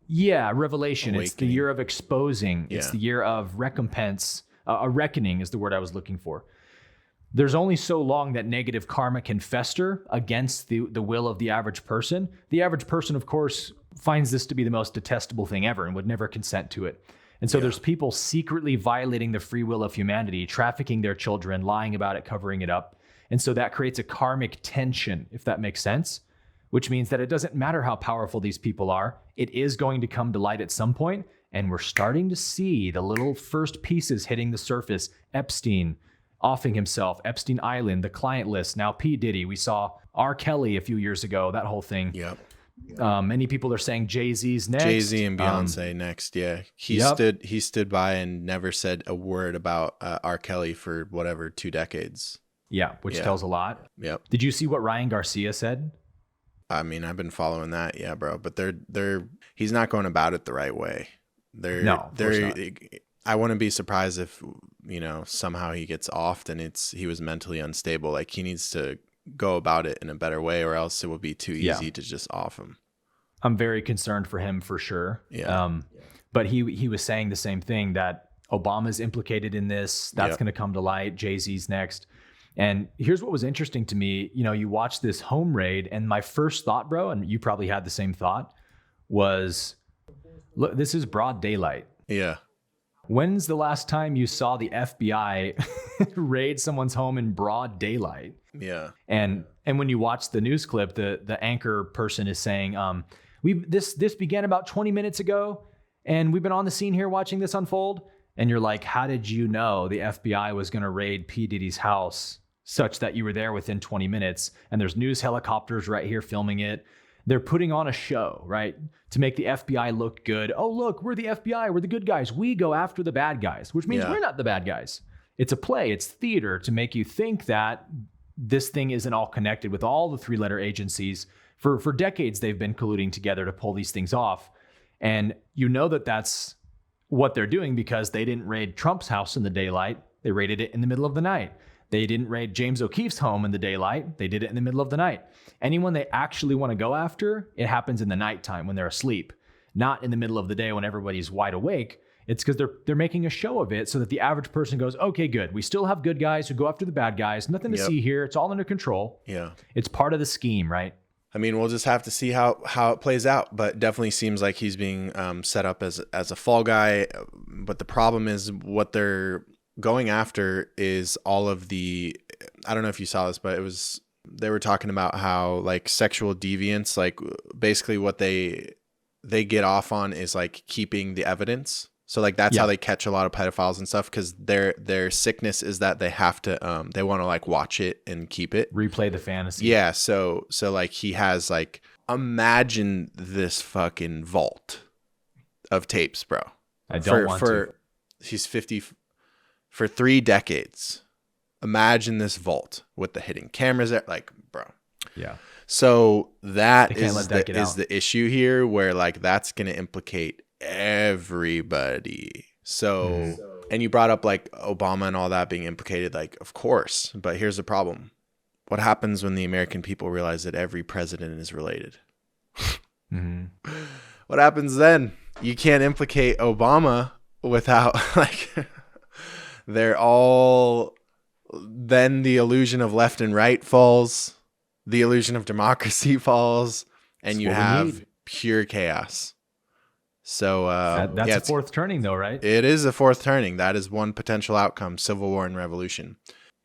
Yeah, revelation. Awakening. It's the year of exposing. Yeah. It's the year of recompense. A reckoning is the word I was looking for. There's only so long that negative karma can fester against the will of the average person. The average person, of course, finds this to be the most detestable thing ever and would never consent to it. And so there's people secretly violating the free will of humanity, trafficking their children, lying about it, covering it up. And so that creates a karmic tension, if that makes sense, which means that it doesn't matter how powerful these people are. It is going to come to light at some point, and we're starting to see the little first pieces hitting the surface. Epstein offing himself, Epstein Island, the client list, now P-Diddy. We saw R. Kelly a few years ago, that whole thing. Yep. Many people are saying Jay-Z's next. Jay-Z and Beyonce next, yeah. He stood by and never said a word about R. Kelly for whatever 2 decades. Yeah, which tells a lot. Yep. Did you see what Ryan Garcia said? I mean, I've been following that, yeah, bro. But he's not going about it the right way. No, of course not. I wouldn't be surprised if, somehow he gets offed and he was mentally unstable. Like, he needs to go about it in a better way, or else it will be too easy to just off him. I'm very concerned for him for sure. Yeah. But he was saying the same thing, that Obama's implicated in this. That's going to come to light. Jay-Z's next. And here's what was interesting to me. You watch this home raid, and my first thought, bro, and you probably had the same thought, was, look, this is broad daylight. Yeah. When's the last time you saw the FBI raid someone's home in broad daylight? Yeah. And when you watch the news clip, the anchor person is saying, this began about 20 minutes ago, and we've been on the scene here watching this unfold. And you're like, how did you know the FBI was going to raid P. Diddy's house such that you were there within 20 minutes? And there's news helicopters right here filming it. They're putting on a show, right, to make the FBI look good. Oh, look, we're the FBI. We're the good guys. We go after the bad guys, which means we're not the bad guys. It's a play. It's theater to make you think that this thing isn't all connected with all the 3-letter agencies. For decades, they've been colluding together to pull these things off. And you know that that's what they're doing because they didn't raid Trump's house in the daylight. They raided it in the middle of the night. They didn't raid James O'Keefe's home in the daylight. They did it in the middle of the night. Anyone they actually want to go after, it happens in the nighttime when they're asleep, not in the middle of the day when everybody's wide awake. It's because they're making a show of it so that the average person goes, okay, good. We still have good guys who go after the bad guys. Nothing to see here. It's all under control. Yeah. It's part of the scheme, right? I mean, we'll just have to see how it plays out, but definitely seems like he's being set up as a fall guy. But the problem is what they're going after is all of the, I don't know if you saw this, but they were talking about how like sexual deviance, like basically what they get off on is like keeping the evidence. So like that's how they catch a lot of pedophiles and stuff, because their sickness is that they have to they want to like watch it and keep it, replay the fantasy. Yeah, so like he has like, imagine this fucking vault of tapes, bro. I don't want to. He's 50 for 3 decades. Imagine this vault with the hidden cameras there, like, bro. Yeah. So that is the issue here, where like that's going to implicate everybody. So and you brought up like Obama and all that being implicated, like, of course, but here's the problem. What happens when the American people realize that every president is related? What happens then? You can't implicate Obama without like they're all, then the illusion of left and right falls, the illusion of democracy falls, and you have pure chaos. So that's a fourth turning though, right? It is a fourth turning. That is one potential outcome: civil war and revolution.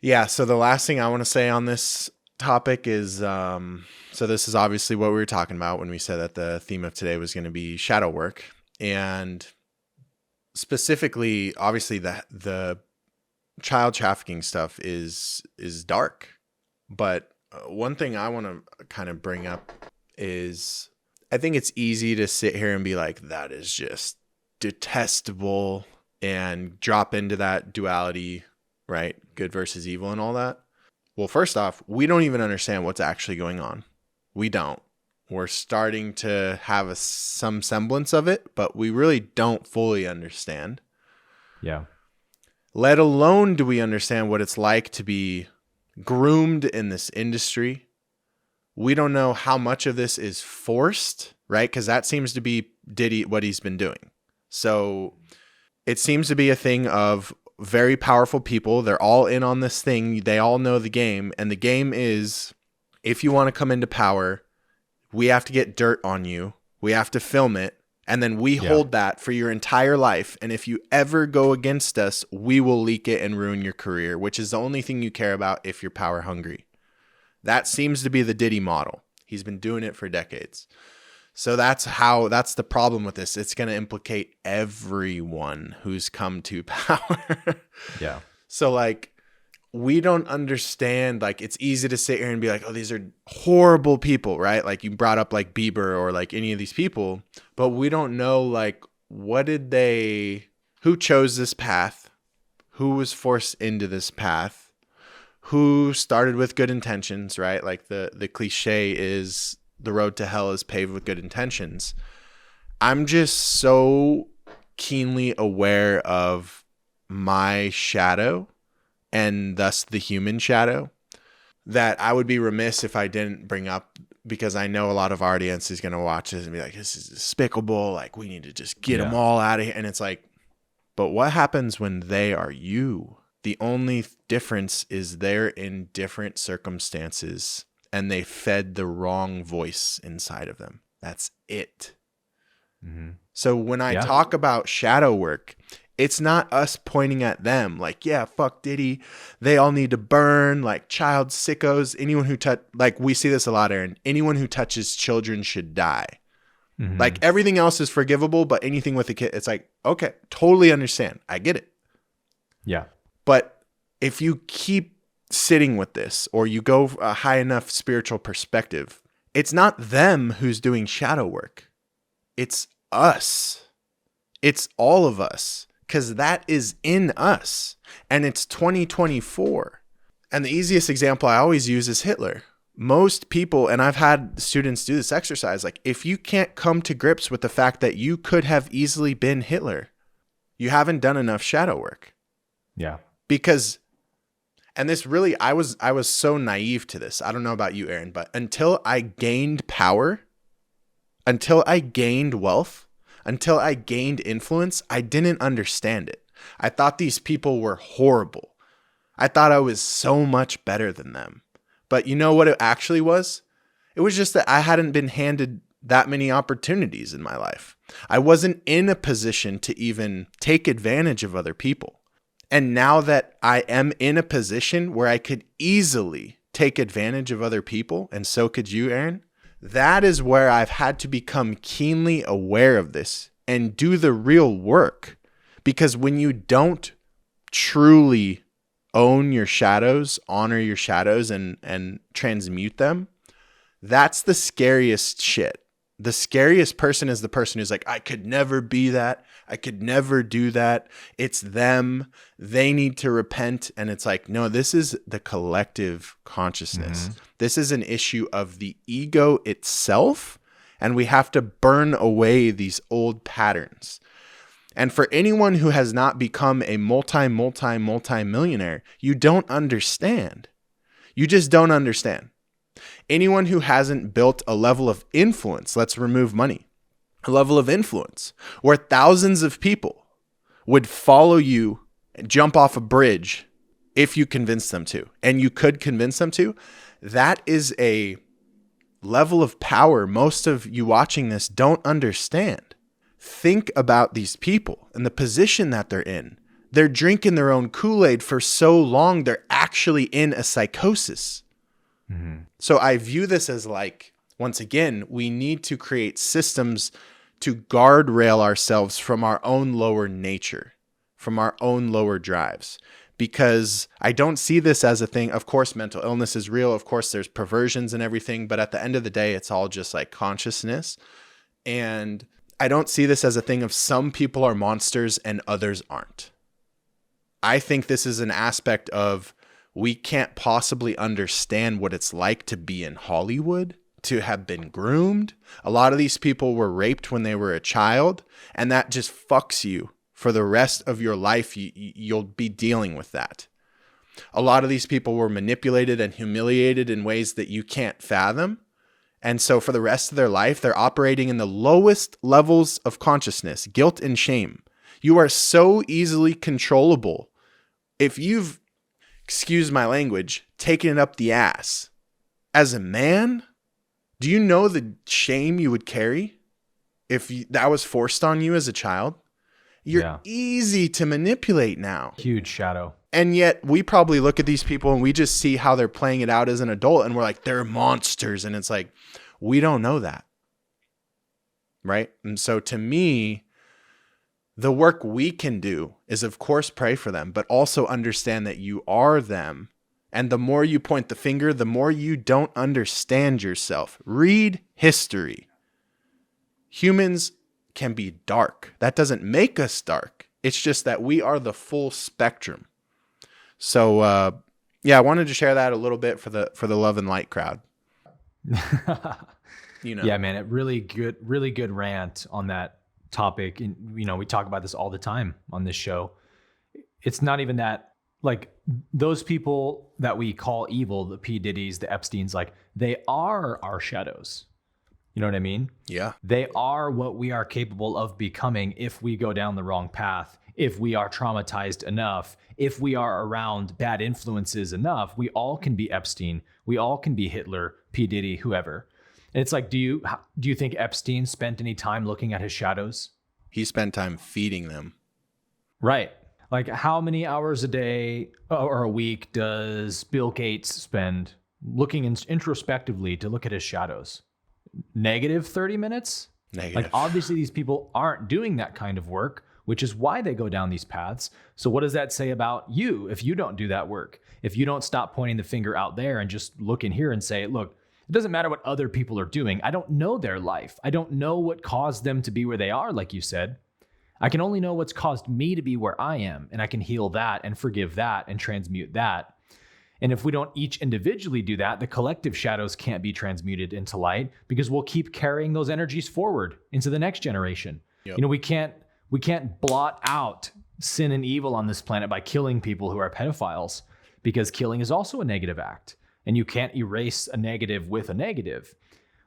Yeah. So the last thing I want to say on this topic is, so this is obviously what we were talking about when we said that the theme of today was going to be shadow work, and specifically, obviously the child trafficking stuff is dark. But one thing I want to kind of bring up is, I think it's easy to sit here and be like, that is just detestable, and drop into that duality, right? Good versus evil and all that. Well, first off, we don't even understand what's actually going on. We don't. We're starting to have some semblance of it, but we really don't fully understand. Yeah. Let alone do we understand what it's like to be groomed in this industry. We don't know how much of this is forced, right? Because that seems to be Diddy, what he's been doing. So it seems to be a thing of very powerful people. They're all in on this thing. They all know the game. And the game is, if you want to come into power, we have to get dirt on you. We have to film it. And then we hold that for your entire life. And if you ever go against us, we will leak it and ruin your career, which is the only thing you care about if you're power hungry. That seems to be the Diddy model. He's been doing it for decades. So that's the problem with this. It's going to implicate everyone who's come to power. Yeah. So like, we don't understand, like, it's easy to sit here and be like, oh, these are horrible people, right? Like you brought up like Bieber or like any of these people, but we don't know like, who chose this path? Who was forced into this path? Who started with good intentions, right? Like the cliche is the road to hell is paved with good intentions. I'm just so keenly aware of my shadow and thus the human shadow that I would be remiss if I didn't bring up, because I know a lot of our audience is going to watch this and be like, this is despicable. Like, we need to just get them all out of here. And it's like, but what happens when they are you? The only difference is they're in different circumstances and they fed the wrong voice inside of them. That's it. Mm-hmm. So when I talk about shadow work, it's not us pointing at them like, yeah, fuck Diddy. They all need to burn, like child sickos. Anyone who like we see this a lot, Aaron. Anyone who touches children should die. Mm-hmm. Like everything else is forgivable, but anything with a kid, it's like, okay, totally understand. I get it. Yeah. But if you keep sitting with this or you go a high enough spiritual perspective, it's not them who's doing shadow work. It's us. It's all of us. Because that is in us. And it's 2024. And the easiest example I always use is Hitler. Most people, and I've had students do this exercise, like if you can't come to grips with the fact that you could have easily been Hitler, you haven't done enough shadow work. Yeah. Because, and this really, I was so naive to this. I don't know about you, Aaron, but until I gained power, until I gained wealth, until I gained influence, I didn't understand it. I thought these people were horrible. I thought I was so much better than them. But you know what it actually was? It was just that I hadn't been handed that many opportunities in my life. I wasn't in a position to even take advantage of other people. And now that I am in a position where I could easily take advantage of other people, and so could you, Aaron, that is where I've had to become keenly aware of this and do the real work. Because when you don't truly own your shadows, honor your shadows, and transmute them, that's the scariest shit. The scariest person is the person who's like, I could never be that. I could never do that. It's them. They need to repent. And it's like, no, this is the collective consciousness. Mm-hmm. This is an issue of the ego itself. And we have to burn away these old patterns. And for anyone who has not become a multi-millionaire, you don't understand. You just don't understand. Anyone who hasn't built a level of influence, let's remove money, a level of influence where thousands of people would follow you and jump off a bridge if you convince them to, and you could convince them to, that is a level of power most of you watching this don't understand. Think about these people and the position that they're in. They're drinking their own Kool-Aid for so long, they're actually in a psychosis. Mm-hmm. So I view this as like, once again, we need to create systems to guardrail ourselves from our own lower nature, from our own lower drives. Because I don't see this as a thing. Of course, mental illness is real. Of course, there's perversions and everything. But at the end of the day, it's all just like consciousness. And I don't see this as a thing of some people are monsters and others aren't. I think this is an aspect of we can't possibly understand what it's like to be in Hollywood, to have been groomed. A lot of these people were raped when they were a child, and that just fucks you. For the rest of your life, you'll be dealing with that. A lot of these people were manipulated and humiliated in ways that you can't fathom. And so for the rest of their life, they're operating in the lowest levels of consciousness, guilt and shame. You are so easily controllable. If you've, excuse my language, taken it up the ass as a man, do you know the shame you would carry? if that was forced on you as a child, you're easy to manipulate now. Huge shadow. And yet we probably look at these people and we just see how they're playing it out as an adult and we're like, they're monsters. And it's like, we don't know that. Right? And so to me, the work we can do is, of course, pray for them, but also understand that you are them. And the more you point the finger, the more you don't understand yourself. Read history. Humans can be dark. That doesn't make us dark. It's just that we are the full spectrum. So, I wanted to share that a little bit for the love and light crowd. Yeah, man, it really good rant on that topic. And, we talk about this all the time on this show. It's not even that, like, those people that we call evil, the P-Diddy's, the Epsteins, like, they are our shadows. You know what I mean? Yeah. They are what we are capable of becoming if we go down the wrong path, if we are traumatized enough, if we are around bad influences enough. We all can be Epstein. We all can be Hitler, P-Diddy, whoever. And it's like, do you think Epstein spent any time looking at his shadows? He spent time feeding them. Right. Like, how many hours a day or a week does Bill Gates spend looking introspectively to look at his shadows? Negative 30 minutes? Negative. Like, obviously these people aren't doing that kind of work, which is why they go down these paths. So what does that say about you if you don't do that work? If you don't stop pointing the finger out there and just look in here and say, look, it doesn't matter what other people are doing. I don't know their life. I don't know what caused them to be where they are, like you said. I can only know what's caused me to be where I am, and I can heal that and forgive that and transmute that. And if we don't each individually do that, the collective shadows can't be transmuted into light, because we'll keep carrying those energies forward into the next generation. Yep. We can't blot out sin and evil on this planet by killing people who are pedophiles, because killing is also a negative act, and you can't erase a negative with a negative.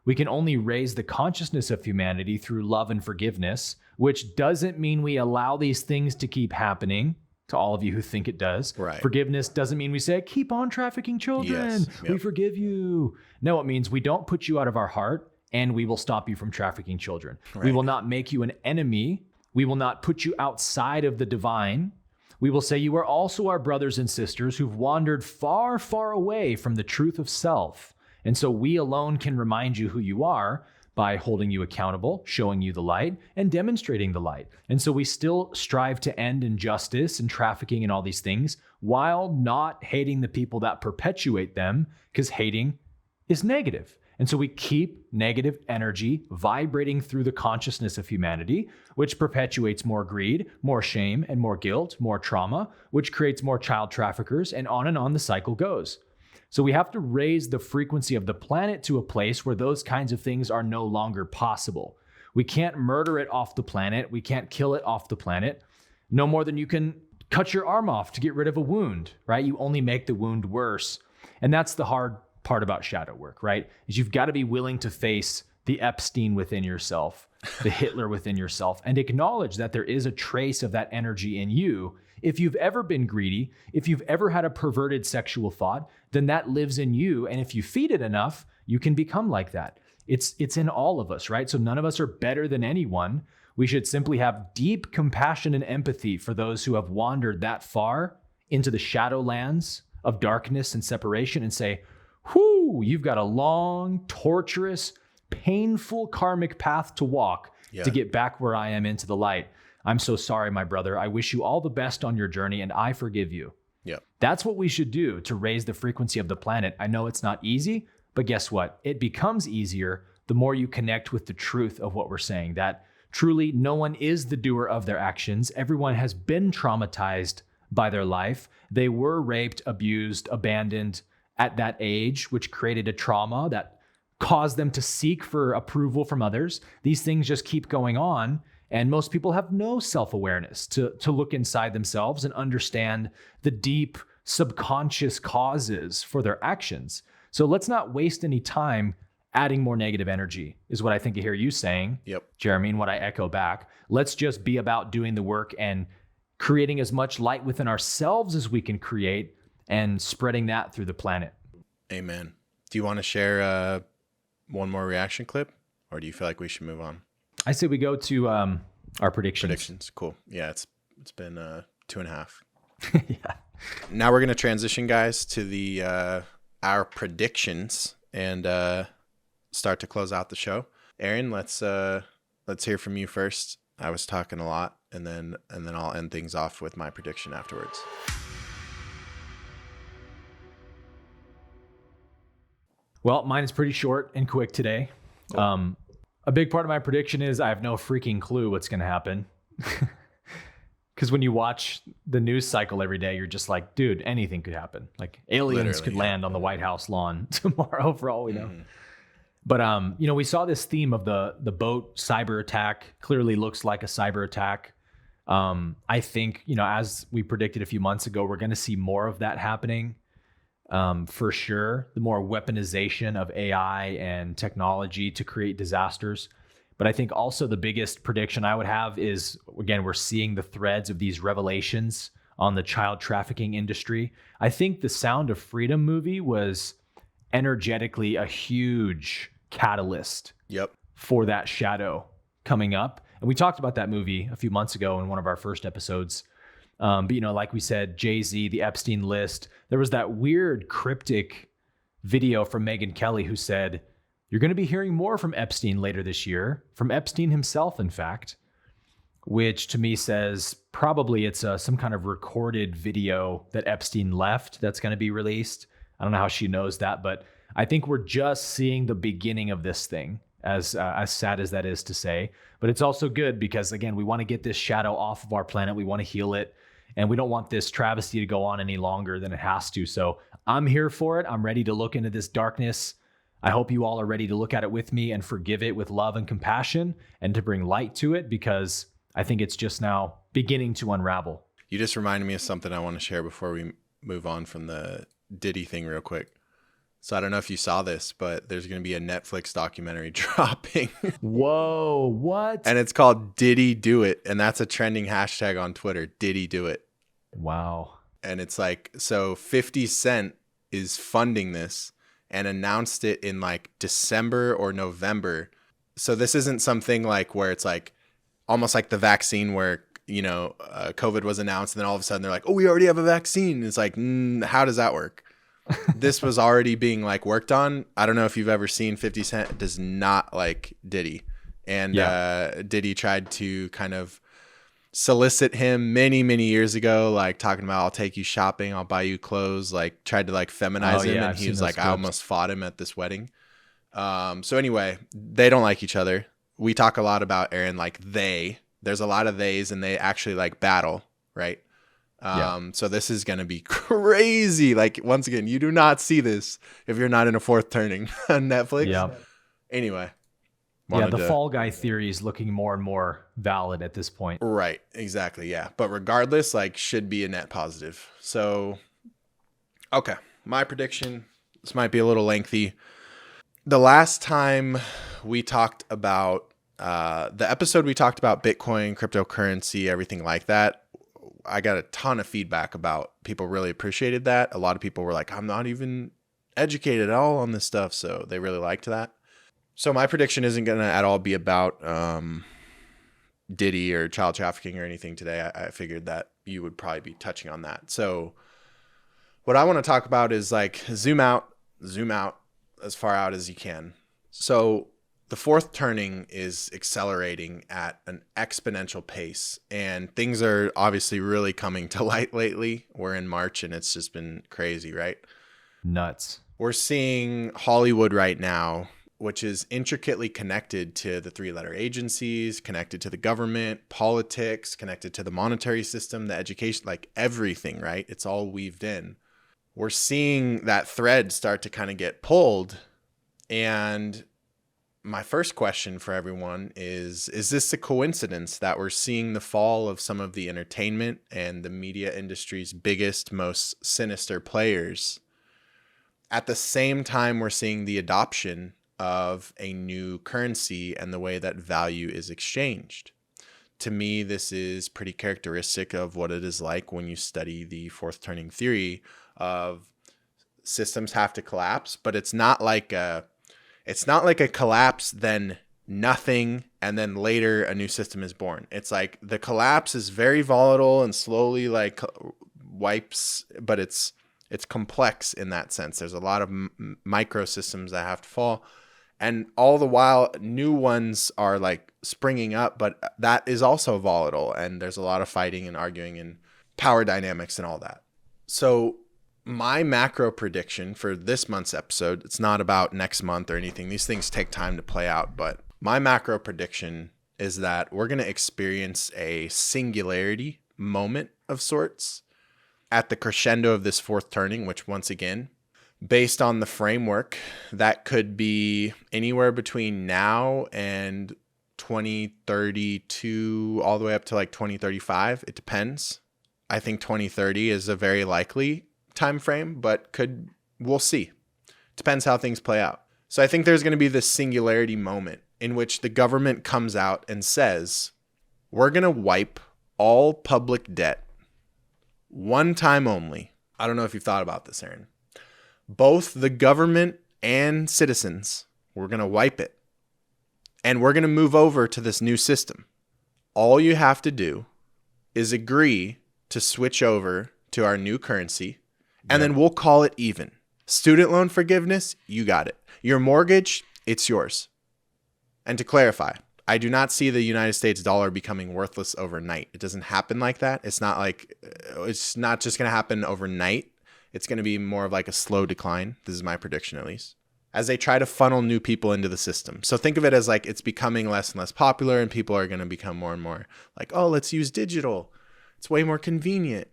We can only raise the consciousness of humanity through love and forgiveness, which doesn't mean we allow these things to keep happening. To all of you who think it does. Right. Forgiveness doesn't mean we say, keep on trafficking children. Yes. Yep. We forgive you. No, it means we don't put you out of our heart, and we will stop you from trafficking children. Right. We will not make you an enemy. We will not put you outside of the divine. We will say you are also our brothers and sisters who've wandered far, far away from the truth of self. And so we alone can remind you who you are by holding you accountable, showing you the light, and demonstrating the light. And so we still strive to end injustice and trafficking and all these things while not hating the people that perpetuate them, because hating is negative. And so we keep negative energy vibrating through the consciousness of humanity, which perpetuates more greed, more shame, and more guilt, more trauma, which creates more child traffickers, and on the cycle goes. So we have to raise the frequency of the planet to a place where those kinds of things are no longer possible. We can't murder it off the planet. We can't kill it off the planet. No more than you can cut your arm off to get rid of a wound, right? You only make the wound worse. And that's the hard part about shadow work, right? Is you've got to be willing to face the Epstein within yourself, the Hitler within yourself, and acknowledge that there is a trace of that energy in you. If you've ever been greedy, if you've ever had a perverted sexual thought, then that lives in you. And if you feed it enough, you can become like that. It's in all of us, right? So none of us are better than anyone. We should simply have deep compassion and empathy for those who have wandered that far into the shadowlands of darkness and separation, and say, whoo, you've got a long, torturous, painful karmic path to walk to get back where I am into the light. I'm so sorry, my brother. I wish you all the best on your journey, and I forgive you. Yeah. That's what we should do to raise the frequency of the planet. I know it's not easy, but guess what? It becomes easier the more you connect with the truth of what we're saying, that truly no one is the doer of their actions. Everyone has been traumatized by their life. They were raped, abused, abandoned at that age, which created a trauma that caused them to seek for approval from others. These things just keep going on. And most people have no self-awareness to look inside themselves and understand the deep subconscious causes for their actions. So let's not waste any time adding more negative energy, is what I think I hear you saying, Jeremy, and what I echo back. Let's just be about doing the work and creating as much light within ourselves as we can create, and spreading that through the planet. Amen. Do you want to share one more reaction clip, or do you feel like we should move on? I say we go to our predictions. Cool. Yeah, it's been 2.5. Yeah. Now we're gonna transition, guys, to the our predictions and start to close out the show. Aaron, let's hear from you first. I was talking a lot, and then I'll end things off with my prediction afterwards. Well, mine is pretty short and quick today. Cool. A big part of my prediction is I have no freaking clue what's going to happen. Because when you watch the news cycle every day, you're just like, dude, anything could happen. Like aliens could land on the White House lawn tomorrow for all we know. But, we saw this theme of the boat cyber attack. Clearly looks like a cyber attack. I think, as we predicted a few months ago, we're going to see more of that happening. For sure, the more weaponization of AI and technology to create disasters. But I think also the biggest prediction I would have is, again, we're seeing the threads of these revelations on the child trafficking industry. I think the Sound of Freedom movie was energetically a huge catalyst for that shadow coming up. And we talked about that movie a few months ago in one of our first episodes. But, like we said, Jay-Z, the Epstein list, there was that weird cryptic video from Megyn Kelly who said, you're going to be hearing more from Epstein later this year, from Epstein himself, in fact, which to me says probably it's some kind of recorded video that Epstein left that's going to be released. I don't know how she knows that, but I think we're just seeing the beginning of this thing, as sad as that is to say. But it's also good because, again, we want to get this shadow off of our planet. We want to heal it. And we don't want this travesty to go on any longer than it has to. So I'm here for it. I'm ready to look into this darkness. I hope you all are ready to look at it with me and forgive it with love and compassion and to bring light to it, because I think it's just now beginning to unravel. You just reminded me of something I want to share before we move on from the Diddy thing real quick. So I don't know if you saw this, but there's going to be a Netflix documentary dropping. Whoa, what? And it's called Diddy Do It. And that's a trending hashtag on Twitter, Diddy Do It. Wow. And it's like, so 50 Cent is funding this and announced it in like December or November. So this isn't something like where it's like almost like the vaccine where, COVID was announced and then all of a sudden they're like, oh, we already have a vaccine. It's like, how does that work? This was already being like worked on. I don't know if you've ever seen 50 Cent does not like Diddy. And Diddy tried to kind of solicit him many, many years ago, like talking about, I'll take you shopping, I'll buy you clothes, like tried to like feminize him. And he was like, I almost fought him at this wedding. So anyway, they don't like each other. We talk a lot about Aaron, like there's a lot of theys and they actually like battle, right? So this is going to be crazy. Like, once again, you do not see this if you're not in a fourth turning on Netflix. Yeah. Anyway. The Fall Guy theory is looking more and more valid at this point. Right. Exactly. Yeah. But regardless, like, should be a net positive. So, okay. My prediction, this might be a little lengthy. The last time we talked about, the episode we talked about Bitcoin, cryptocurrency, everything like that, I got a ton of feedback about people really appreciated that. A lot of people were like, I'm not even educated at all on this stuff. So they really liked that. So my prediction isn't going to at all be about Diddy or child trafficking or anything today. I figured that you would probably be touching on that. So what I want to talk about is like zoom out as far out as you can. So the fourth turning is accelerating at an exponential pace, and things are obviously really coming to light lately. We're in March and it's just been crazy, right? Nuts. We're seeing Hollywood right now, which is intricately connected to the three-letter agencies, connected to the government, politics, connected to the monetary system, the education, like everything, right? It's all weaved in. We're seeing that thread start to kind of get pulled. And my first question for everyone is this a coincidence that we're seeing the fall of some of the entertainment and the media industry's biggest, most sinister players? At the same time, we're seeing the adoption of a new currency and the way that value is exchanged. To me, this is pretty characteristic of what it is like when you study the fourth turning theory of systems have to collapse, but it's not like a collapse then nothing, and then later a new system is born. It's like the collapse is very volatile and slowly like wipes, but it's complex in that sense. There's a lot of micro systems that have to fall, and all the while new ones are like springing up, but that is also volatile, and there's a lot of fighting and arguing and power dynamics and all that. So my macro prediction for this month's episode, it's not about next month or anything. These things take time to play out, but my macro prediction is that we're going to experience a singularity moment of sorts at the crescendo of this fourth turning, which once again, based on the framework, that could be anywhere between now and 2032 all the way up to like 2035. It depends. I think 2030 is a very likely time frame, but we'll see. Depends how things play out. So I think there's going to be this singularity moment in which the government comes out and says, we're going to wipe all public debt one time only. I don't know if you've thought about this, Aaron. Both the government and citizens, we're going to wipe it. And we're going to move over to this new system. All you have to do is agree to switch over to our new currency, and then we'll call it even. Student loan forgiveness, you got it. Your mortgage, it's yours. And to clarify, I do not see the United States dollar becoming worthless overnight. It doesn't happen like that. It's not just going to happen overnight. It's going to be more of like a slow decline. This is my prediction, at least, as they try to funnel new people into the system. So think of it as like it's becoming less and less popular, and people are going to become more and more like, oh, let's use digital. It's way more convenient.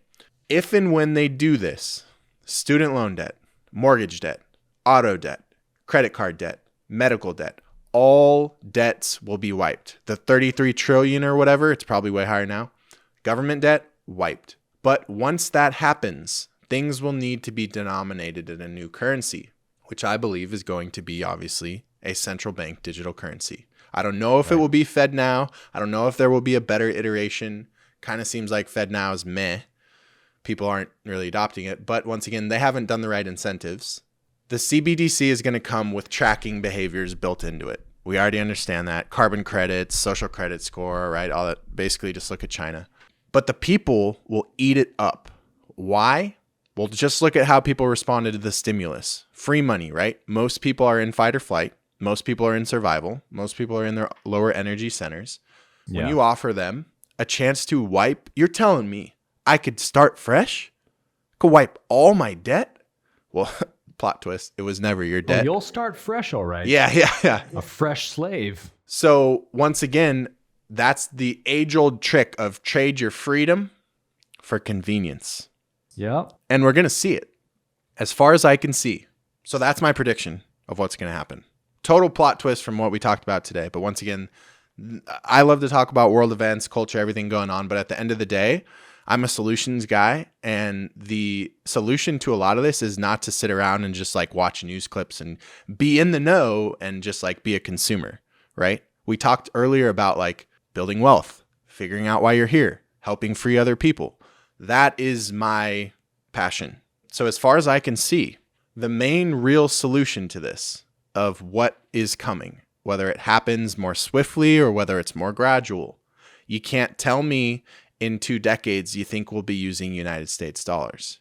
If and when they do this, student loan debt, mortgage debt, auto debt, credit card debt, medical debt, all debts will be wiped. The 33 trillion or whatever, it's probably way higher now. Government debt, wiped. But once that happens, things will need to be denominated in a new currency, which I believe is going to be obviously a central bank digital currency. I don't know if it will be FedNow. I don't know if there will be a better iteration. Kind of seems like FedNow is meh. People aren't really adopting it. But once again, they haven't done the right incentives. The CBDC is going to come with tracking behaviors built into it. We already understand that. Carbon credits, social credit score, right? All that. Basically, just look at China. But the people will eat it up. Why? Well, just look at how people responded to the stimulus. Free money, right? Most people are in fight or flight. Most people are in survival. Most people are in their lower energy centers. When you offer them a chance to wipe, you're telling me I could start fresh? Could wipe all my debt? Well, plot twist, it was never your debt. Well, you'll start fresh, all right. Yeah. A fresh slave. So once again, that's the age-old trick of trade your freedom for convenience. Yeah. And we're going to see it as far as I can see. So that's my prediction of what's going to happen. Total plot twist from what we talked about today. But once again, I love to talk about world events, culture, everything going on. But at the end of the day, I'm a solutions guy. And the solution to a lot of this is not to sit around and just like watch news clips and be in the know and just like be a consumer, right? We talked earlier about like building wealth, figuring out why you're here, helping free other people. That is my passion. So as far as I can see, the main real solution to this of what is coming, whether it happens more swiftly or whether it's more gradual, you can't tell me in 2 decades you think we'll be using United States dollars.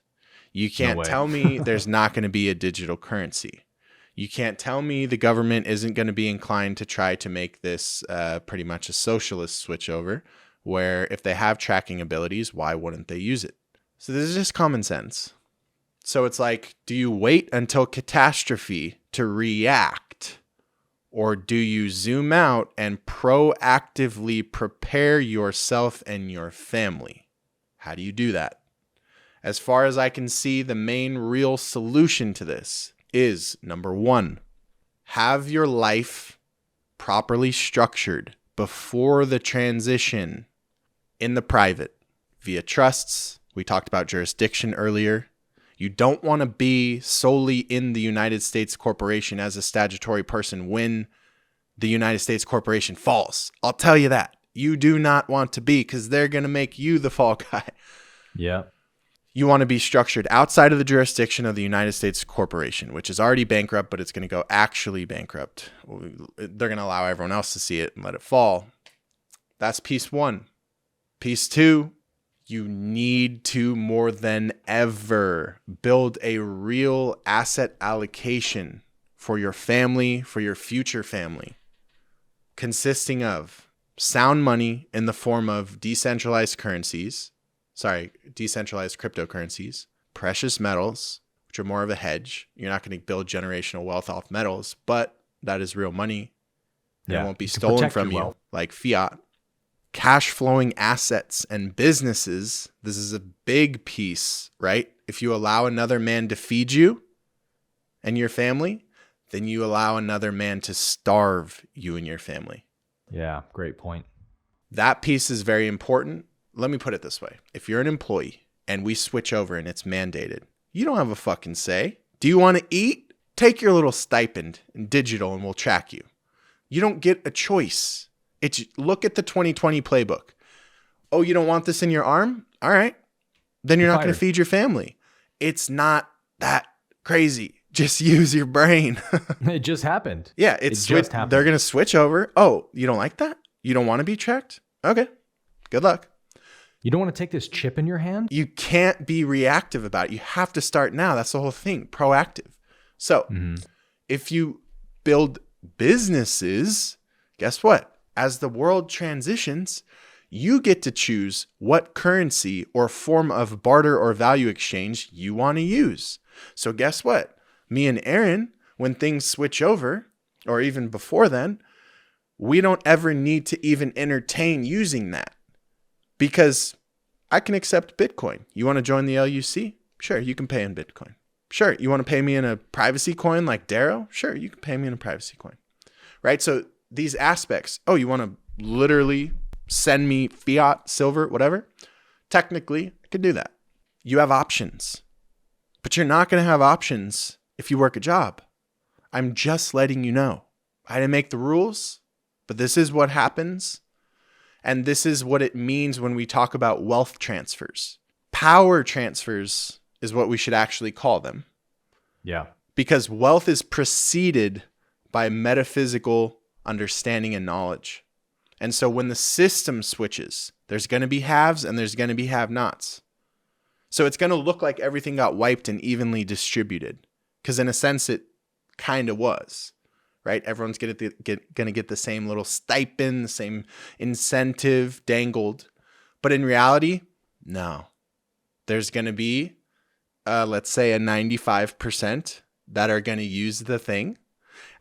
You can't tell me there's not going to be a digital currency. You can't tell me the government isn't going to be inclined to try to make this pretty much a socialist switchover, where if they have tracking abilities, why wouldn't they use it? So this is just common sense. So it's like, do you wait until catastrophe to react? Or do you zoom out and proactively prepare yourself and your family? How do you do that? As far as I can see, the main real solution to this is, number 1, have your life properly structured before the transition in the private via trusts. We talked about jurisdiction earlier. You don't want to be solely in the United States corporation as a statutory person when the United States corporation falls. I'll tell you that. You do not want to be, because they're going to make you the fall guy. Yeah. You want to be structured outside of the jurisdiction of the United States corporation, which is already bankrupt, but it's going to go actually bankrupt. They're going to allow everyone else to see it and let it fall. That's piece one. Piece two, you need to more than ever build a real asset allocation for your family, for your future family, consisting of sound money in the form of decentralized cryptocurrencies, precious metals, which are more of a hedge. You're not going to build generational wealth off metals, but that is real money. And it won't be stolen from you like fiat. Cash flowing assets and businesses. This is a big piece, right? If you allow another man to feed you and your family, then you allow another man to starve you and your family. Yeah, great point. That piece is very important. Let me put it this way. If you're an employee and we switch over and it's mandated, you don't have a fucking say. Do you want to eat? Take your little stipend in digital and we'll track you. You don't get a choice. Look at the 2020 playbook. Oh, you don't want this in your arm? All right. Then you're not going to feed your family. It's not that crazy. Just use your brain. It just happened. Yeah, it just happened. They're going to switch over. Oh, you don't like that? You don't want to be checked? Okay. Good luck. You don't want to take this chip in your hand? You can't be reactive about it. You have to start now. That's the whole thing. Proactive. So if you build businesses, guess what? As the world transitions, you get to choose what currency or form of barter or value exchange you want to use. So guess what? Me and Aaron, when things switch over, or even before then, we don't ever need to even entertain using that because I can accept Bitcoin. You want to join the LUC? Sure, you can pay in Bitcoin. Sure, you want to pay me in a privacy coin like Darrow? Sure, you can pay me in a privacy coin, right? So these aspects, oh, you want to literally send me fiat, silver, whatever? Technically, I could do that. You have options, but you're not going to have options if you work a job. I'm just letting you know. I didn't make the rules, but this is what happens. And this is what it means when we talk about wealth transfers. Power transfers is what we should actually call them. Yeah. Because wealth is preceded by metaphysical understanding and knowledge. And so when the system switches, there's going to be haves and there's going to be have-nots. So it's going to look like everything got wiped and evenly distributed. Because in a sense, it kind of was. Right? Everyone's going to get the same little stipend, the same incentive dangled. But in reality, no. There's going to be, let's say, a 95% that are going to use the thing.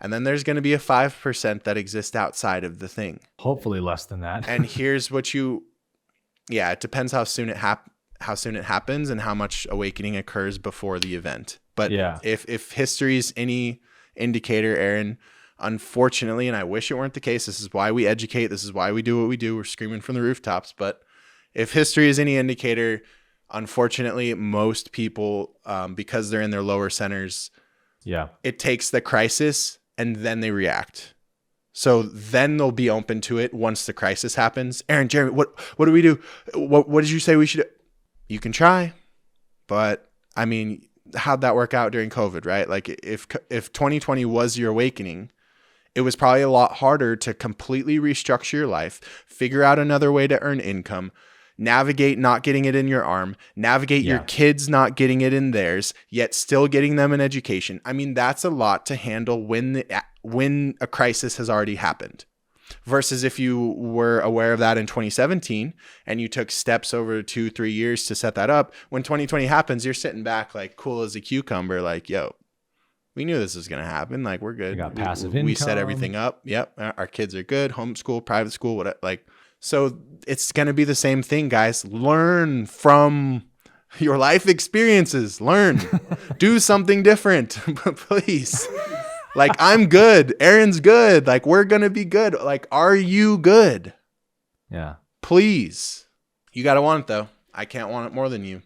And then there's going to be a 5% that exist outside of the thing. Hopefully less than that. And here's what it depends how soon it happens and how much awakening occurs before the event. But if history's any indicator, Aaron, unfortunately, and I wish it weren't the case, this is why we educate, this is why we do what we do, we're screaming from the rooftops, but if history is any indicator, unfortunately, most people, because they're in their lower centers, it takes the crisis and then they react. So then they'll be open to it once the crisis happens. Aaron, Jeremy, what do we do? What did you say we should do? You can try, but I mean, how'd that work out during COVID, right? Like if 2020 was your awakening, it was probably a lot harder to completely restructure your life, figure out another way to earn income, navigate not getting it in your arm, navigate your kids not getting it in theirs, yet still getting them an education. I mean, that's a lot to handle when a crisis has already happened. Versus if you were aware of that in 2017 and you took steps over 2-3 years to set that up, when 2020 happens, you're sitting back like cool as a cucumber, like, yo, we knew this was going to happen. Like, we're good. We got passive income. We set everything up. Yep. Our kids are good. Homeschool, private school, whatever. Like, so it's going to be the same thing, guys. Learn from your life experiences. Learn. Do something different, please. Like, I'm good. Aaron's good. Like, we're going to be good. Like, are you good? Yeah. Please. You got to want it, though. I can't want it more than you.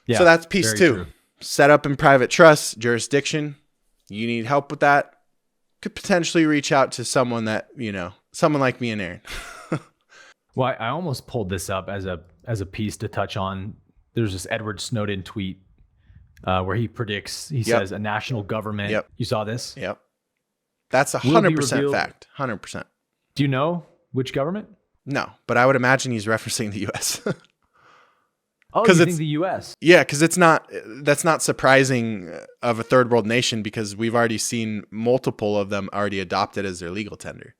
Yeah, so that's piece 2. True. Set up in private trust, jurisdiction. You need help with that. Could potentially reach out to someone that, someone like me and Aaron. Well, I almost pulled this up as a piece to touch on there's this Edward Snowden tweet where he predicts, he says a national government. Yep. You saw this? Yep. That's Will be 100% revealed- fact. 100%. Do you know which government? No, but I would imagine he's referencing the U.S. Oh, you think the U.S.? Yeah, because that's not surprising of a third world nation, because we've already seen multiple of them already adopt it as their legal tender.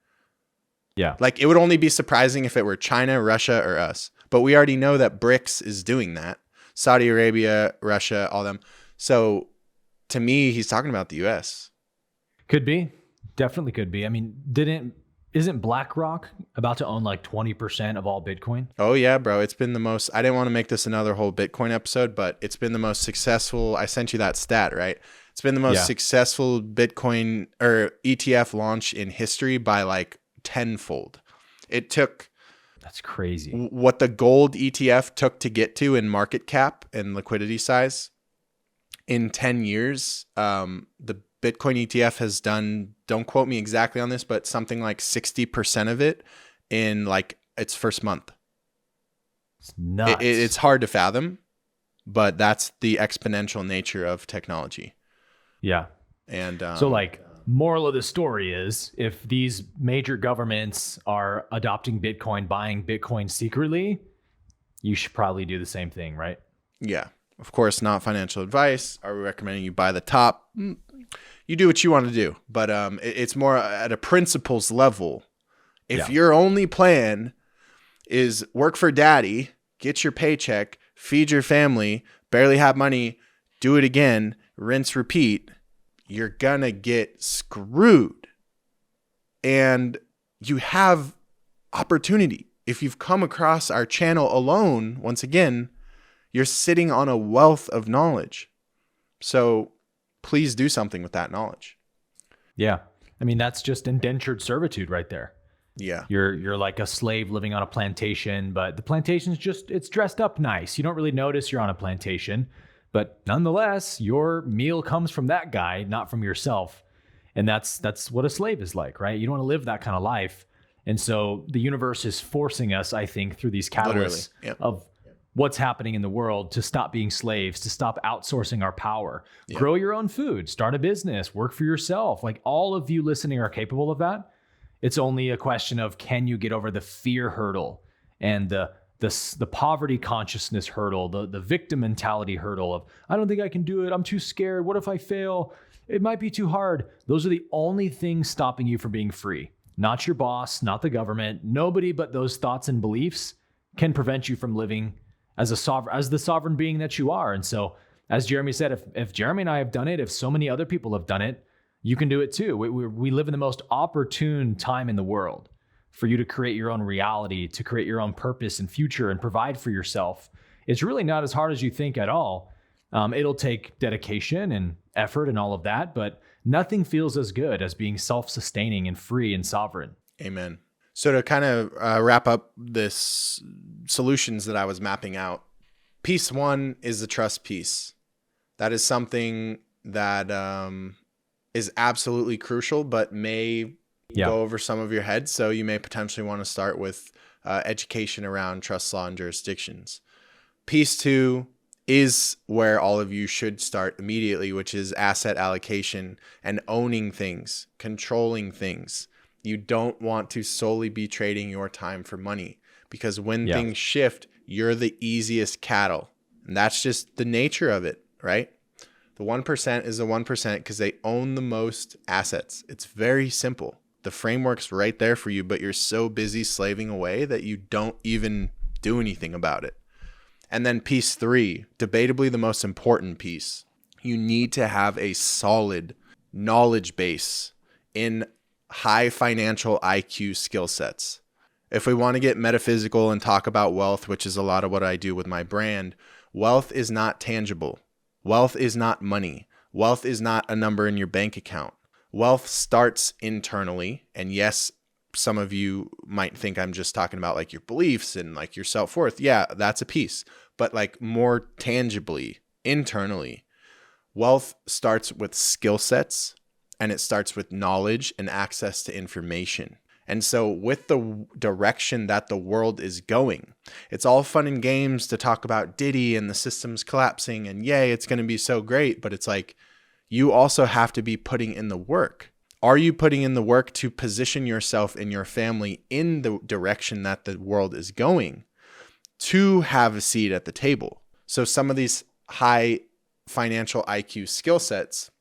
Yeah. Like, it would only be surprising if it were China, Russia, or us. But we already know that BRICS is doing that. Saudi Arabia, Russia, all them. So to me, he's talking about the U.S. Could be. Definitely could be. I mean, isn't BlackRock about to own like 20% of all Bitcoin? Oh yeah, bro. It's been the most, I didn't want to make this another whole Bitcoin episode, but it's been the most successful. I sent you that stat, right? It's been the most successful Bitcoin or ETF launch in history by like tenfold. It took, that's crazy, what the gold ETF took to get to in market cap and liquidity size in 10 years. The Bitcoin ETF has done, don't quote me exactly on this, but something like 60% of it in like its first month. It's nuts. It's hard to fathom, but that's the exponential nature of technology. Yeah. And so like, moral of the story is, if these major governments are adopting Bitcoin, buying Bitcoin secretly, you should probably do the same thing, right? Yeah. Of course, not financial advice. Are we recommending you buy the top? You do what you want to do, but it's more at a principles level. If your only plan is work for daddy, get your paycheck, feed your family, barely have money, do it again, rinse, repeat, you're gonna get screwed. And you have opportunity. If you've come across our channel alone, once again, you're sitting on a wealth of knowledge. So please do something with that knowledge. Yeah. I mean, that's just indentured servitude right there. Yeah. You're like a slave living on a plantation, but the plantation's just, it's dressed up nice. You don't really notice you're on a plantation, but nonetheless, your meal comes from that guy, not from yourself. And that's what a slave is like, right? You don't want to live that kind of life. And so the universe is forcing us, I think, through these catalysts of what's happening in the world to stop being slaves, to stop outsourcing our power, grow your own food, start a business, work for yourself. Like, all of you listening are capable of that. It's only a question of, can you get over the fear hurdle and the poverty consciousness hurdle, the victim mentality hurdle of, I don't think I can do it. I'm too scared. What if I fail? It might be too hard. Those are the only things stopping you from being free. Not your boss, not the government. Nobody but those thoughts and beliefs can prevent you from living as the sovereign being that you are. And so, as Jeremy said, if Jeremy and I have done it, if so many other people have done it, you can do it too. We live in the most opportune time in the world for you to create your own reality, to create your own purpose and future and provide for yourself. It's really not as hard as you think at all. It'll take dedication and effort and all of that, but nothing feels as good as being self-sustaining and free and sovereign. Amen. So to kind of wrap up this solutions that I was mapping out, piece one is the trust piece. That is something that is absolutely crucial, but may go over some of your head. So you may potentially want to start with education around trust law and jurisdictions. Piece two is where all of you should start immediately, which is asset allocation and owning things, controlling things. You don't want to solely be trading your time for money, because when things shift, you're the easiest cattle. And that's just the nature of it, right? The 1% is the 1% because they own the most assets. It's very simple. The framework's right there for you, but you're so busy slaving away that you don't even do anything about it. And then piece three, debatably the most important piece, you need to have a solid knowledge base in high financial IQ skill sets. If we want to get metaphysical and talk about wealth, which is a lot of what I do with my brand, wealth is not tangible. Wealth is not money. Wealth is not a number in your bank account. Wealth starts internally. And yes, some of you might think I'm just talking about like your beliefs and like your self-worth. Yeah, that's a piece. But like more tangibly, internally, wealth starts with skill sets, and it starts with knowledge and access to information. And so with the direction that the world is going, it's all fun and games to talk about Diddy and the systems collapsing and yay, it's going to be so great. But it's like, you also have to be putting in the work. Are you putting in the work to position yourself and your family in the direction that the world is going to have a seat at the table? So some of these high financial IQ skill sets,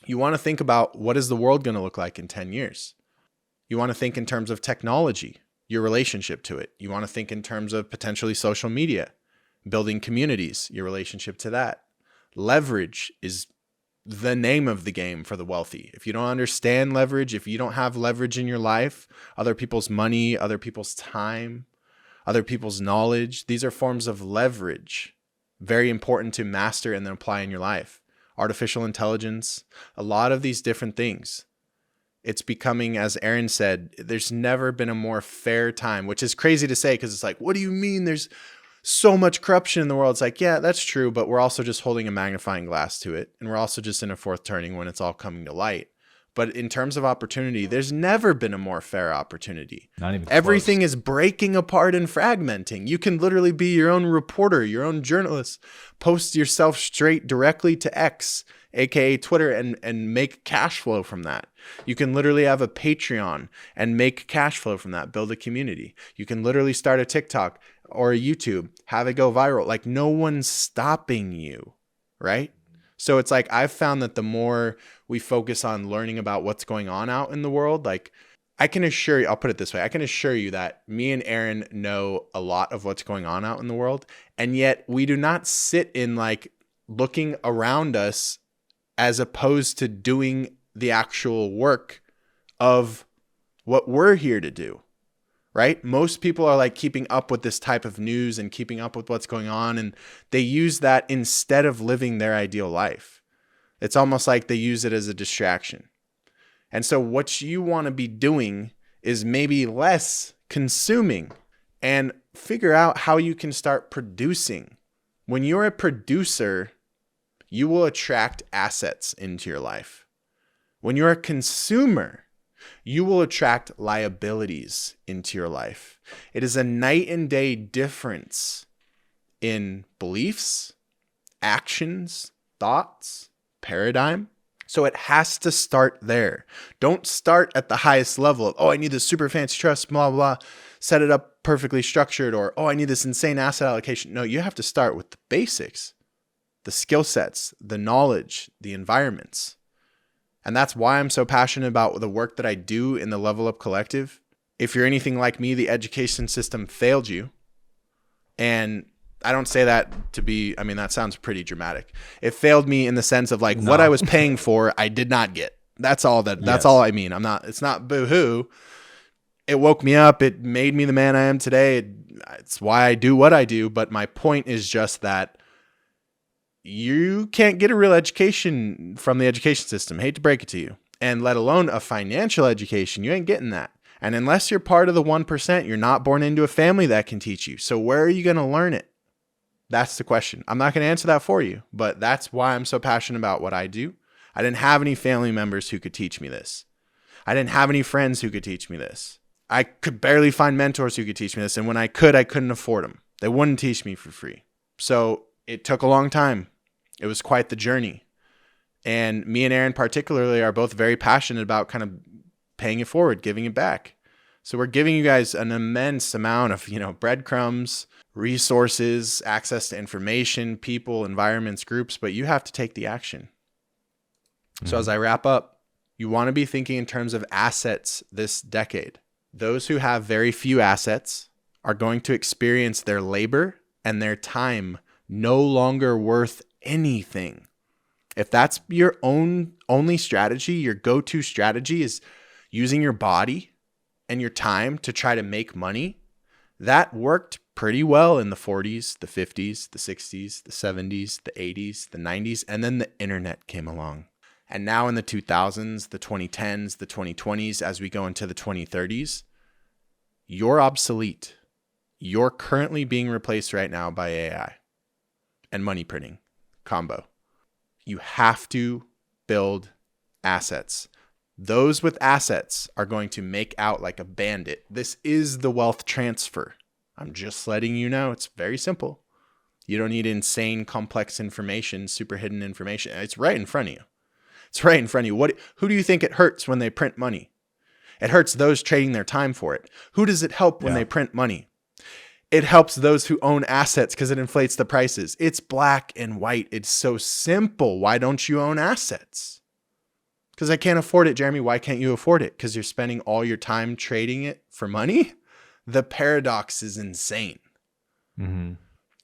you want to think about, what is the world going to look like in 10 years? You want to think in terms of technology, your relationship to it. You want to think in terms of potentially social media, building communities, your relationship to that. Leverage is the name of the game for the wealthy. If you don't understand leverage, if you don't have leverage in your life, other people's money, other people's time, other people's knowledge, these are forms of leverage. Very important to master and then apply in your life. Artificial intelligence, a lot of these different things. It's becoming, as Aaron said, there's never been a more fair time, which is crazy to say because it's like, what do you mean there's so much corruption in the world? It's like, yeah, that's true, but we're also just holding a magnifying glass to it. And we're also just in a fourth turning when it's all coming to light. But in terms of opportunity, there's never been a more fair opportunity. Not even Everything close. is breaking apart and fragmenting. You can literally be your own reporter, your own journalist, post yourself straight directly to X, aka Twitter, and make cash flow from that. You can literally have a Patreon and make cash flow from that, build a community. You can literally start a TikTok or a YouTube, have it go viral. Like, no one's stopping you, right? So it's like, I've found that the more we focus on learning about what's going on out in the world, like, I can assure you, I'll put it this way, I can assure you that me and Aaron know a lot of what's going on out in the world. And yet we do not sit in like looking around us as opposed to doing the actual work of what we're here to do, right? Most people are like keeping up with this type of news and keeping up with what's going on. And they use that instead of living their ideal life. It's almost like they use it as a distraction. And so what you want to be doing is maybe less consuming and figure out how you can start producing. When you're a producer, you will attract assets into your life. When you're a consumer, you will attract liabilities into your life. It is a night and day difference in beliefs, actions, thoughts, paradigm. So it has to start there. Don't start at the highest level of, oh, I need this super fancy trust, blah, blah, blah, set it up perfectly structured, or, oh, I need this insane asset allocation. No, you have to start with the basics, the skill sets, the knowledge, the environments. And that's why I'm so passionate about the work that I do in the Level Up Collective. If you're anything like me, the education system failed you. And I don't say that to be, I mean, that sounds pretty dramatic. It failed me in the sense of like what I was paying for, I did not get. That's all all I mean. It's not boo-hoo. It woke me up. It made me the man I am today. It's why I do what I do. But my point is just that you can't get a real education from the education system. Hate to break it to you. And let alone a financial education. You ain't getting that. And unless you're part of the 1%, you're not born into a family that can teach you. So where are you going to learn it? That's the question. I'm not going to answer that for you, but that's why I'm so passionate about what I do. I didn't have any family members who could teach me this. I didn't have any friends who could teach me this. I could barely find mentors who could teach me this. And when I could, I couldn't afford them. They wouldn't teach me for free. So it took a long time. It was quite the journey. And me and Aaron particularly are both very passionate about kind of paying it forward, giving it back. So we're giving you guys an immense amount of, breadcrumbs, resources, access to information, people, environments, groups, but you have to take the action. Mm-hmm. So as I wrap up, you want to be thinking in terms of assets this decade. Those who have very few assets are going to experience their labor and their time no longer worth anything. If that's your only strategy, your go-to strategy is using your body and your time to try to make money, that worked pretty well in the 40s, the 50s, the 60s, the 70s, the 80s, the 90s, and then the internet came along. And now in the 2000s, the 2010s, the 2020s, as we go into the 2030s, you're obsolete. You're currently being replaced right now by AI and money printing combo. You have to build assets. Those with assets are going to make out like a bandit. This is the wealth transfer. I'm just letting you know. It's very simple. You don't need insane, complex information, super hidden information. It's right in front of you. It's right in front of you. Who do you think it hurts when they print money? It hurts those trading their time for it. Who does it help when they print money? It helps those who own assets because it inflates the prices. It's black and white. It's so simple. Why don't you own assets? Because I can't afford it, Jeremy. Why can't you afford it? Because you're spending all your time trading it for money? The paradox is insane. Mm-hmm.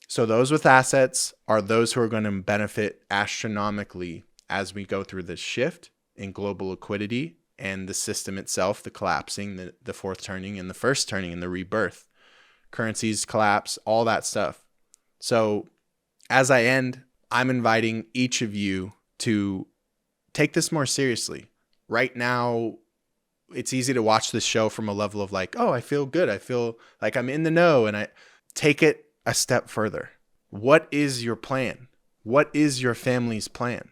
So those with assets are those who are going to benefit astronomically as we go through this shift in global liquidity and the system itself, the collapsing, the fourth turning and the first turning and the rebirth. Currencies collapse, all that stuff. So as I end, I'm inviting each of you to take this more seriously. Right now, it's easy to watch this show from a level of like, oh, I feel good. I feel like I'm in the know. And I take it a step further. What is your plan? What is your family's plan?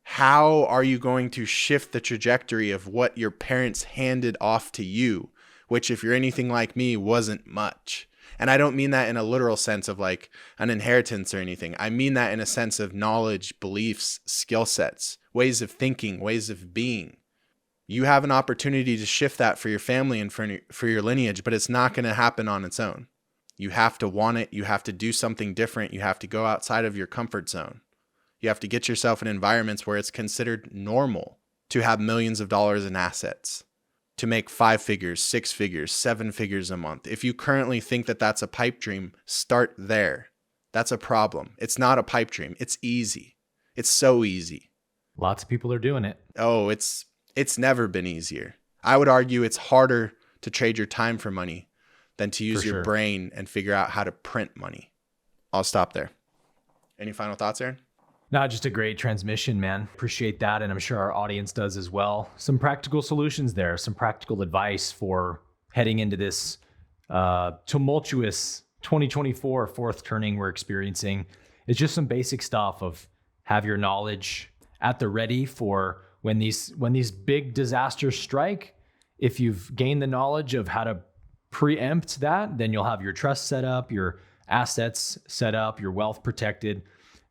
How are you going to shift the trajectory of what your parents handed off to you, which if you're anything like me, wasn't much? And I don't mean that in a literal sense of like an inheritance or anything. I mean that in a sense of knowledge, beliefs, skill sets, ways of thinking, ways of being. You have an opportunity to shift that for your family and for your lineage, but it's not going to happen on its own. You have to want it. You have to do something different. You have to go outside of your comfort zone. You have to get yourself in environments where it's considered normal to have millions of dollars in assets, to make 5 figures, 6 figures, 7 figures a month. If you currently think that that's a pipe dream, start there. That's a problem. It's not a pipe dream. It's easy. It's so easy. Lots of people are doing it. Oh, it's never been easier. I would argue it's harder to trade your time for money than to use your brain and figure out how to print money. I'll stop there. Any final thoughts, Aaron? No, just a great transmission, man. Appreciate that. And I'm sure our audience does as well. Some practical solutions there, some practical advice for heading into this tumultuous 2024 fourth turning we're experiencing. It's just some basic stuff of have your knowledge at the ready for when these big disasters strike. If you've gained the knowledge of how to preempt that, then you'll have your trust set up, your assets set up, your wealth protected.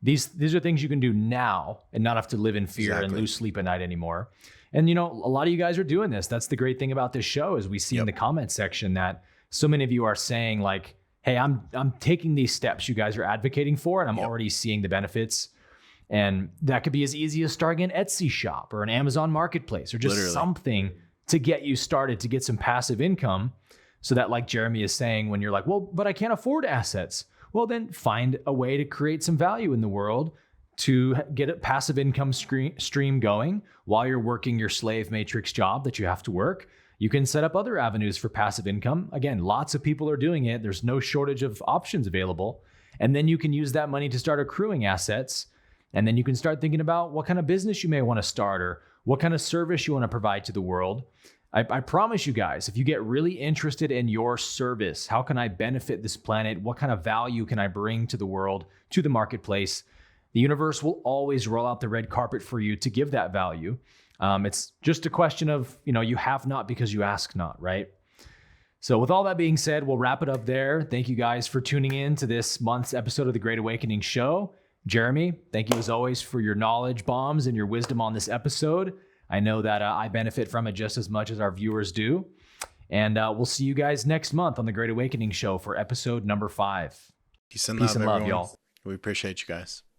These are things you can do now and not have to live in fear and lose sleep at night anymore. And, you know, a lot of you guys are doing this. That's the great thing about this show is we see in the comment section that so many of you are saying like, hey, I'm taking these steps you guys are advocating for, and I'm already seeing the benefits. And that could be as easy as starting an Etsy shop or an Amazon marketplace or just something to get you started, to get some passive income. So that, like Jeremy is saying, when you're like, well, but I can't afford assets. Well, then find a way to create some value in the world to get a passive income stream going while you're working your slave matrix job that you have to work. You can set up other avenues for passive income. Again, lots of people are doing it. There's no shortage of options available. And then you can use that money to start accruing assets. And then you can start thinking about what kind of business you may want to start or what kind of service you want to provide to the world. I promise you guys, if you get really interested in your service, how can I benefit this planet? What kind of value can I bring to the world, to the marketplace? The universe will always roll out the red carpet for you to give that value. It's just a question of, you have not because you ask not, right? So with all that being said, we'll wrap it up there. Thank you guys for tuning in to this month's episode of the Great Awakening Show. Jeremy, thank you as always for your knowledge bombs and your wisdom on this episode. I know that I benefit from it just as much as our viewers do. And we'll see you guys next month on the Great Awakening Show for episode number 5. Peace and love, love, y'all. We appreciate you guys.